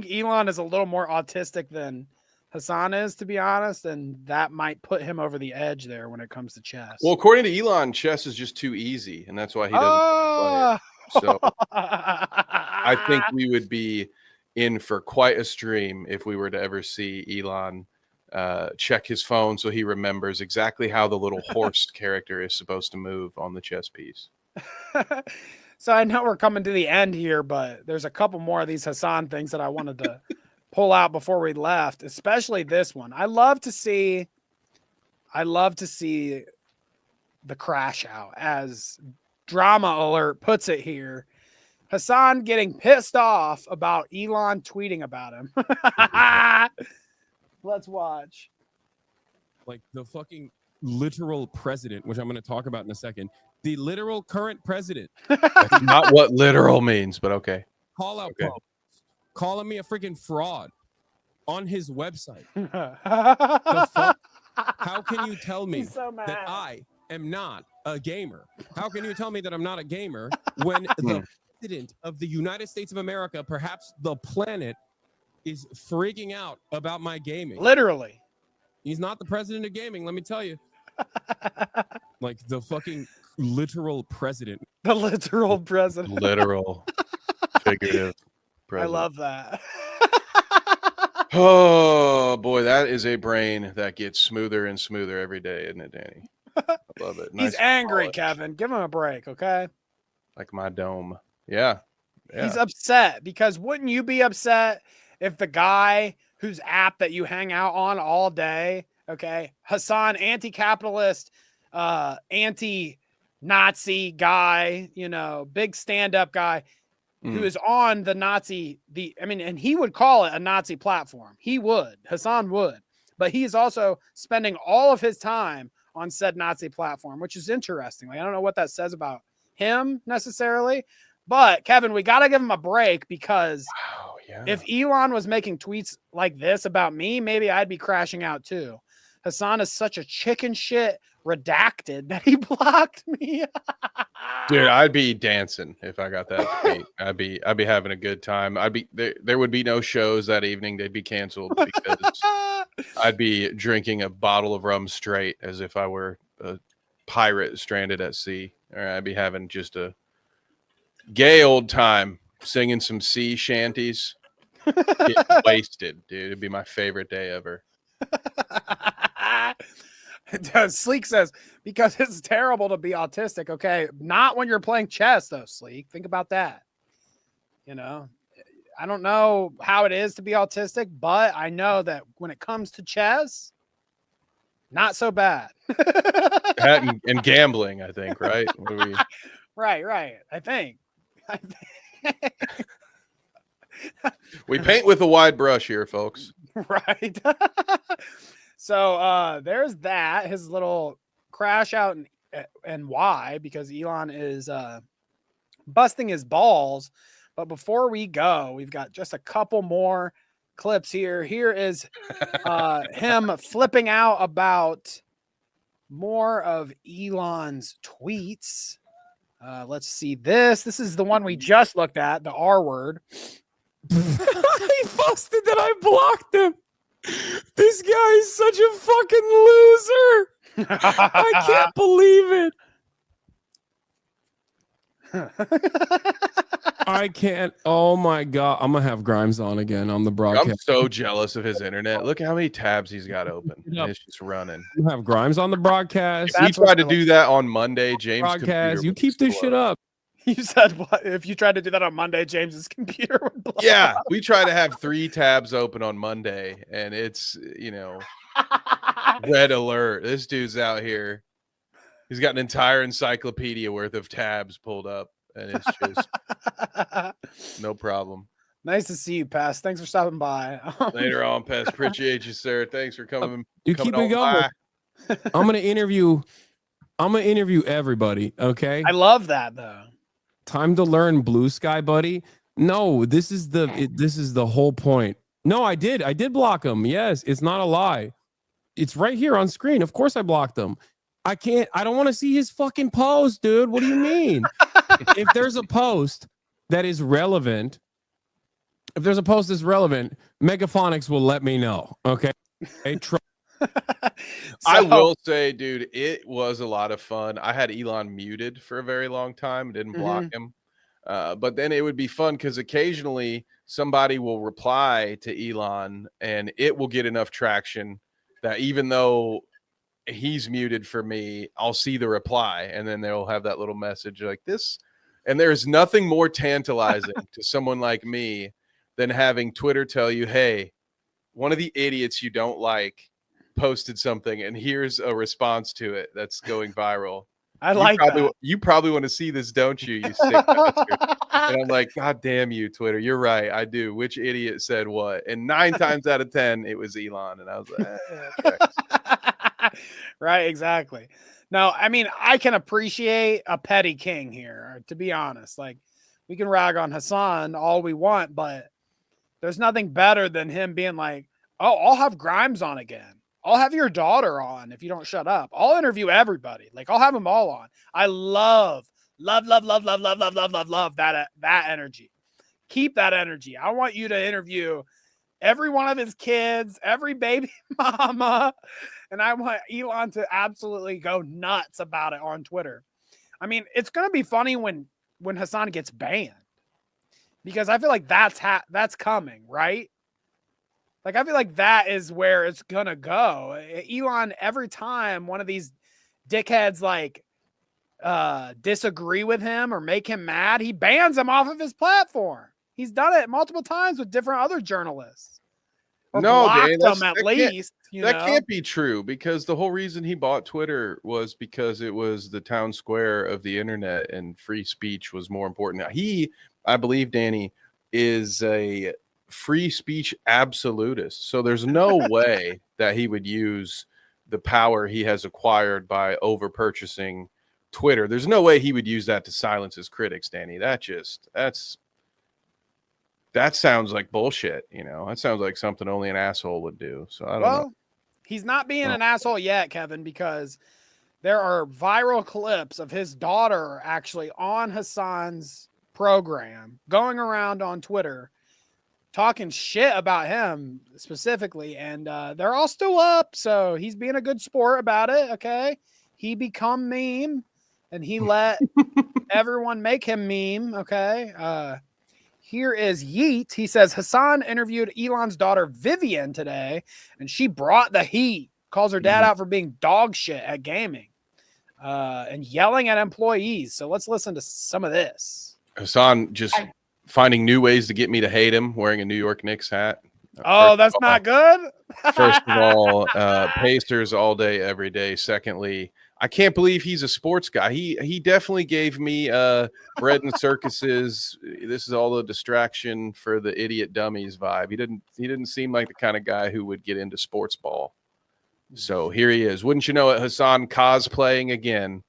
Elon is a little more autistic than Hasan is, to be honest, and that might put him over the edge there when it comes to chess. Well, according to Elon, chess is just too easy, and that's why he doesn't play it. So I think we would be in for quite a stream if we were to ever see Elon check his phone so he remembers exactly how the little horse character is supposed to move on the chess piece. So I know we're coming to the end here, but there's a couple more of these Hasan things that I wanted to pull out before we left, especially this one. I love to see the crash out, as Drama Alert puts it here. Hasan getting pissed off about Elon tweeting about him. Let's watch. Like the fucking literal president, which I'm going to talk about in a second. The literal current president. That's not what literal means, but okay. Call out post, calling me a freaking fraud on his website. The fuck? How can you tell me that I am not a gamer? How can you tell me that I'm not a gamer when the president of the United States of America, perhaps the planet, is freaking out about my gaming? Literally. He's not the president of gaming, let me tell you. Like the fucking literal president. The literal president. Literal. Figurative president. I love that. Oh boy, that is a brain that gets smoother and smoother every day, isn't it, Danny? I love it. He's angry, Kevin. Give him a break, okay? Like my dome. Yeah. He's upset, because wouldn't you be upset if the guy whose app that you hang out on all day, okay, Hasan, anti-capitalist, anti-Nazi guy, you know, big stand-up guy, who is on the Nazi, and he would call it a Nazi platform. He would. Hasan would. But he is also spending all of his time on said Nazi platform, which is interesting. Like, I don't know what that says about him necessarily. But, Kevin, we got to give him a break, because if Elon was making tweets like this about me, maybe I'd be crashing out too. Hasan is such a chicken shit, redacted that he blocked me. Dude, I'd be dancing if I got that tweet. I'd be having a good time. There would be no shows that evening. They'd be canceled because I'd be drinking a bottle of rum straight as if I were a pirate stranded at sea. Or I'd be having just a gay old time singing some sea shanties. Getting wasted, dude. It'd be my favorite day ever. Sleek says, because it's terrible to be autistic. Okay. Not when you're playing chess, though, Sleek. Think about that. You know, I don't know how it is to be autistic, but I know that when it comes to chess, not so bad. That and gambling, I think, right? Right. I think. We paint with a wide brush here, folks. Right. So there's that, his little crash out and why, because Elon is busting his balls. But before we go, we've got just a couple more clips here. Here is him flipping out about more of Elon's tweets. Let's see this. This is the one we just looked at, the R word. He busted that I blocked him. This guy is such a fucking loser. I can't believe it. I can't. Oh my God. I'm going to have Grimes on again on the broadcast. I'm so jealous of his internet. Look at how many tabs he's got open. It's just running. You have Grimes on the broadcast. He tried to do that on Monday. James' broadcast. You keep this shit up. You said what? If you tried to do that on Monday, James's computer would blow Yeah, up. we try to have 3 tabs open on Monday, and it's, red alert. This dude's out here. He's got an entire encyclopedia worth of tabs pulled up, and it's just no problem. Nice to see you, Pest. Thanks for stopping by. Later on, Pest. Appreciate you, sir. Thanks for coming. You keep it going. I'm gonna interview everybody. Okay. I love that though. Time to learn Blue Sky, buddy. No, this is the whole point. No, I did block him. Yes, it's not a lie. It's right here on screen. Of course I blocked him. I don't want to see his fucking post, dude. What do you mean? If there's a post that is relevant, Megaphonics will let me know. Okay. I will say, dude, it was a lot of fun. I had Elon muted for a very long time, didn't block him. But then it would be fun because occasionally somebody will reply to Elon and it will get enough traction that even though he's muted for me, I'll see the reply and then they'll have that little message like this. And there's nothing more tantalizing to someone like me than having Twitter tell you, hey, one of the idiots you don't like posted something and here's a response to it that's going viral. You probably want to see this, don't you? You sick bastard. And I'm like, God damn you, Twitter. You're right. I do. Which idiot said what? And 9 times out of 10, it was Elon. And I was like, right, exactly. No, I mean, I can appreciate a petty king here, to be honest. Like, we can rag on Hasan all we want, but there's nothing better than him being like, oh, I'll have Grimes on again. I'll have your daughter on if you don't shut up. I'll interview everybody. Like, I'll have them all on. I love that energy. Keep that energy. I want you to interview every one of his kids, every baby mama, and I want Elon to absolutely go nuts about it on Twitter. I mean, it's going to be funny when Hasan gets banned because I feel like that's coming, right? Like, I feel like that is where it's going to go. Elon, every time one of these dickheads, like, disagree with him or make him mad, he bans him off of his platform. He's done it multiple times with different other journalists. No, Dane, that can't be true because the whole reason he bought Twitter was because it was the town square of the internet and free speech was more important. He, I believe, Danny, is a free speech absolutist. So there's no way that he would use the power he has acquired by over purchasing Twitter. There's no way he would use that to silence his critics, Danny. That sounds like bullshit, That sounds like something only an asshole would do. So I don't know. He's not being an asshole yet, Kevin, because there are viral clips of his daughter actually on Hasan's program going around on Twitter talking shit about him specifically, and they're all still up, so he's being a good sport about it. Okay, he become meme and he let everyone make him meme. Okay, here is Yeet. He says Hasan interviewed Elon's daughter Vivian today, and she brought the heat. Calls her dad out for being dog shit at gaming and yelling at employees. So let's listen to some of this. Hasan just finding new ways to get me to hate him, wearing a New York Knicks hat. Oh, that's not good. First of all, Pacers all day, every day. Secondly, I can't believe he's a sports guy. He definitely gave me bread and circuses. This is all a distraction for the idiot dummies vibe. He didn't seem like the kind of guy who would get into sports ball. So here he is. Wouldn't you know it, Hasan cosplaying again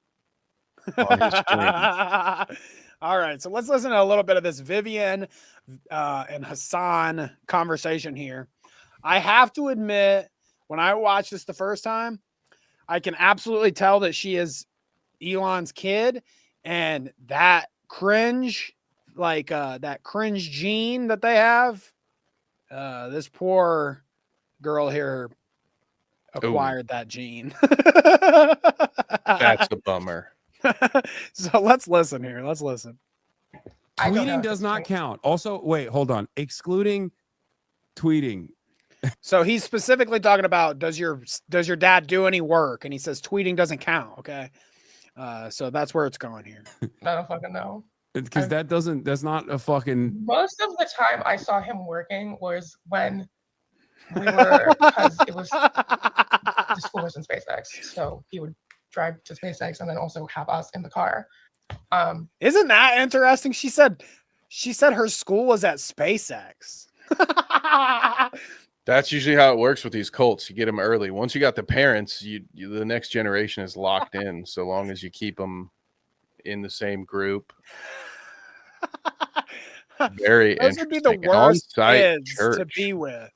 on his stream. All right, so let's listen to a little bit of this Vivian and Hasan conversation here. I have to admit, when I watched this the first time, I can absolutely tell that she is Elon's kid, and that cringe, like that cringe gene that they have, this poor girl here acquired that gene. That's a bummer. So let's listen here. Let's listen. Tweeting does not count. Also, wait, hold on. Excluding tweeting. So he's specifically talking about does your dad do any work? And he says tweeting doesn't count. Okay. So that's where it's going here. I don't fucking know. Because that's not a fucking. Most of the time I saw him working was when we were, because it was the school was in SpaceX. So he would drive to SpaceX and then also have us in the car. Isn't that interesting? She said her school was at SpaceX. That's usually how it works with these cults. You get them early. Once you got the parents, the next generation is locked in. So long as you keep them in the same group. Very Those interesting. would be the worst kids church. to be with.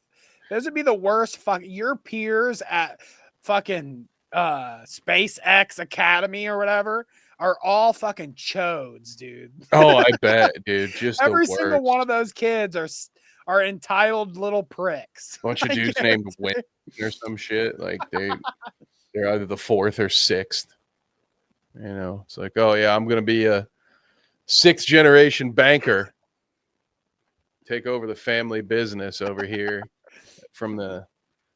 Those would be the worst. Your peers at fucking SpaceX Academy or whatever are all fucking chodes, dude. Oh, I bet, dude. Just every the single worst. one of those kids are entitled little pricks. Bunch of dudes named Win or some shit. Like they're either the fourth or sixth. You know, it's like, oh yeah, I'm gonna be a 6th generation banker. Take over the family business over here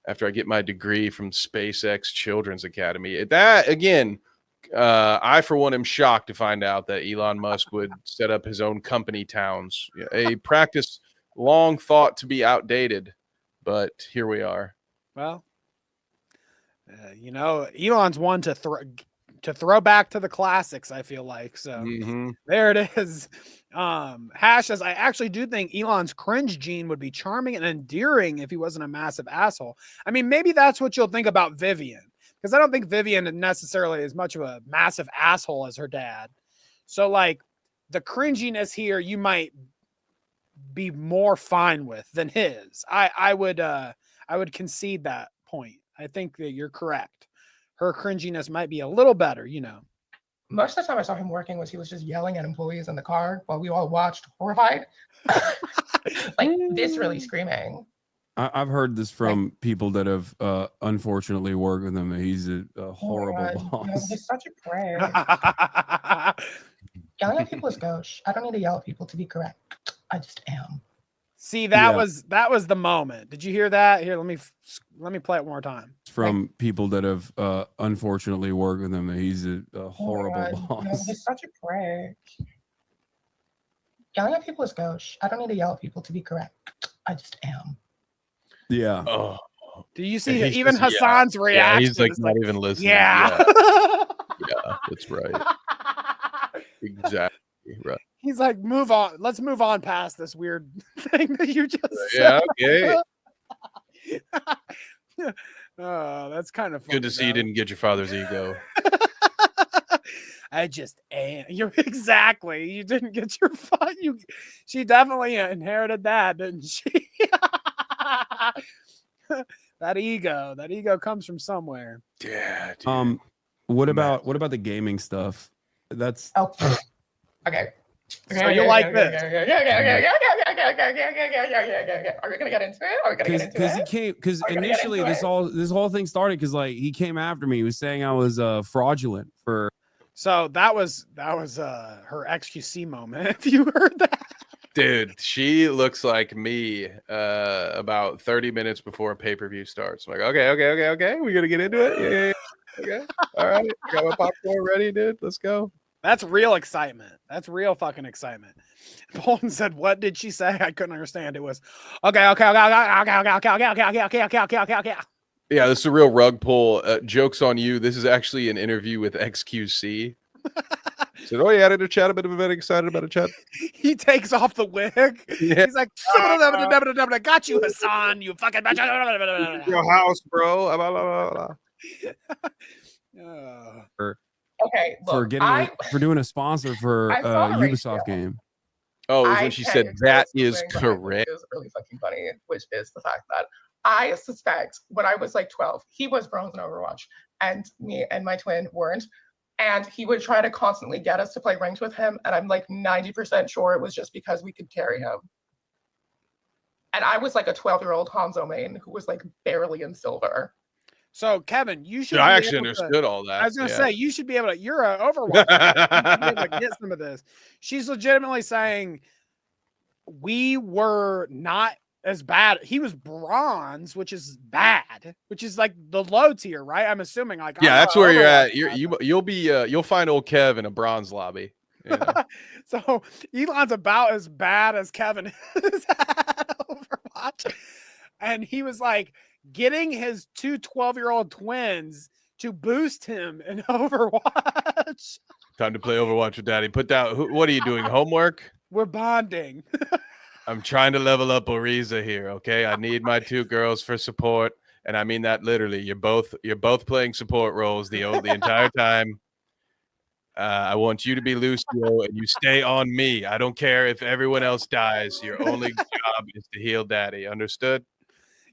after I get my degree from SpaceX Children's Academy. That again, I for one am shocked to find out that Elon Musk would set up his own company towns. A practice long thought to be outdated, but here we are. Well, Elon's one to throw back to the classics, I feel like. So there it is. Hash says, I actually do think Elon's cringe gene would be charming and endearing if he wasn't a massive asshole. I mean, maybe that's what you'll think about Vivian, because I don't think Vivian necessarily is much of a massive asshole as her dad. So like the cringiness here, you might be more fine with than his. I would concede that point. I think that you're correct. Her cringiness might be a little better, Most of the time I saw him working was he was just yelling at employees in the car while we all watched horrified. Like viscerally screaming. I've heard this from people that have unfortunately worked with him. That he's a horrible boss. No, he's such a prick. Yelling at people is gauche. I don't need to yell at people to be correct. I just am. See, that was the moment. Did you hear that? Here, let me play it one more time. From people that have unfortunately worked with him. That he's a horrible boss. No, he's such a prick. Yelling at people is gauche. I don't need to yell at people to be correct. I just am. Yeah. Oh. Do you see even Hasan's reaction? Yeah, he's like not even listening. Yeah. Yeah, that's right. Exactly right. He's like, move on. Let's move on past this weird thing that you just said. Yeah, okay. Oh, that's kind of funny. Good to see you didn't get your father's ego. I just am. Exactly. You didn't get your fun. She definitely inherited that, didn't she? That ego comes from somewhere. Yeah. Dude. What about the gaming stuff? That's okay. So you like this? Are we gonna get into it? Are we gonna get into Because it? he came because initially this whole thing started because like he came after me. He was saying I was fraudulent for. So that was her XQC moment. You heard that? Dude, she looks like me about 30 minutes before pay-per-view starts. I'm like, okay. We gonna get into it? Yeah. Okay. All right. Got my popcorn ready, dude. Let's go. That's real excitement. That's real fucking excitement. Bolton said, "What did she say?" I couldn't understand. It was okay. Yeah, this is a real rug pull. Joke's on you. This is actually an interview with XQC. Said, "Oh, you had to chat a bit of a excited about a chat." He takes off the wig. Yeah. He's like, "Got you, Hasan. You fucking bitch." Your house, bro. Okay, look, for doing a sponsor for a Ubisoft game. Oh, when she said that is correct. It was really fucking funny, which is the fact that I suspect when I was like 12, he was bronze in Overwatch, and me and my twin weren't. And he would try to constantly get us to play ranked with him, and I'm like 90% sure it was just because we could carry him. And I was like a 12-year-old Hanzo main who was like barely in silver. So, Kevin, you should. I actually understood all that. I was going to say, you should be able to. You're an Overwatch. You should be able to get some of this. She's legitimately saying we were not as bad. He was bronze, which is bad, which is like the low tier, right? I'm assuming. Like, yeah, that's where you're at. You'll find old Kev in a bronze lobby. You know? So Elon's about as bad as Kevin is at Overwatch, and he was like getting his two 12-year-old twins to boost him in Overwatch. Time to play Overwatch with Daddy. Put down. What are you doing? Homework? We're bonding. I'm trying to level up Oriza here. Okay, I need my two girls for support, and I mean that literally. You're both playing support roles the entire time. I want you to be Lucio, and you stay on me. I don't care if everyone else dies. Your only job is to heal Daddy. Understood?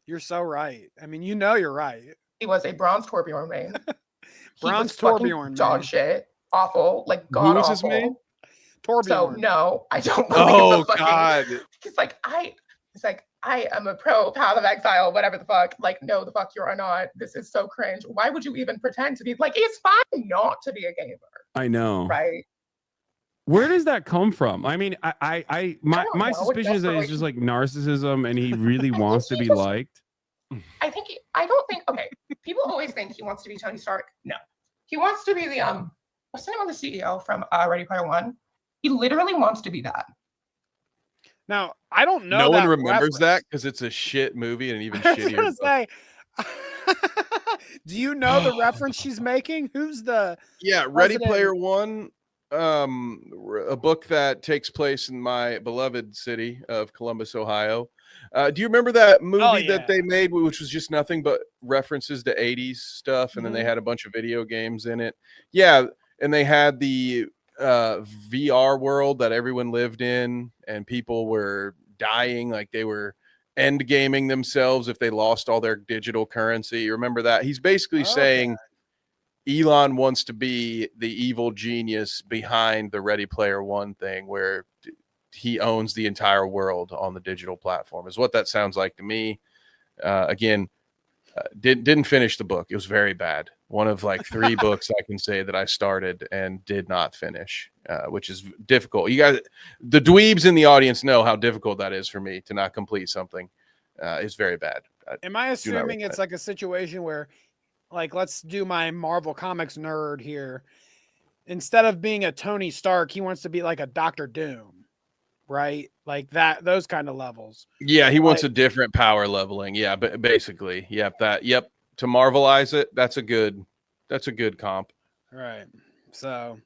You're so right. I mean, you're right. He was a bronze Torbjorn main. Bronze Torbjorn dog shit. Awful. Like god awful. Who's his main? Torbjorn. So no, I don't believe oh God. He's like, I am a pro Path of Exile, whatever the fuck. Like, no, the fuck you are not. This is so cringe. Why would you even pretend to be like, it's fine not to be a gamer. I know. Right. Where does that come from? I mean, my suspicion is that it's just like narcissism and he really wants to be liked. I don't think people always think he wants to be Tony Stark. No. He wants to be the what's the name of the CEO from Ready Player One? He literally wants to be that. Now, I don't know. No one remembers that because it's a shit movie and even shittier. I was gonna say, do you know the reference she's making? Who's the Ready Player One? A book that takes place in my beloved city of Columbus, Ohio. Do you remember that movie that they made, which was just nothing but references to 80s stuff, and then they had a bunch of video games in it? Yeah, and they had the VR world that everyone lived in, and people were dying, like they were end gaming themselves if they lost all their digital currency. You remember that? He's basically saying Elon wants to be the evil genius behind the Ready Player One thing, where he owns the entire world on the digital platform, is what that sounds like to me. Didn't finish the book. It was very bad. One of like 3 books I can say that I started and did not finish, which is difficult. You guys, the dweebs in the audience know how difficult that is for me to not complete something. It's very bad. Am I assuming it's like a situation where, like, let's do my Marvel Comics nerd here. Instead of being a Tony Stark, he wants to be like a Dr. Doom, right? Like that, those kind of levels. Yeah, he wants a different power leveling. Yeah, but basically, to Marvelize it, that's a good comp. Right. So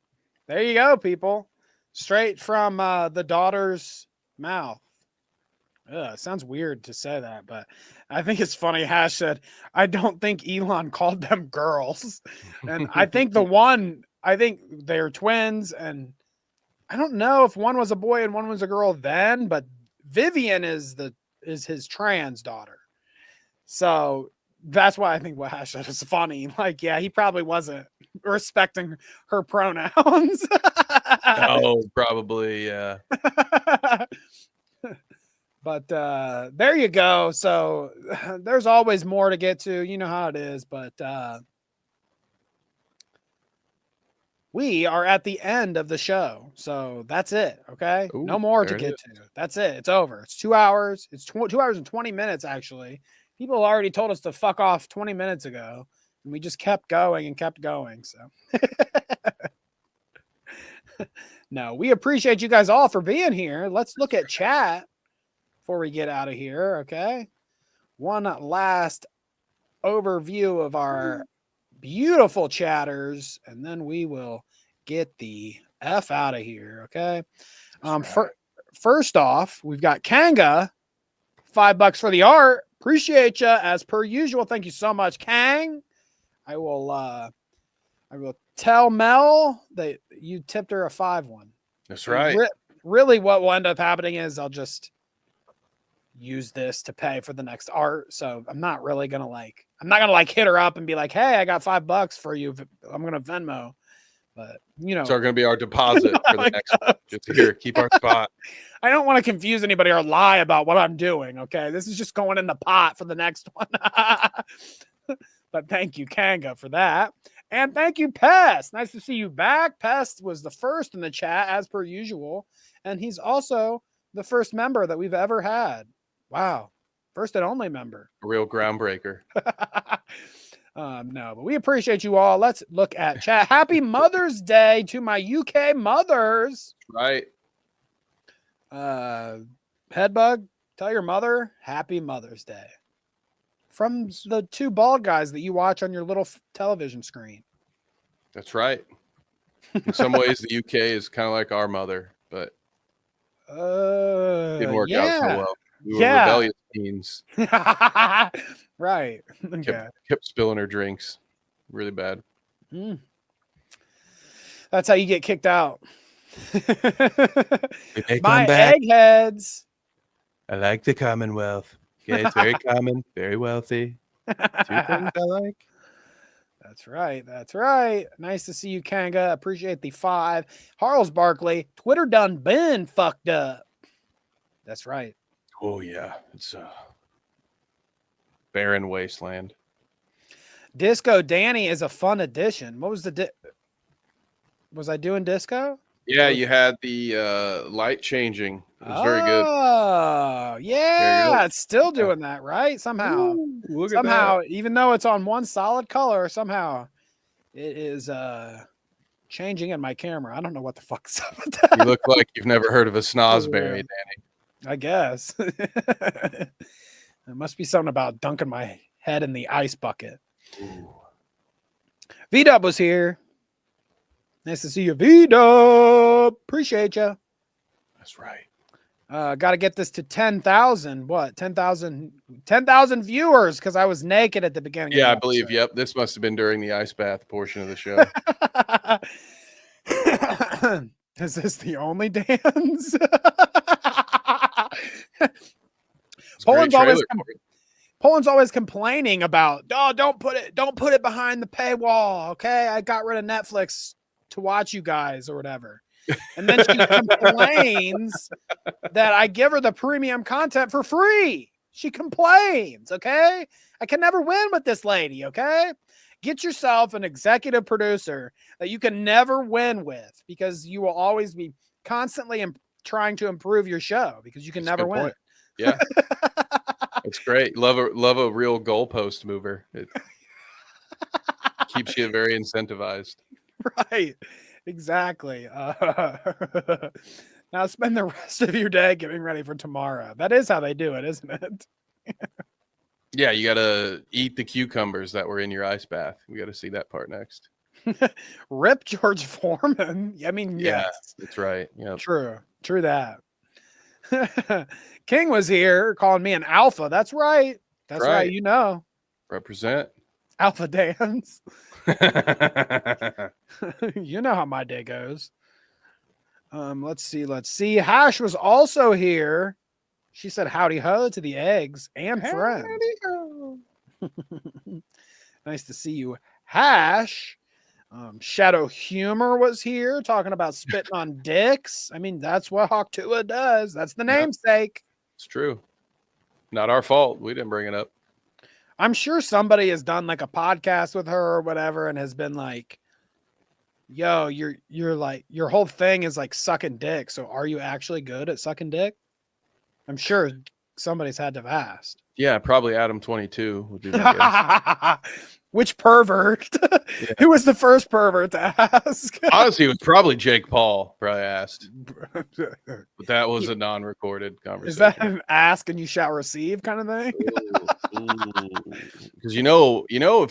there you go, people. Straight from the daughter's mouth. It sounds weird to say that, but I think it's funny. Hash said, I don't think Elon called them girls. And I think they're twins, and I don't know if one was a boy and one was a girl then, but Vivian is his trans daughter. So that's why I think what Hash said is funny. Like, yeah, he probably wasn't respecting her pronouns. Oh, probably, yeah. But there you go. So there's always more to get to. You know how it is. But we are at the end of the show. So that's it. Okay. Ooh, no more to there it get to. That's it. It's over. It's 2 hours. It's 2 hours and 20 minutes, actually. People already told us to fuck off 20 minutes ago. And we just kept going and kept going. So no, we appreciate you guys all for being here. Let's look at chat before we get out of here. Okay. One last overview of our beautiful chatters, and then we will get the F out of here. Okay. First off, we've got Kanga, $5 for the art. Appreciate you as per usual. Thank you so much, Kang. I will tell Mel that you tipped her a 5-1. That's right. Really, what will end up happening is I'll just use this to pay for the next art. So I'm not really gonna hit her up and be like, hey, I got $5 for you. I'm gonna Venmo. But you know, it's gonna be our deposit for the next one. Just here, keep our spot. I don't want to confuse anybody or lie about what I'm doing. Okay, this is just going in the pot for the next one. But thank you, Kanga, for that. And thank you, Pest. Nice to see you back. Pest was the first in the chat, as per usual. And he's also the first member that we've ever had. Wow. First and only member. A real groundbreaker. No, but we appreciate you all. Let's look at chat. Happy Mother's Day to my UK mothers. Right. Headbug, tell your mother Happy Mother's Day. From the two bald guys that you watch on your little television screen. That's right. In some ways, the UK is kind of like our mother, but didn't work out so well. We were rebellious teens. Right. Okay. Kept spilling her drinks. Really bad. That's how you get kicked out. My eggheads. I like the Commonwealth. Yeah, it's very common, very wealthy. 2 things I like. That's right. That's right. Nice to see you, Kanga. Appreciate the 5. Harles Barkley, Twitter done been fucked up. That's right. Oh, yeah. It's a barren wasteland. Disco Danny is a fun addition. What was the was I doing disco? Yeah, you had the light changing. It was very good. Oh, yeah. It's still doing that, right? Somehow. Ooh, look somehow, at that. even though it's on one solid color, somehow it is changing in my camera. I don't know what the fuck's up with that. You look like you've never heard of a snozzberry, Danny. I guess. There must be something about dunking my head in the ice bucket. V-Dub was here. Nice to see you, V-Dub. Appreciate you. That's right. Got to get this to 10,000. What? 10,000 viewers because I was naked at the beginning. Yeah, I believe. Yep. This must have been during the ice bath portion of the show. Is this the only dance? Poland's always complaining about, don't put it behind the paywall. Okay. I got rid of Netflix to watch you guys or whatever. And then she complains that I give her the premium content for free. She complains. Okay. I can never win with this lady. Okay. Get yourself an executive producer that you can never win with because you will always be constantly trying to improve your show because you can never win. Point. Yeah. It's great. Love a real goalpost mover. It keeps you very incentivized. Right. Exactly. Now spend the rest of your day getting ready for tomorrow. That is how they do it, isn't it? Yeah, you got to eat the cucumbers that were in your ice bath. We got to see that part next. Rip George Foreman. I mean, yeah, yes. That's right. Yeah. True that. King was here calling me an alpha. That's right. That's right. You know. Represent. Alpha dance. You know how my day goes. Let's see. Hash was also here. She said howdy ho to the eggs and friends. Nice to see you, Hash. Shadow Humor was here talking about spitting on dicks. I mean, that's what Hawk Tuah does. That's the namesake. It's true. Not our fault. We didn't bring it up. I'm sure somebody has done like a podcast with her or whatever and has been like, yo, you're like, your whole thing is like sucking dick. So are you actually good at sucking dick? I'm sure somebody's had to have asked. Yeah, probably Adam 22 would be my guess. Which pervert? Who was the first pervert to ask? Honestly, it was probably Jake Paul probably asked. But that was a non-recorded conversation. Is that an ask and you shall receive kind of thing? Because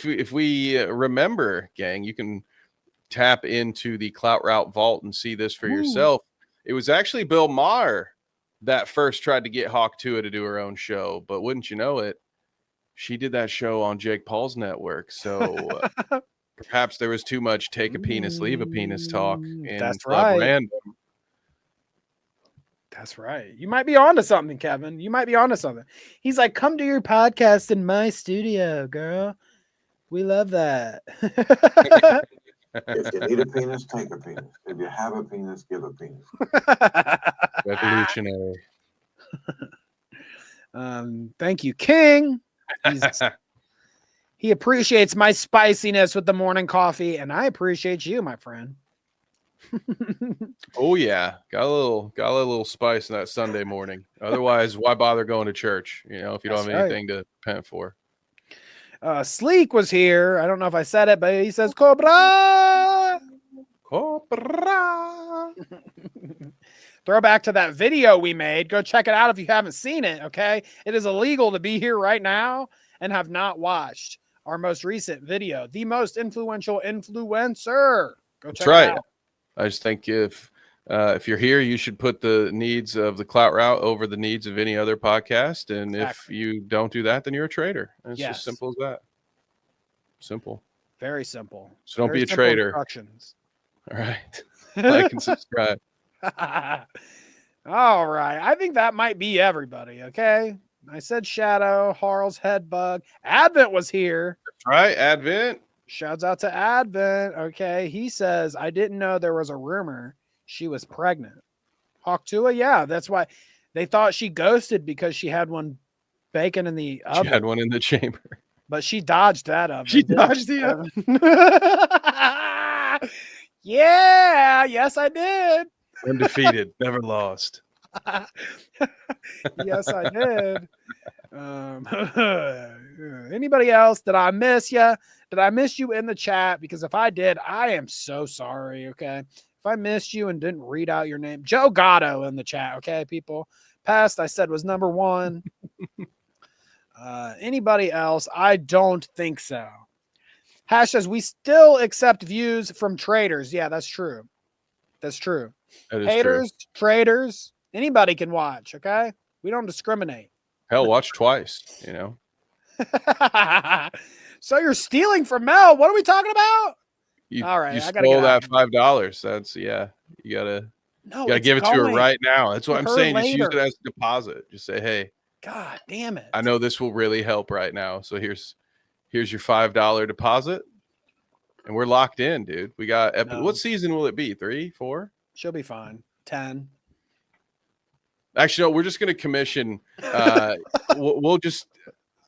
if we remember, gang, you can tap into the Clout Route vault and see this for yourself. It was actually Bill Maher that first tried to get Hawk Tuah to do her own show, but wouldn't you know it, she did that show on Jake Paul's network. So perhaps there was too much take a penis, leave a penis talk in That's Club right. Random. That's right. You might be onto something, Kevin. You might be onto something. He's like, come to your podcast in my studio, girl. We love that. If you need a penis, take a penis. If you have a penis, give a penis. Revolutionary. Thank you, King. He appreciates my spiciness with the morning coffee, and I appreciate you, my friend. Oh yeah, got a little spice in that Sunday morning. Otherwise, why bother going to church? You know, if you don't have anything to repent for. Sleek was here. I don't know if I said it, but he says Cobra. Throw back to that video we made. Go check it out if you haven't seen it. Okay, it is illegal to be here right now and have not watched our most recent video, the most influential influencer. Go check it out. I just think if you're here, you should put the needs of the Clout Route over the needs of any other podcast. And if you don't do that, then you're a traitor. And it's just simple as that. Simple. Very simple. So don't be a traitor. Instructions. All right. Like and subscribe. All right. I think that might be everybody. Okay. I said Shadow, Harl's head bug. Advent was here. That's right. Advent. Shouts out to Advent. Okay. He says, I didn't know there was a rumor she was pregnant. Hawk Tuah, yeah. That's why they thought she ghosted because she had one baking in the oven. She had one in the chamber. But she dodged that oven. She dodged the oven. Yeah. Yes, I did. Undefeated. Never lost. Yes, I did. Anybody else? Did I miss you? Did I miss you in the chat? Because if I did, I am so sorry. Okay. If I missed you and didn't read out your name, Joe Gatto in the chat. Okay, people. Past I said was number one. Anybody else? I don't think so. Hash says we still accept views from traders. Yeah, that's true. That's true. That is Haters, true. traders, anybody can watch. Okay, we don't discriminate. Hell, watch twice. You know. So you're stealing from Mel. What are we talking about? All right, you stole that $5. That's You gotta give it to her right now. That's what I'm saying. Just use it as a deposit. Just say, hey, God damn it. I know this will really help right now. So here's your $5 deposit. And we're locked in, dude. We got what season will it be? 3, 4? She'll be fine. 10. Actually, no, we're just gonna commission we'll just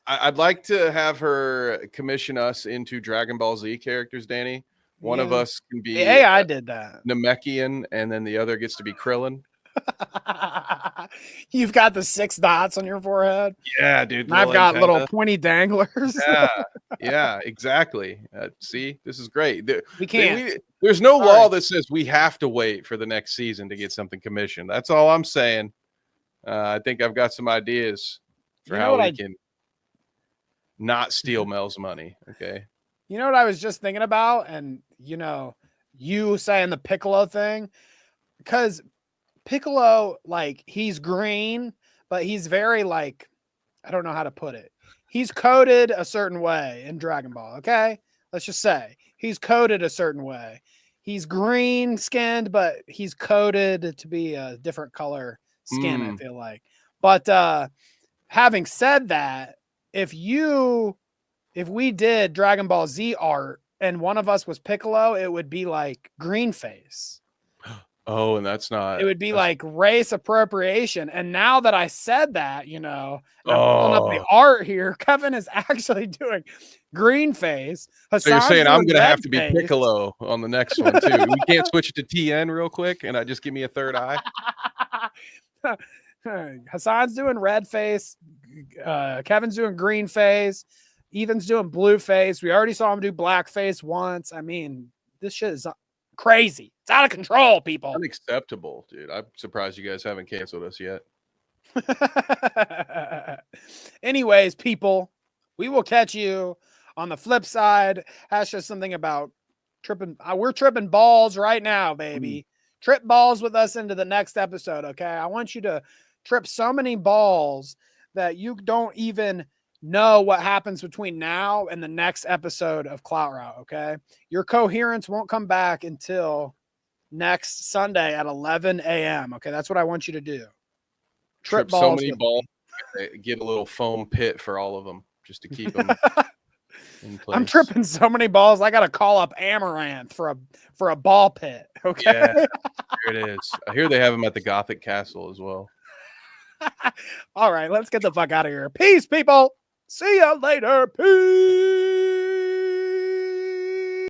I'd like to have her commission us into Dragon Ball Z characters, Danny. One of us can be I did that. Namekian, and then the other gets to be Krillin. You've got the 6 dots on your forehead. Yeah, dude. And I've got little pointy danglers. Yeah, exactly. See, this is great. We can't. There's no law that says we have to wait for the next season to get something commissioned. That's all I'm saying. I think I've got some ideas for how we can not steal Mel's money. Okay. You know what I was just thinking about? And, you saying the Piccolo thing, because Piccolo, like, he's green, but he's very, like, I don't know how to put it. He's coded a certain way in Dragon Ball. Okay. Let's just say he's coded a certain way. He's green skinned, but he's coded to be a different color skin, I feel like. But having said that, if we did Dragon Ball Z art and one of us was Piccolo, it would be like green face. Oh, and that's not. It would be like race appropriation. And now that I said that, you know, and I'm pulling up the art here, Kevin is actually doing green face. So you're Hassan's saying I'm doing gonna have red to be face. Piccolo on the next one too? We can't switch it to TN real quick, and I just give me a third eye. Hassan's doing red face. Kevin's doing green face. Ethan's doing blue face. We already saw him do black face once. I mean, this shit is crazy. It's out of control, people. Unacceptable, dude. I'm surprised you guys haven't canceled us yet. Anyways, people, we will catch you on the flip side. Hash says something about tripping. We're tripping balls right now, baby. Trip balls with us into the next episode, okay? I want you to trip so many balls that you don't even know what happens between now and the next episode of Clout Route, okay? Your coherence won't come back until next Sunday at 11 a.m., okay? That's what I want you to do. Trip so many balls, get a little foam pit for all of them just to keep them in place. I'm tripping so many balls, I got to call up Amaranth for a ball pit, okay? Yeah, there it is. I hear they have them at the Gothic Castle as well. All right, let's get the fuck out of here. Peace, people. See ya later. Peace.